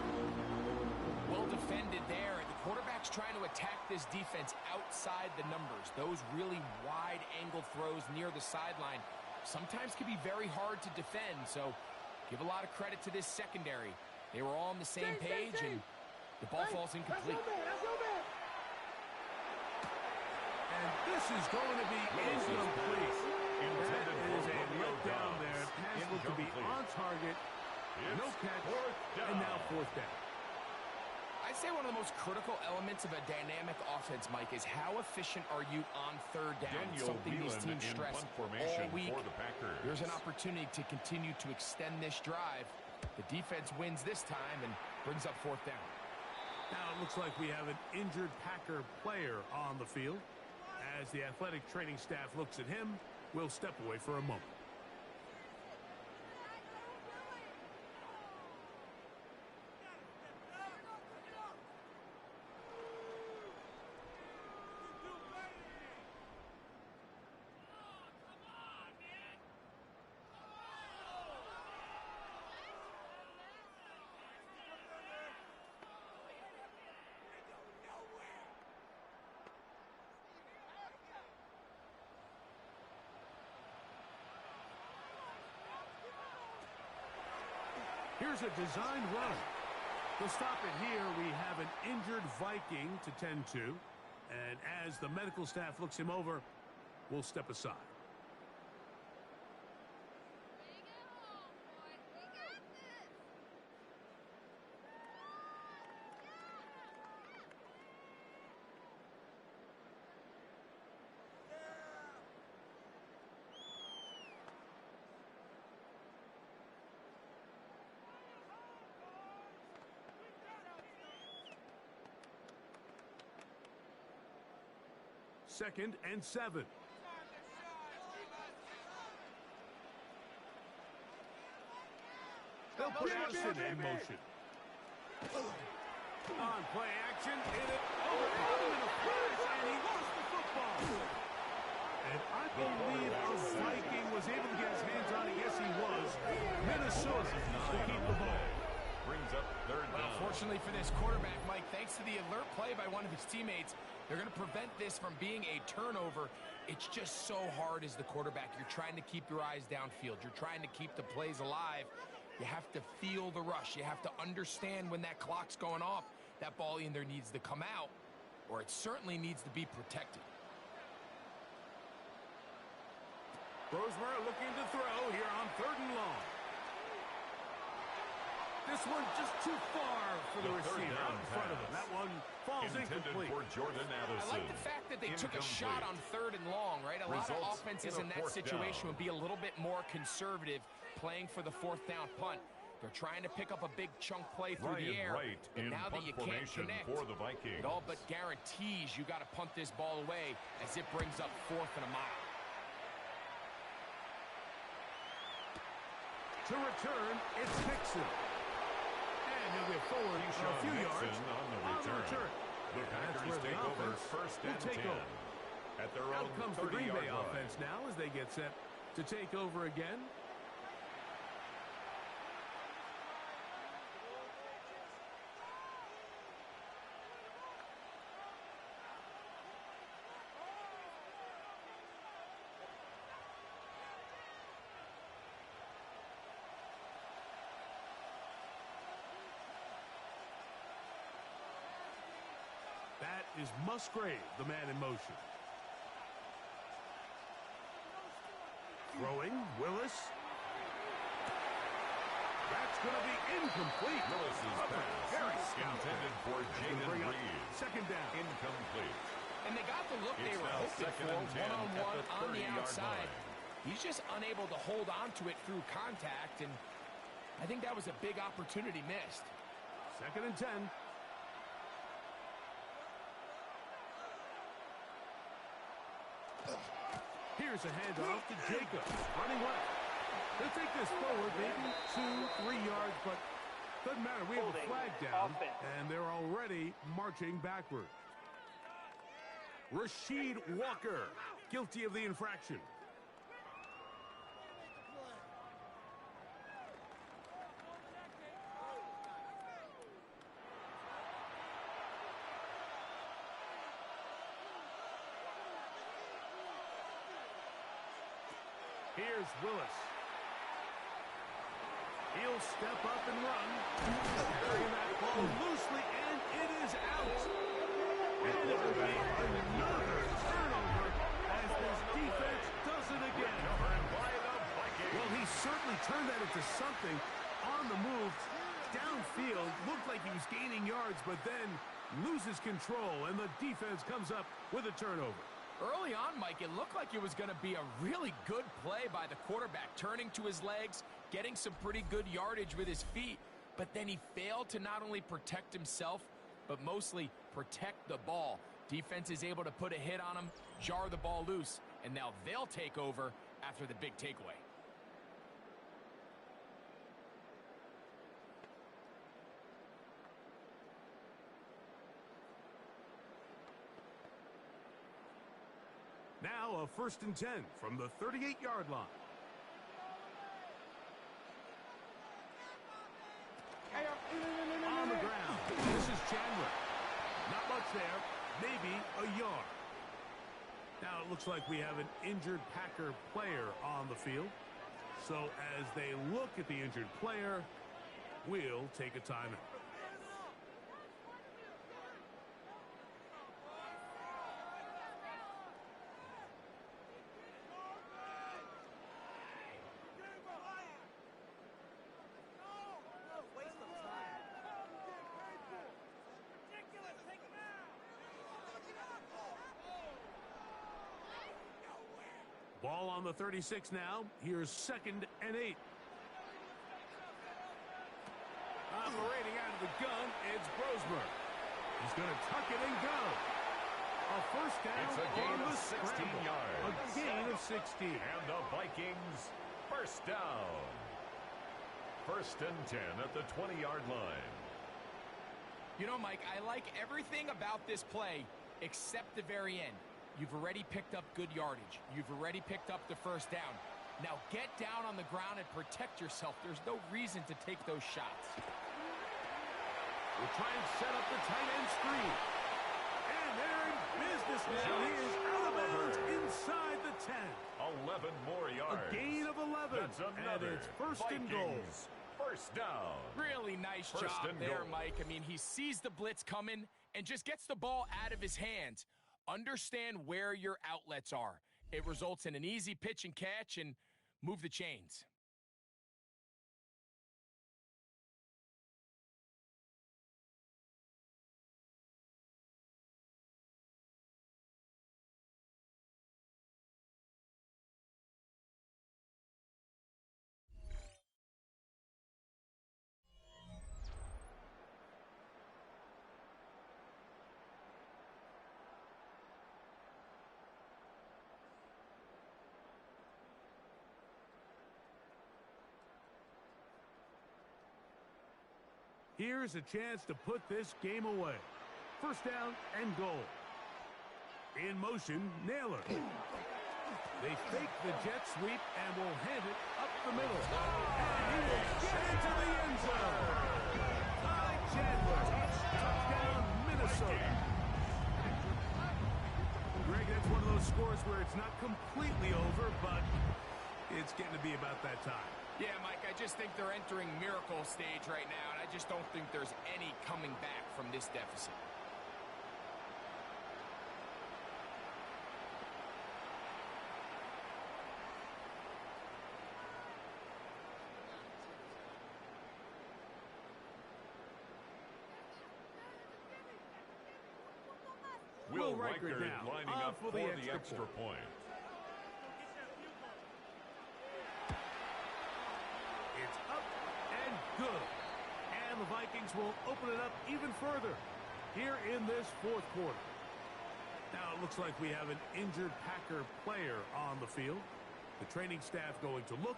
Well defended there. The quarterback's trying to attack this defense outside the numbers. Those really wide angle throws near the sideline sometimes can be very hard to defend. So give a lot of credit to this secondary. They were all on the same page, and the ball falls incomplete. And this is going to be incomplete. That is a letdown there. Pass looked to be on target. No catch. And now fourth down. I'd say one of the most critical elements of a dynamic offense, Mike, is how efficient are you on third down? Daniel Something these Whelan teams in stress punt formation all week. for the Packers. There's an opportunity to continue to extend this drive. The defense wins this time and brings up fourth down. Now it looks like we have an injured Packer player on the field. As the athletic training staff looks at him, we'll step away for a moment. Here's a designed run. To stop it here, we have an injured Viking to tend to. And as the medical staff looks him over, we'll step aside. Second and 7. They'll put Jackson in motion. On play action, hit it over him in a flash, and he lost the football. And I believe a Viking was able to get his hands on it. Yes, he was. Minnesota will keep the ball. Brings up third down. Well, fortunately for this quarterback, Mike, thanks to the alert play by one of his teammates, they're going to prevent this from being a turnover. It's just so hard as the quarterback. You're trying to keep your eyes downfield. You're trying to keep the plays alive. You have to feel the rush. You have to understand when that clock's going off. That ball either needs to come out or it certainly needs to be protected. Rosemer looking to throw here on 3rd and long. This one just too far for the receiver out in front of him. That one falls incomplete. For Jordan Addison. I like the fact that they took a shot on 3rd and long, right? A lot of offenses in that situation would be a little bit more conservative playing for the 4th down punt. They're trying to pick up a big chunk play through the air. And now that you can't connect, for the Vikings. it all but guarantees you got to punt this ball away as it brings up 4th and a mile. To return, it's Dixon. And he'll get forward for a few yards on the return. The Packers take over 1st and 10. At their own 30-yard line. Out comes the Green Bay offense now as they get set to take over again. That is Musgrave, the man in motion. Throwing, Willis. That's going to be incomplete. Willis's pass intended for Jaden Reed. 2nd down. Incomplete. And they got the look they were hoping for, one-on-one on the outside. He's just unable to hold on to it through contact, and I think that was a big opportunity missed. 2nd and 10. Here's a handoff to Jacobs, running left. They'll take this forward, maybe 2-3 yards, but doesn't matter. We have a flag down, and they're already marching backward. Rasheed Walker, guilty of the infraction. Here's Willis. He'll step up and run. Carrying that ball loosely, and it is out. And it will be another turnover as this defense does it again. Well, he certainly turned that into something on the move. Downfield, looked like he was gaining yards, but then loses control, and the defense comes up with a turnover. Early on, Mike, it looked like it was going to be a really good play by the quarterback, turning to his legs, getting some pretty good yardage with his feet, but then he failed to not only protect himself, but mostly protect the ball. Defense is able to put a hit on him, jar the ball loose, and now they'll take over after the big takeaway. Now a 1st and 10 from the 38-yard line. On the ground, this is Chandler. Not much there, maybe a yard. Now it looks like we have an injured Packer player on the field. So as they look at the injured player, will take a timeout. Ball on the 36 now. Here's 2nd and 8. Operating out of the gun, it's Brosmer. He's going to tuck it and go. A first down. It's a gain on of the 16 scramble. yards. A gain of 16. And the Vikings first down. 1st and 10 at the 20-yard line. You know, Mike, I like everything about this play except the very end. You've already picked up good yardage. You've already picked up the first down. Now get down on the ground and protect yourself. There's no reason to take those shots. We'll try and set up the tight end screen. And they're in business now. He is out of bounds inside the 10. 11 more yards. A gain of 11. That's another. And it's 1st and goal. Vikings first down. Really nice job there, Mike. I mean, he sees the blitz coming and just gets the ball out of his hands. Understand where your outlets are. It results in an easy pitch and catch and move the chains. Here's a chance to put this game away. 1st down and goal. In motion, Naylor. They fake the jet sweep and will hand it up the middle. And he will get into the end zone. Ty Chandler. Touchdown, Minnesota. Greg, that's one of those scores where it's not completely over, but it's getting to be about that time. Yeah, Mike, I just think they're entering miracle stage right now, and I just don't think there's any coming back from this deficit. Will Riker now lining up for the extra point. It's up and good. And the Vikings will open it up even further here in this 4th quarter. Now it looks like we have an injured Packer player on the field. The training staff going to look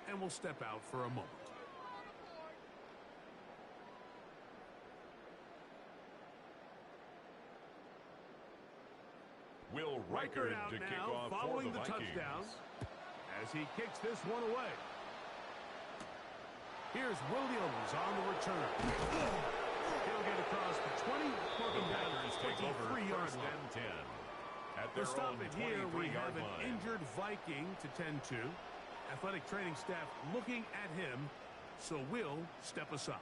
and will step out for a moment. Will Riker out to now, kick off following for the Vikings. touchdown as he kicks this one away. Here's Williams on the return. He'll get across the 20, working down Take over 23-yard 1st line. and 10 at To their stop own it here, we have 23-yard an line. injured Viking to tend to. Athletic training staff looking at him, so we'll step aside.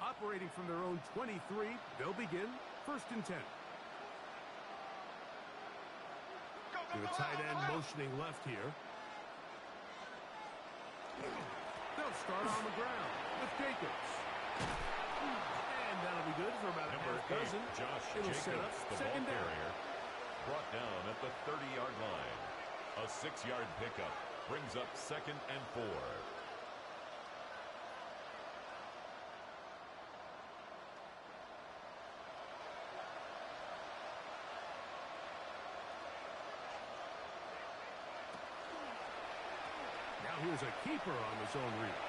Operating from their own 23, they'll begin 1st and 10. The tight end motioning left here. They'll start on the ground with Jacobs. And that'll be good for about a half dozen. Josh It'll Jacobs, set up the 2nd ball down. carrier, brought down at the 30-yard line. A 6-yard pickup brings up 2nd and 4. Now here's a keeper on his own read.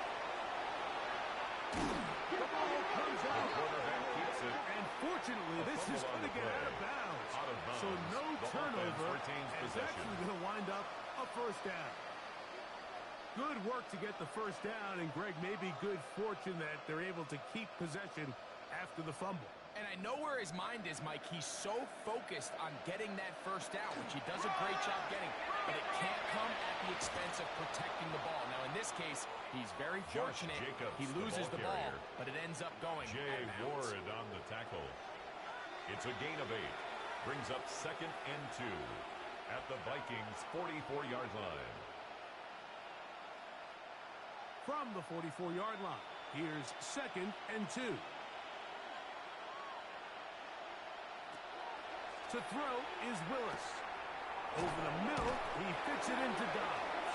The ball comes The out. quarterback keeps it. And fortunately, this is fumble on going to the get play. out of bounds. Out of bounds. So no The offense turnover. retains And it's possession. actually going to wind up a 1st down. Good work to get the first down, and Greg, maybe good fortune that they're able to keep possession after the fumble. And I know where his mind is, Mike. He's so focused on getting that first down, which he does a great job getting, but it can't come at the expense of protecting the ball. Now, in this case, he's very fortunate. He loses the ball, but it ends up going Jay out of bounds. Ward on the tackle. It's a gain of 8. Brings up 2nd and 2 at the Vikings' 44-yard line. From the 44-yard line, here's 2nd and 2. To throw is Willis. Over the middle, he fits it into Dobbs.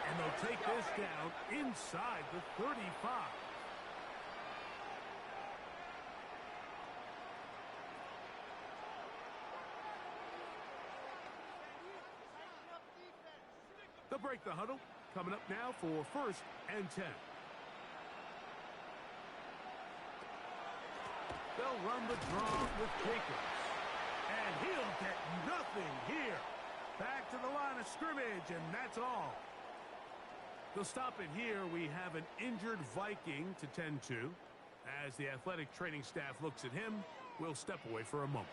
And they'll take this down inside the 35. They'll break the huddle. Coming up now for 1st and 10. They'll run the draw with Jacobs. And he'll get nothing here. Back to the line of scrimmage, and that's all. They'll stop it here. We have an injured Viking to tend to. As the athletic training staff looks at him, we'll step away for a moment.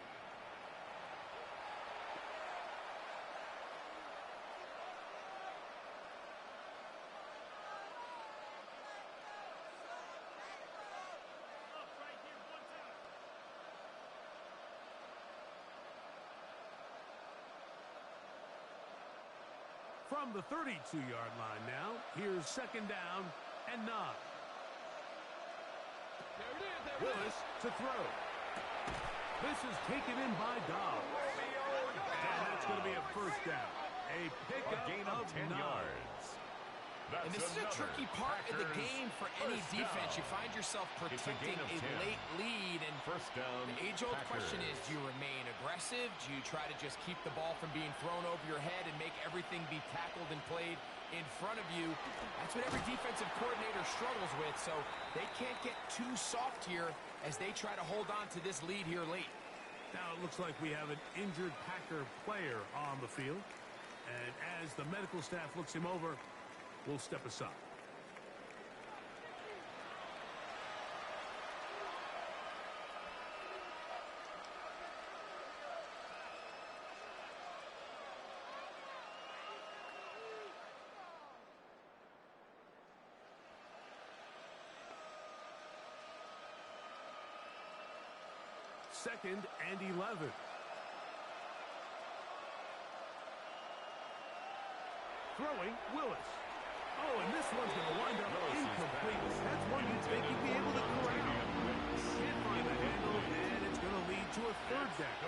From the 32-yard line now, here's 2nd down and 9. Willis to throw. This is taken in by Dobbs. And that's going to be a first down. A pickup gain of 10 9. yards. That's And this is a tricky part of the game for any defense. You find yourself protecting a late lead, and First down, the age-old Packers. question is, do you remain aggressive? Do you try to just keep the ball from being thrown over your head and make everything be tackled and played in front of you? That's what every defensive coordinator struggles with, so they can't get too soft here as they try to hold on to this lead here late. Now it looks like we have an injured Packer player on the field. And as the medical staff looks him over, we'll step aside. Second and 11. Throwing, Willis. Oh, and this one's going to wind up incomplete. That's one you'd think he'd be able to corral. Can't find the handle, and it's going to lead to a 3rd down.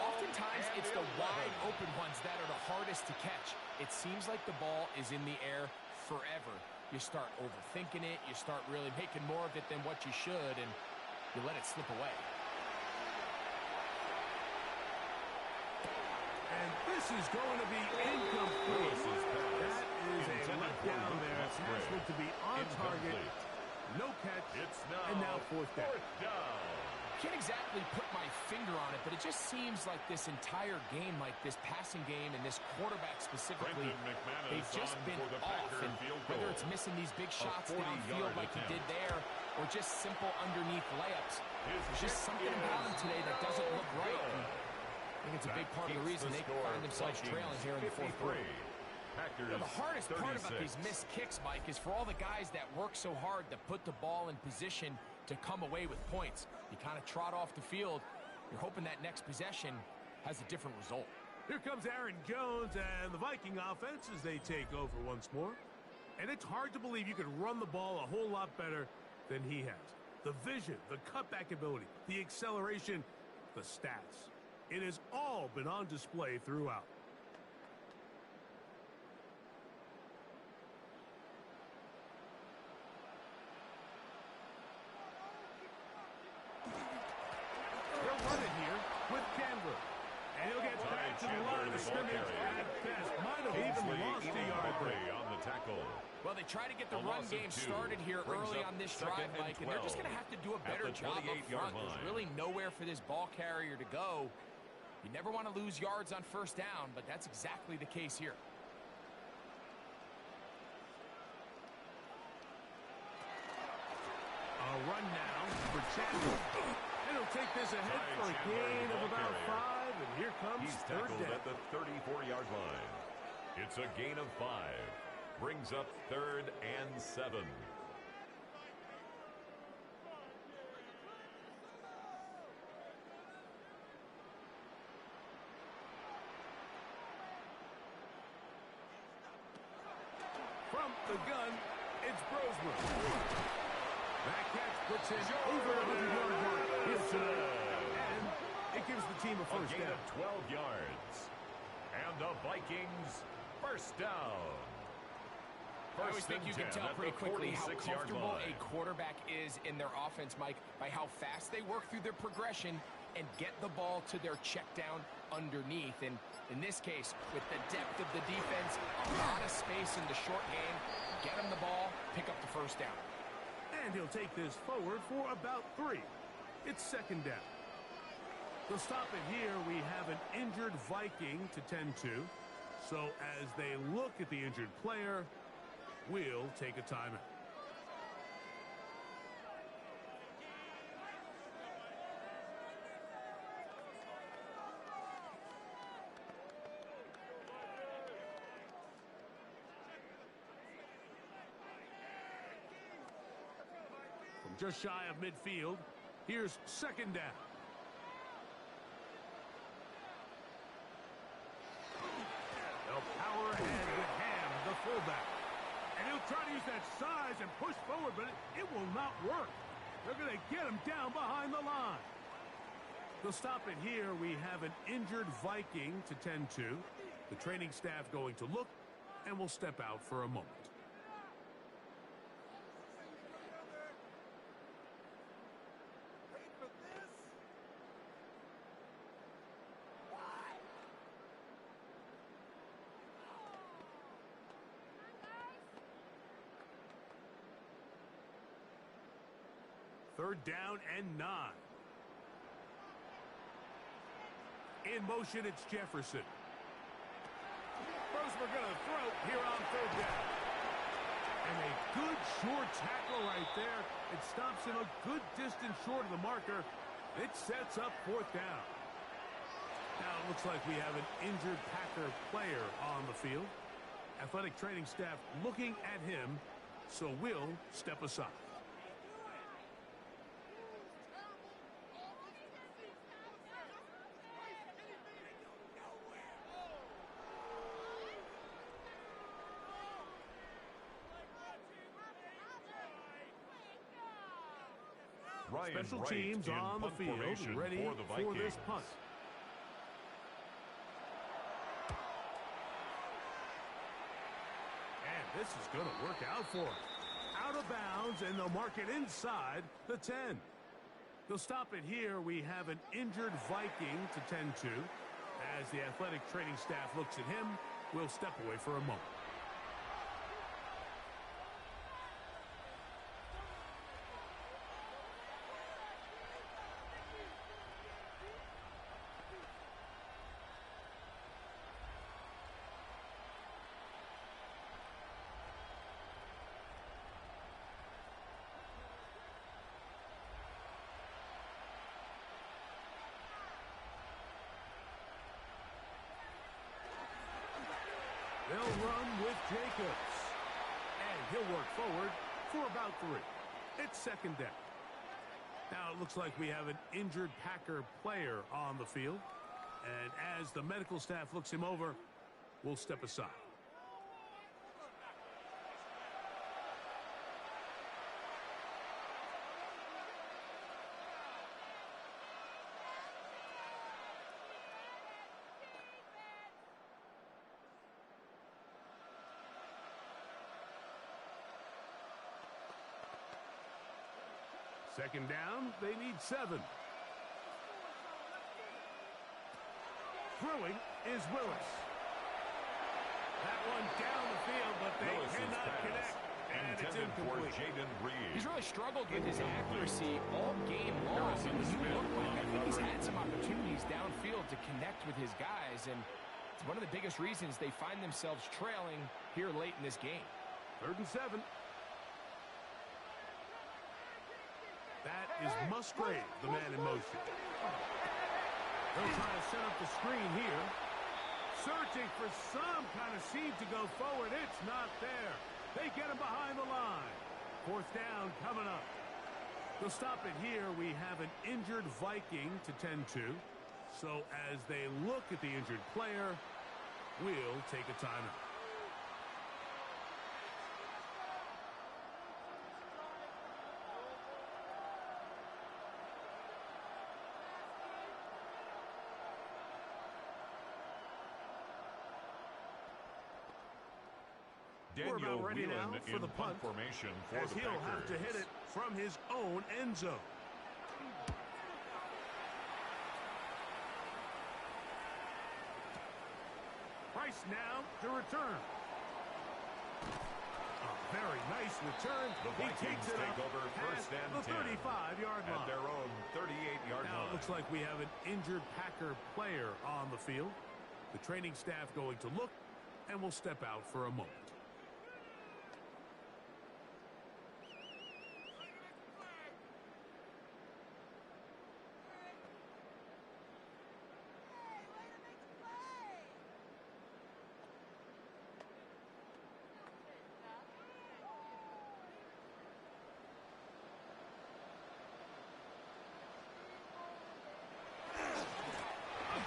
Oftentimes, it's the wide open ones that are the hardest to catch. It seems like the ball is in the air forever. You start overthinking it. You start really making more of it than what you should, and you let it slip away. And this is going to be incomplete. That is a letdown there. Pass meant to be on target. No catch. And now 4th down. Can't exactly put my finger on it, but it just seems like this entire game, like this passing game and this quarterback specifically, they've just been off. And whether it's missing these big shots downfield like he did there, or just simple underneath layups, there's just something about him today that doesn't look right. And I think it's a big part of the reason they find themselves trailing here in the 4th quarter. You know, the hardest part about these missed kicks, Mike, is for all the guys that work so hard to put the ball in position to come away with points. You kind of trot off the field. You're hoping that next possession has a different result. Here comes Aaron Jones and the Viking offense as they take over once more. And it's hard to believe you could run the ball a whole lot better than he has. The vision, the cutback ability, the acceleration, the stats. It has all been on display throughout. They'll run it here with Chandler. And he'll get back to the line of scrimmage at best. Might have even lost a yard there. On the tackle. Well, they try to get the run game started here early on this drive, Mike, and they're just going to have to do a better job up front. There's really nowhere for this ball carrier to go. You never want to lose yards on 1st down, but that's exactly the case here. A run now for Chandler. And he'll take this ahead for a gain of about 5. And here comes He's third tackled down. at the 34-yard line. It's a gain of 5. Brings up 3rd and 7. From the gun, it's Brosmer. That catch puts him over the 100-yard mark. And it gives the team a first gain down. of 12 yards. And the Vikings first down. I always think you can tell pretty quickly how comfortable a line. quarterback is in their offense, Mike, by how fast they work through their progression and get the ball to their check down underneath. And in this case, with the depth of the defense, a lot of space in the short game, get him the ball, pick up the first down. And he'll take this forward for about 3. It's second down. To stop it here, we have an injured Viking to tend to. So as they look at the injured player, we'll take a timeout. From just shy of midfield, here's second down. They'll power ahead with Ham, the fullback. And he'll try to use that size and push forward, but it will not work. They're going to get him down behind the line. To stop it here, we have an injured Viking to tend to. The training staff going to look, and will step out for a moment. Third down and 9. In motion, it's Jefferson. Brosmer going to throw here on third down. And a good short tackle right there. It stops him a good distance short of the marker. It sets up fourth down. Now it looks like we have an injured Packer player on the field. Athletic training staff looking at him, so we'll step aside. Special teams on the field, ready for this punt. And this is going to work out for him. Out of bounds, and they'll mark it inside the 10. They'll stop it here. We have an injured Viking to tend to. As the athletic training staff looks at him, we'll step away for a moment. They'll run with Jacobs. And he'll work forward for about 3. It's second down. Now it looks like we have an injured Packer player on the field. And as the medical staff looks him over, we'll step aside. Second down, they need 7. Throwing is Willis. That one down the field, but they cannot connect. And it's incomplete. He's really struggled with his accuracy all game long. And when you look back, I think he's had some opportunities downfield to connect with his guys. And it's one of the biggest reasons they find themselves trailing here late in this game. Third and 7. is Musgrave, the man in motion. They'll try to set up the screen here. Searching for some kind of seed to go forward. It's not there. They get him behind the line. Fourth down coming up. They'll stop it here. We have an injured Viking to tend to. So as they look at the injured player, we'll take a timeout. We're about ready now for the punt formation for as the he'll Packers. have to hit it from his own end zone. Price now to return. A very nice return. The He Vikings takes it take up over past first and the 10 35-yard line. at their own 38-yard Now line. it looks like we have an injured Packer player on the field. The training staff going to look, and we'll step out for a moment.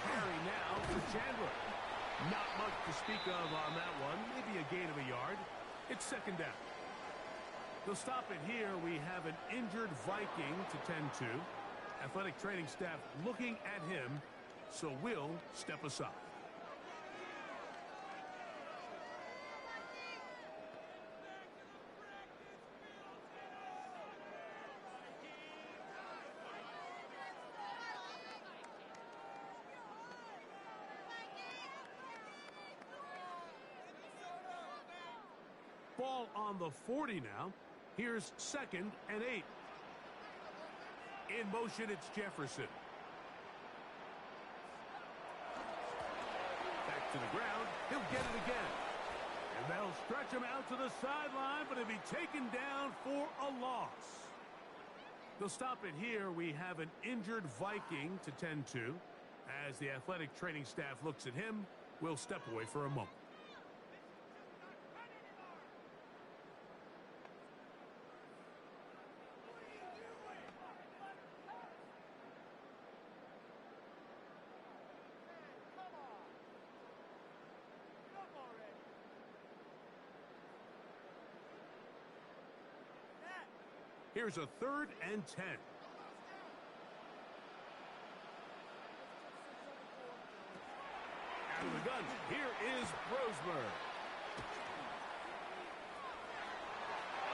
Carry now for Chandler. Not much to speak of on that one. Maybe a gain of a yard. It's second down. They'll stop it here. We have an injured Viking to tend to. Athletic training staff looking at him, so we'll step aside. Ball on the 40 now. Here's second and 8. In motion, it's Jefferson. Back to the ground. He'll get it again. And they'll stretch him out to the sideline, but he'll be taken down for a loss. They'll stop it here. We have an injured Viking to tend to. As the athletic training staff looks at him, we'll step away for a moment. Here's a 3rd and 10. Out of the gun, here is Roseberg.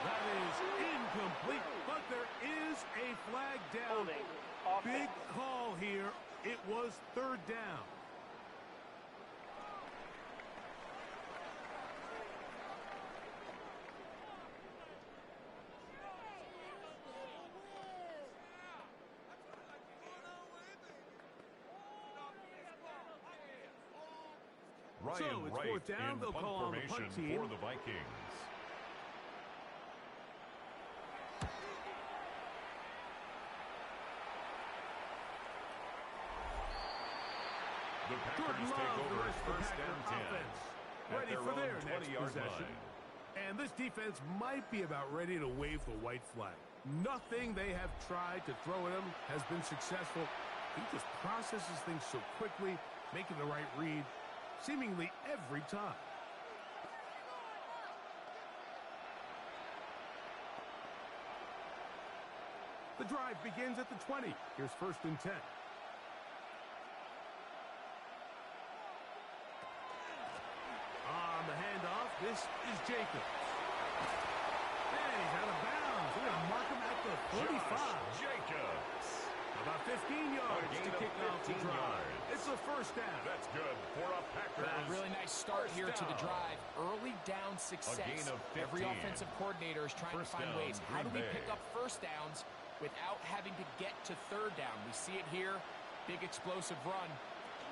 That is incomplete, but there is a flag down. Holding. Big Offense. call here. It was 3rd down. Ryan So it's Wright 4th down. in They'll punt call on the formation punt team. for the Vikings. The Packers Jordan take Love, the over rest of the first Packer and 10 offense, at ready their for their own next 20-yard possession. line. And this defense might be about ready to wave the white flag. Nothing they have tried to throw at him has been successful. He just processes things so quickly, making the right read, seemingly every time. The drive begins at the 20. Here's 1st and 10. On the handoff, this is Jacobs. And he's out of bounds. They're going to mark him at the 35. Josh Jacobs. About 15 yards gain to of kick off the 15 drive. yards. It's a 1st down. That's good for a Packers. A really nice start First here to the down. drive. Early down success. gain of 15. Every offensive coordinator is trying First to find down, ways. How do we Green pick Bay. up 1st downs without having to get to 3rd down? We see it here. Big explosive run.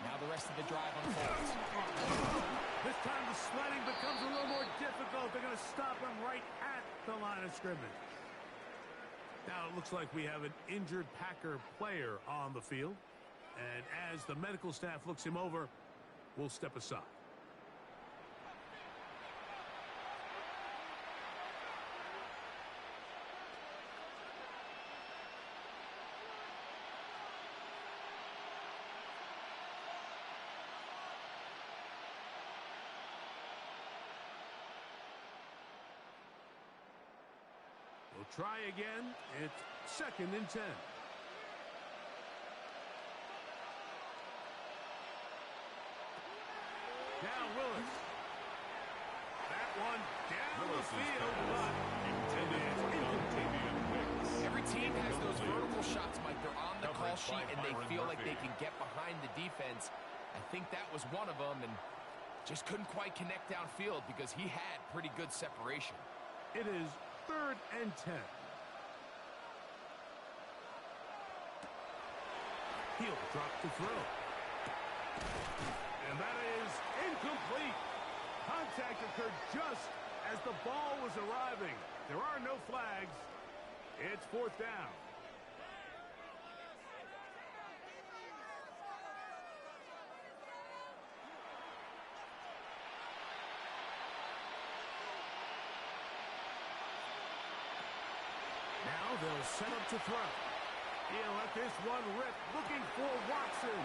Now the rest of the drive unfolds. This time the sledding becomes a little more difficult. They're going to stop him right at the line of scrimmage. Now Now it looks like we have an injured Packer player on the field. And as the medical staff looks him over, we'll step aside. We'll try again. It's 2nd and 10. Now Willis. That one down the field, but intended for Octavian Wicks. Every team has those vertical shots, Mike. They're on the call sheet, and they feel like they can get behind the defense. I think that was one of them, and just couldn't quite connect downfield because he had pretty good separation. It is 3rd and 10. He'll drop to throw. And that is incomplete. Contact occurred just as the ball was arriving. There are no flags. It's 4th down. Now they'll set up to throw. He'll let this one rip, looking for Watson.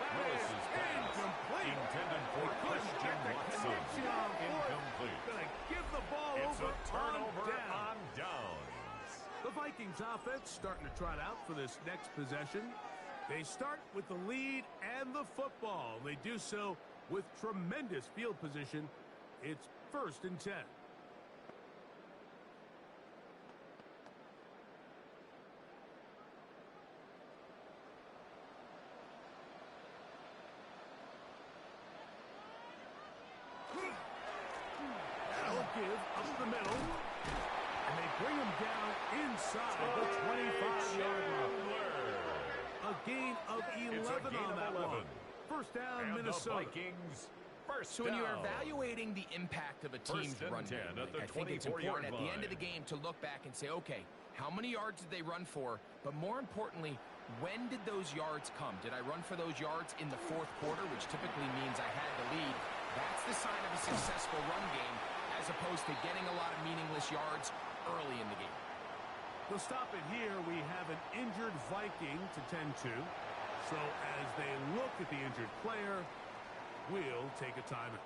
That is incomplete. Intended for Christian Watson. Incomplete. Gonna give the ball It's over a turnover on on downs. The Vikings offense starting to trot out for this next possession. They start with the lead and the football. They do so with tremendous field position. It's 1st and 10. Give up the middle, and they bring him down inside the 25-yard line. A gain of 11 on that one. 1st down, And Minnesota. the Vikings first So when you're down. evaluating the impact of a team's 1st and run 10 game, at the I think it's 24-yard important at the end of line. the game to look back and say, okay, how many yards did they run for? But more importantly, when did those yards come? Did I run for those yards in the 4th quarter, which typically means I had the lead? That's the sign of a successful run game, as opposed to getting a lot of meaningless yards early in the game. We'll stop it here. We have an injured Viking to tend to. So as they look at the injured player, we'll take a timeout.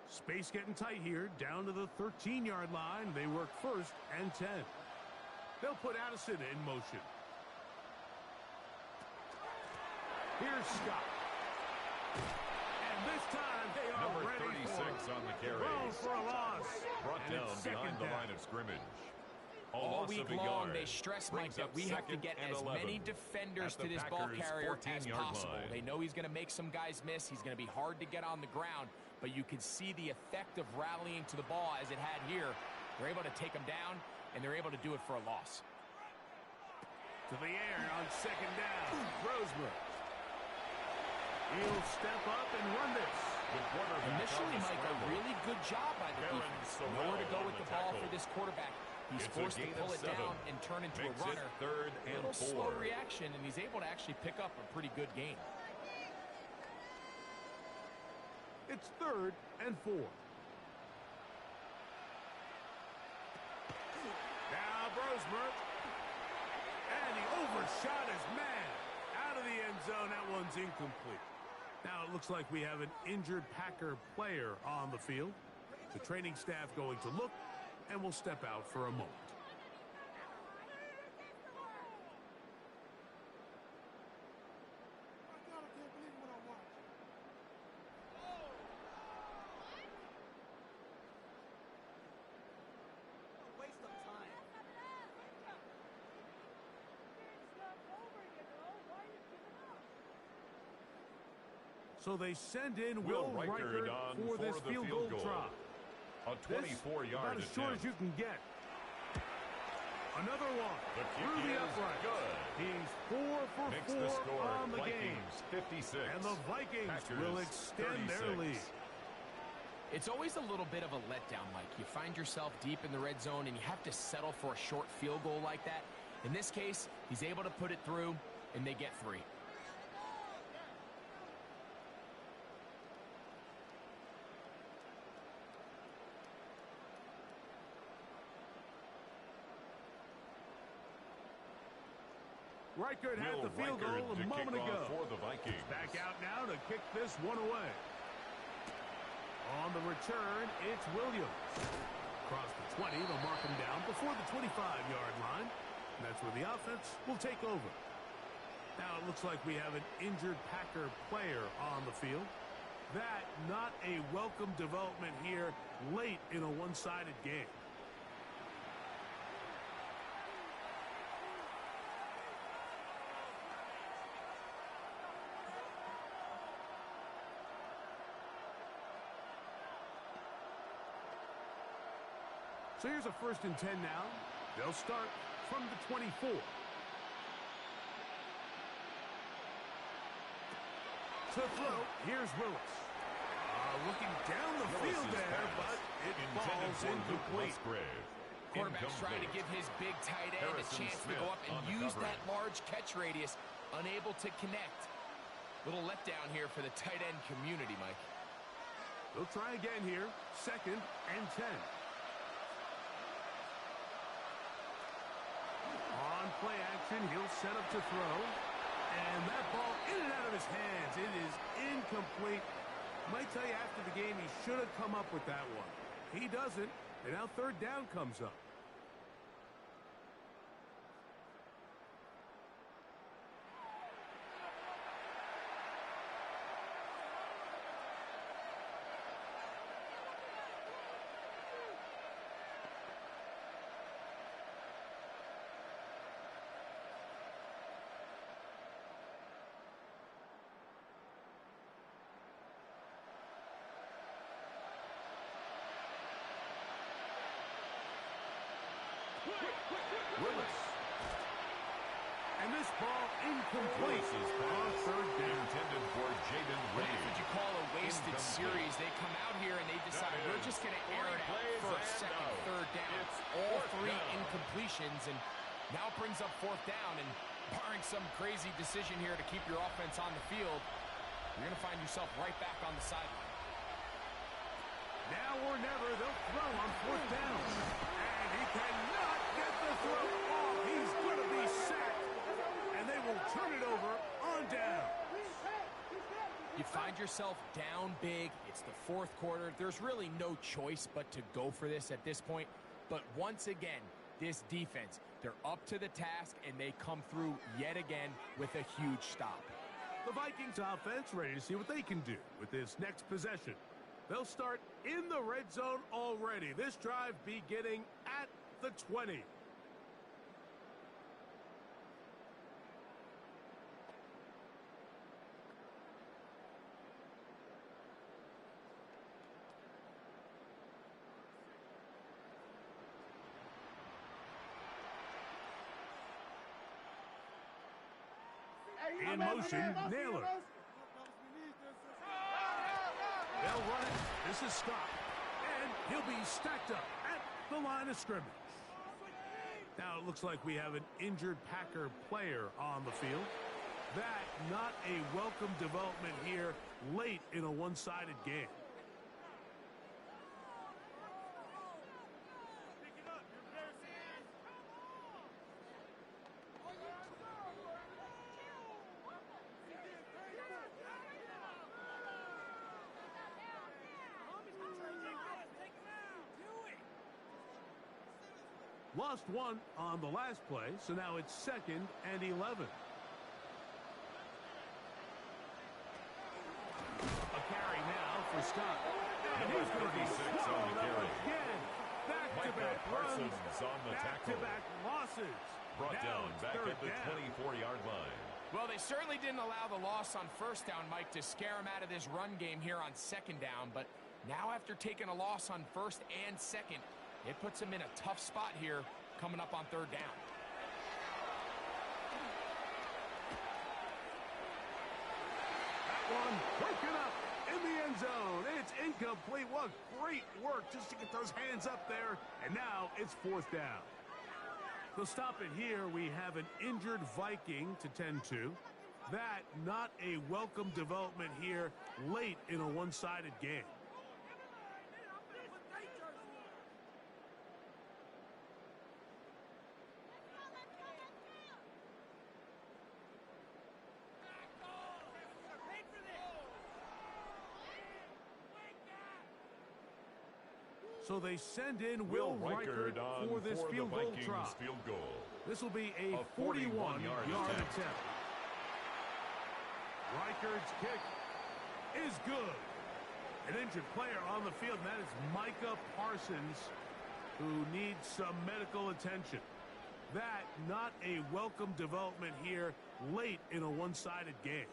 Space getting tight here, down to the 13-yard line. They work 1st and 10. They'll put Addison in motion. Here's Scott. And this time they are Number ready 36 for on the carry. throw for a loss. Brought And down it's behind 2nd the down. line of scrimmage. A All loss week of a long, yard. they stress, Mike, Brings that up we have to 2nd get and as 11 many defenders at to the this ball Packers' carrier as 14-yard possible. line. They know he's going to make some guys miss. He's going to be hard to get on the ground, but you can see the effect of rallying to the ball as it had here. They're able to take him down, and they're able to do it for a loss. To the air on 2nd down. Rosewood. He'll step up and run this. The quarterback Initially, on the Mike, a scramble. really good job by the Aaron defense. Sorrell Nowhere to go on with the the ball tackle. for this quarterback. He's It's a forced to gain pull of it 7. down and turn into Makes a runner. it 3rd A and little 4. slow reaction, and he's able to actually pick up a pretty good gain. It's 3rd and 4. Now Brosmer. And he overshot his man. Out of the end zone. That one's incomplete. Now it looks like we have an injured Packer player on the field. The training staff going to look, and we'll step out for a moment. So they send in Will Reichert for this field goal try. A This 24-yard about as short as you can get. Another one. The kick Through the is upright. good. He's 4 for Makes 4 the score on the game. Vikings 56. And the Vikings Packers will extend 36. their lead. It's always a little bit of a letdown, Mike. You find yourself deep in the red zone, and you have to settle for a short field goal like that. In this case, he's able to put it through, and they get 3. Reichert had the field goal a moment ago. For the Vikings. Back out now to kick this one away. On the return, it's Williams. Across the 20, they'll mark him down before the 25-yard line. And that's where the offense will take over. Now it looks like we have an injured Packer player on the field. That not a welcome development here late in a one-sided game. So here's a 1st and 10 now. They'll start from the 24. To throw, here's Willis. Looking down the field there, but it falls incomplete. Quarterback's trying to give his big tight end a chance to go up and use that large catch radius, unable to connect. Little letdown here for the tight end community, Mike. They'll try again here, 2nd and 10. On play action, he'll set up to throw. And that ball in and out of his hands. It is incomplete. Might tell you after the game he should have come up with that one. He doesn't, and now 3rd down comes up. Willis. And this ball incomplete. On 3rd down. Intended for Jaden What Reed. would you call a wasted series? They come out here and they decide we're just going to air it out first, 2nd, 3rd down. All 3 incompletions, and now it brings up 4th down. And barring some crazy decision here to keep your offense on the field, you're going to find yourself right back on the sideline. Now or never, they'll throw on 4th down. And he cannot get the throw off. He's going to be sacked. And they will turn it over on down. You find yourself down big. It's the 4th quarter. There's really no choice but to go for this at this point. But once again, this defense, they're up to the task, and they come through yet again with a huge stop. The Vikings offense ready to see what they can do with this next possession. They'll start in the red zone already. This drive beginning at the 20. In motion, Naylor. They'll run it. This is stopped. And he'll be stacked up at the line of scrimmage. Now it looks like we have an injured Packer player on the field. That not a welcome development here late in a one-sided game. Lost one on the last play, so now it's 2nd and 11. A carry now for Scott. And he's going to be swallowed up again. Back-to-back runs, back-to-back losses. Brought down back at the 24-yard line. Well, they certainly didn't allow the loss on 1st down, Mike, to scare him out of this run game here on 2nd down, but Now after taking a loss on first and second, it puts him in a tough spot here coming up on third down. That one broken up in the end zone. It's incomplete. What great work just to get those hands up there. And now it's fourth down. They'll stop it here. We have an injured Viking to tend to. That not a welcome development here late in a one-sided game. So they send in Will Reichert for this field goal try. This will be a 41-yard attempt. Reichert's kick is good. An injured player on the field, and that is Micah Parsons, who needs some medical attention. That not a welcome development here late in a one-sided game.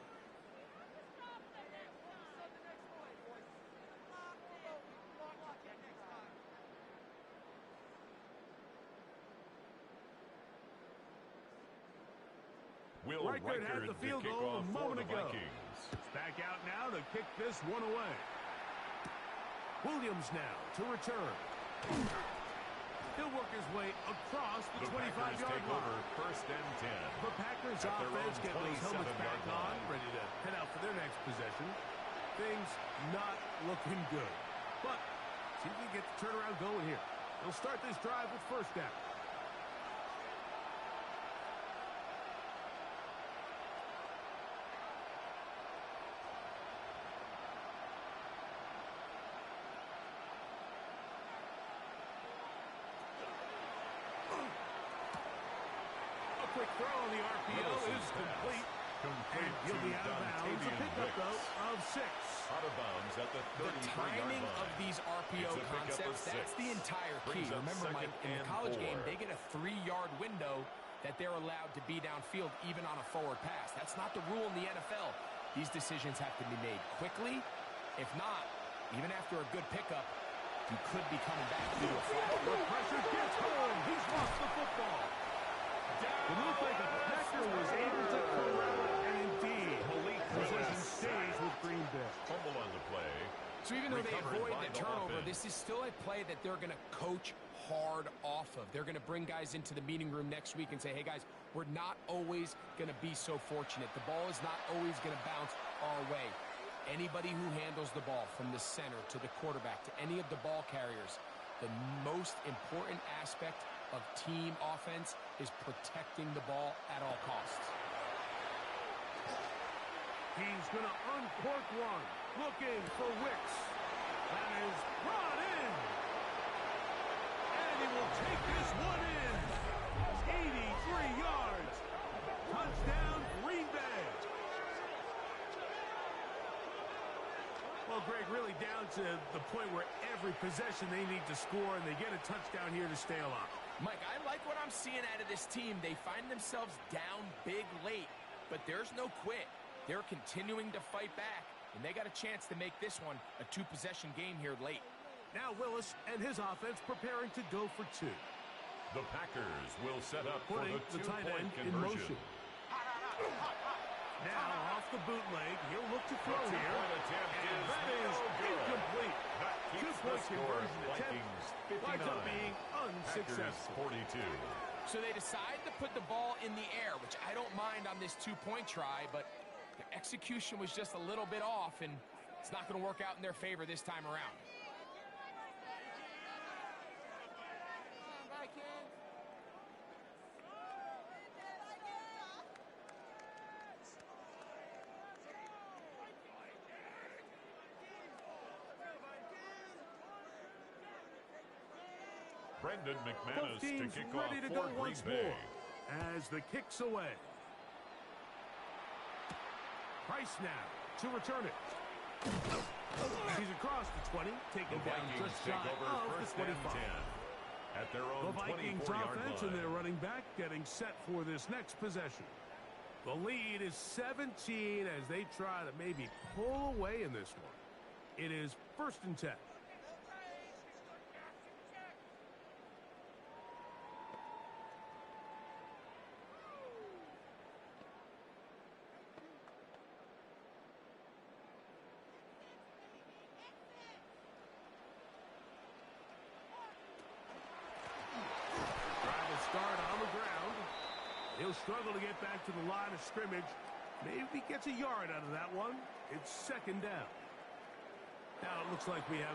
Reichert had the field goal a moment ago. It's back out now to kick this one away. Williams now to return. He'll work his way across the 25-yard line. First and 10. The Packers offense getting those helmets back on, ready to head out for their next possession. Things not looking good. But see if we can get the turnaround going here. They'll start this drive with first down. Quick throw on the RPO is complete. And he'll be out of bounds. A pickup, though, of 6. Out of bounds at the 33-yard line. The timing of these RPO concepts, that's the entire key. Remember, Mike, in the college game, they get a 3-yard window that they're allowed to be downfield even on a forward pass. That's not the rule in the NFL. These decisions have to be made quickly. If not, even after a good pickup, you could be coming back due to a flag. The pressure gets home. He's lost the football. It looked like a Packer was able to corral it, and indeed, possession stays with Green Bay. Fumble on the play. So even though they avoid the turnover, this is still a play that they're going to coach hard off of. They're going to bring guys into the meeting room next week and say, hey, guys, we're not always going to be so fortunate. The ball is not always going to bounce our way. Anybody who handles the ball from the center to the quarterback to any of the ball carriers, the most important aspect of team offense is protecting the ball at all costs. He's going to uncork one. Looking for Wicks. That is brought in. And he will take this one in. 83 yards. Touchdown, Green Bay. Well, Greg, really down to the point where every possession they need to score, and they get a touchdown here to stay alive. Mike, I like what I'm seeing out of this team. They find themselves down big late, but there's no quit. They're continuing to fight back, and they got a chance to make this one a 2-possession game here late. Now Willis and his offense preparing to go for 2. The Packers will set up Putting for the tight end two-point in motion. Now off the bootleg, he'll look to throw here, and that is incomplete. 2-point conversion attempt winds up being unsuccessful. 42. So they decide to put the ball in the air, which I don't mind on this 2-point try, but the execution was just a little bit off, and it's not going to work out in their favor this time around. Brendan McManus Both teams to kick ready off to for go Green once Bay. more as the kick's away. Price now to return it. He's across the 20, taken The down Vikings just take shy over of first the and 25. 10 at their own The Vikings 24-yard offense line. and their running back getting set for this next possession. The lead is 17 as they try to maybe pull away in this one. It is First and 10. Start on the ground. He'll struggle to get back to the line of scrimmage. Maybe gets a yard out of that one. It's second down. Now it looks like we have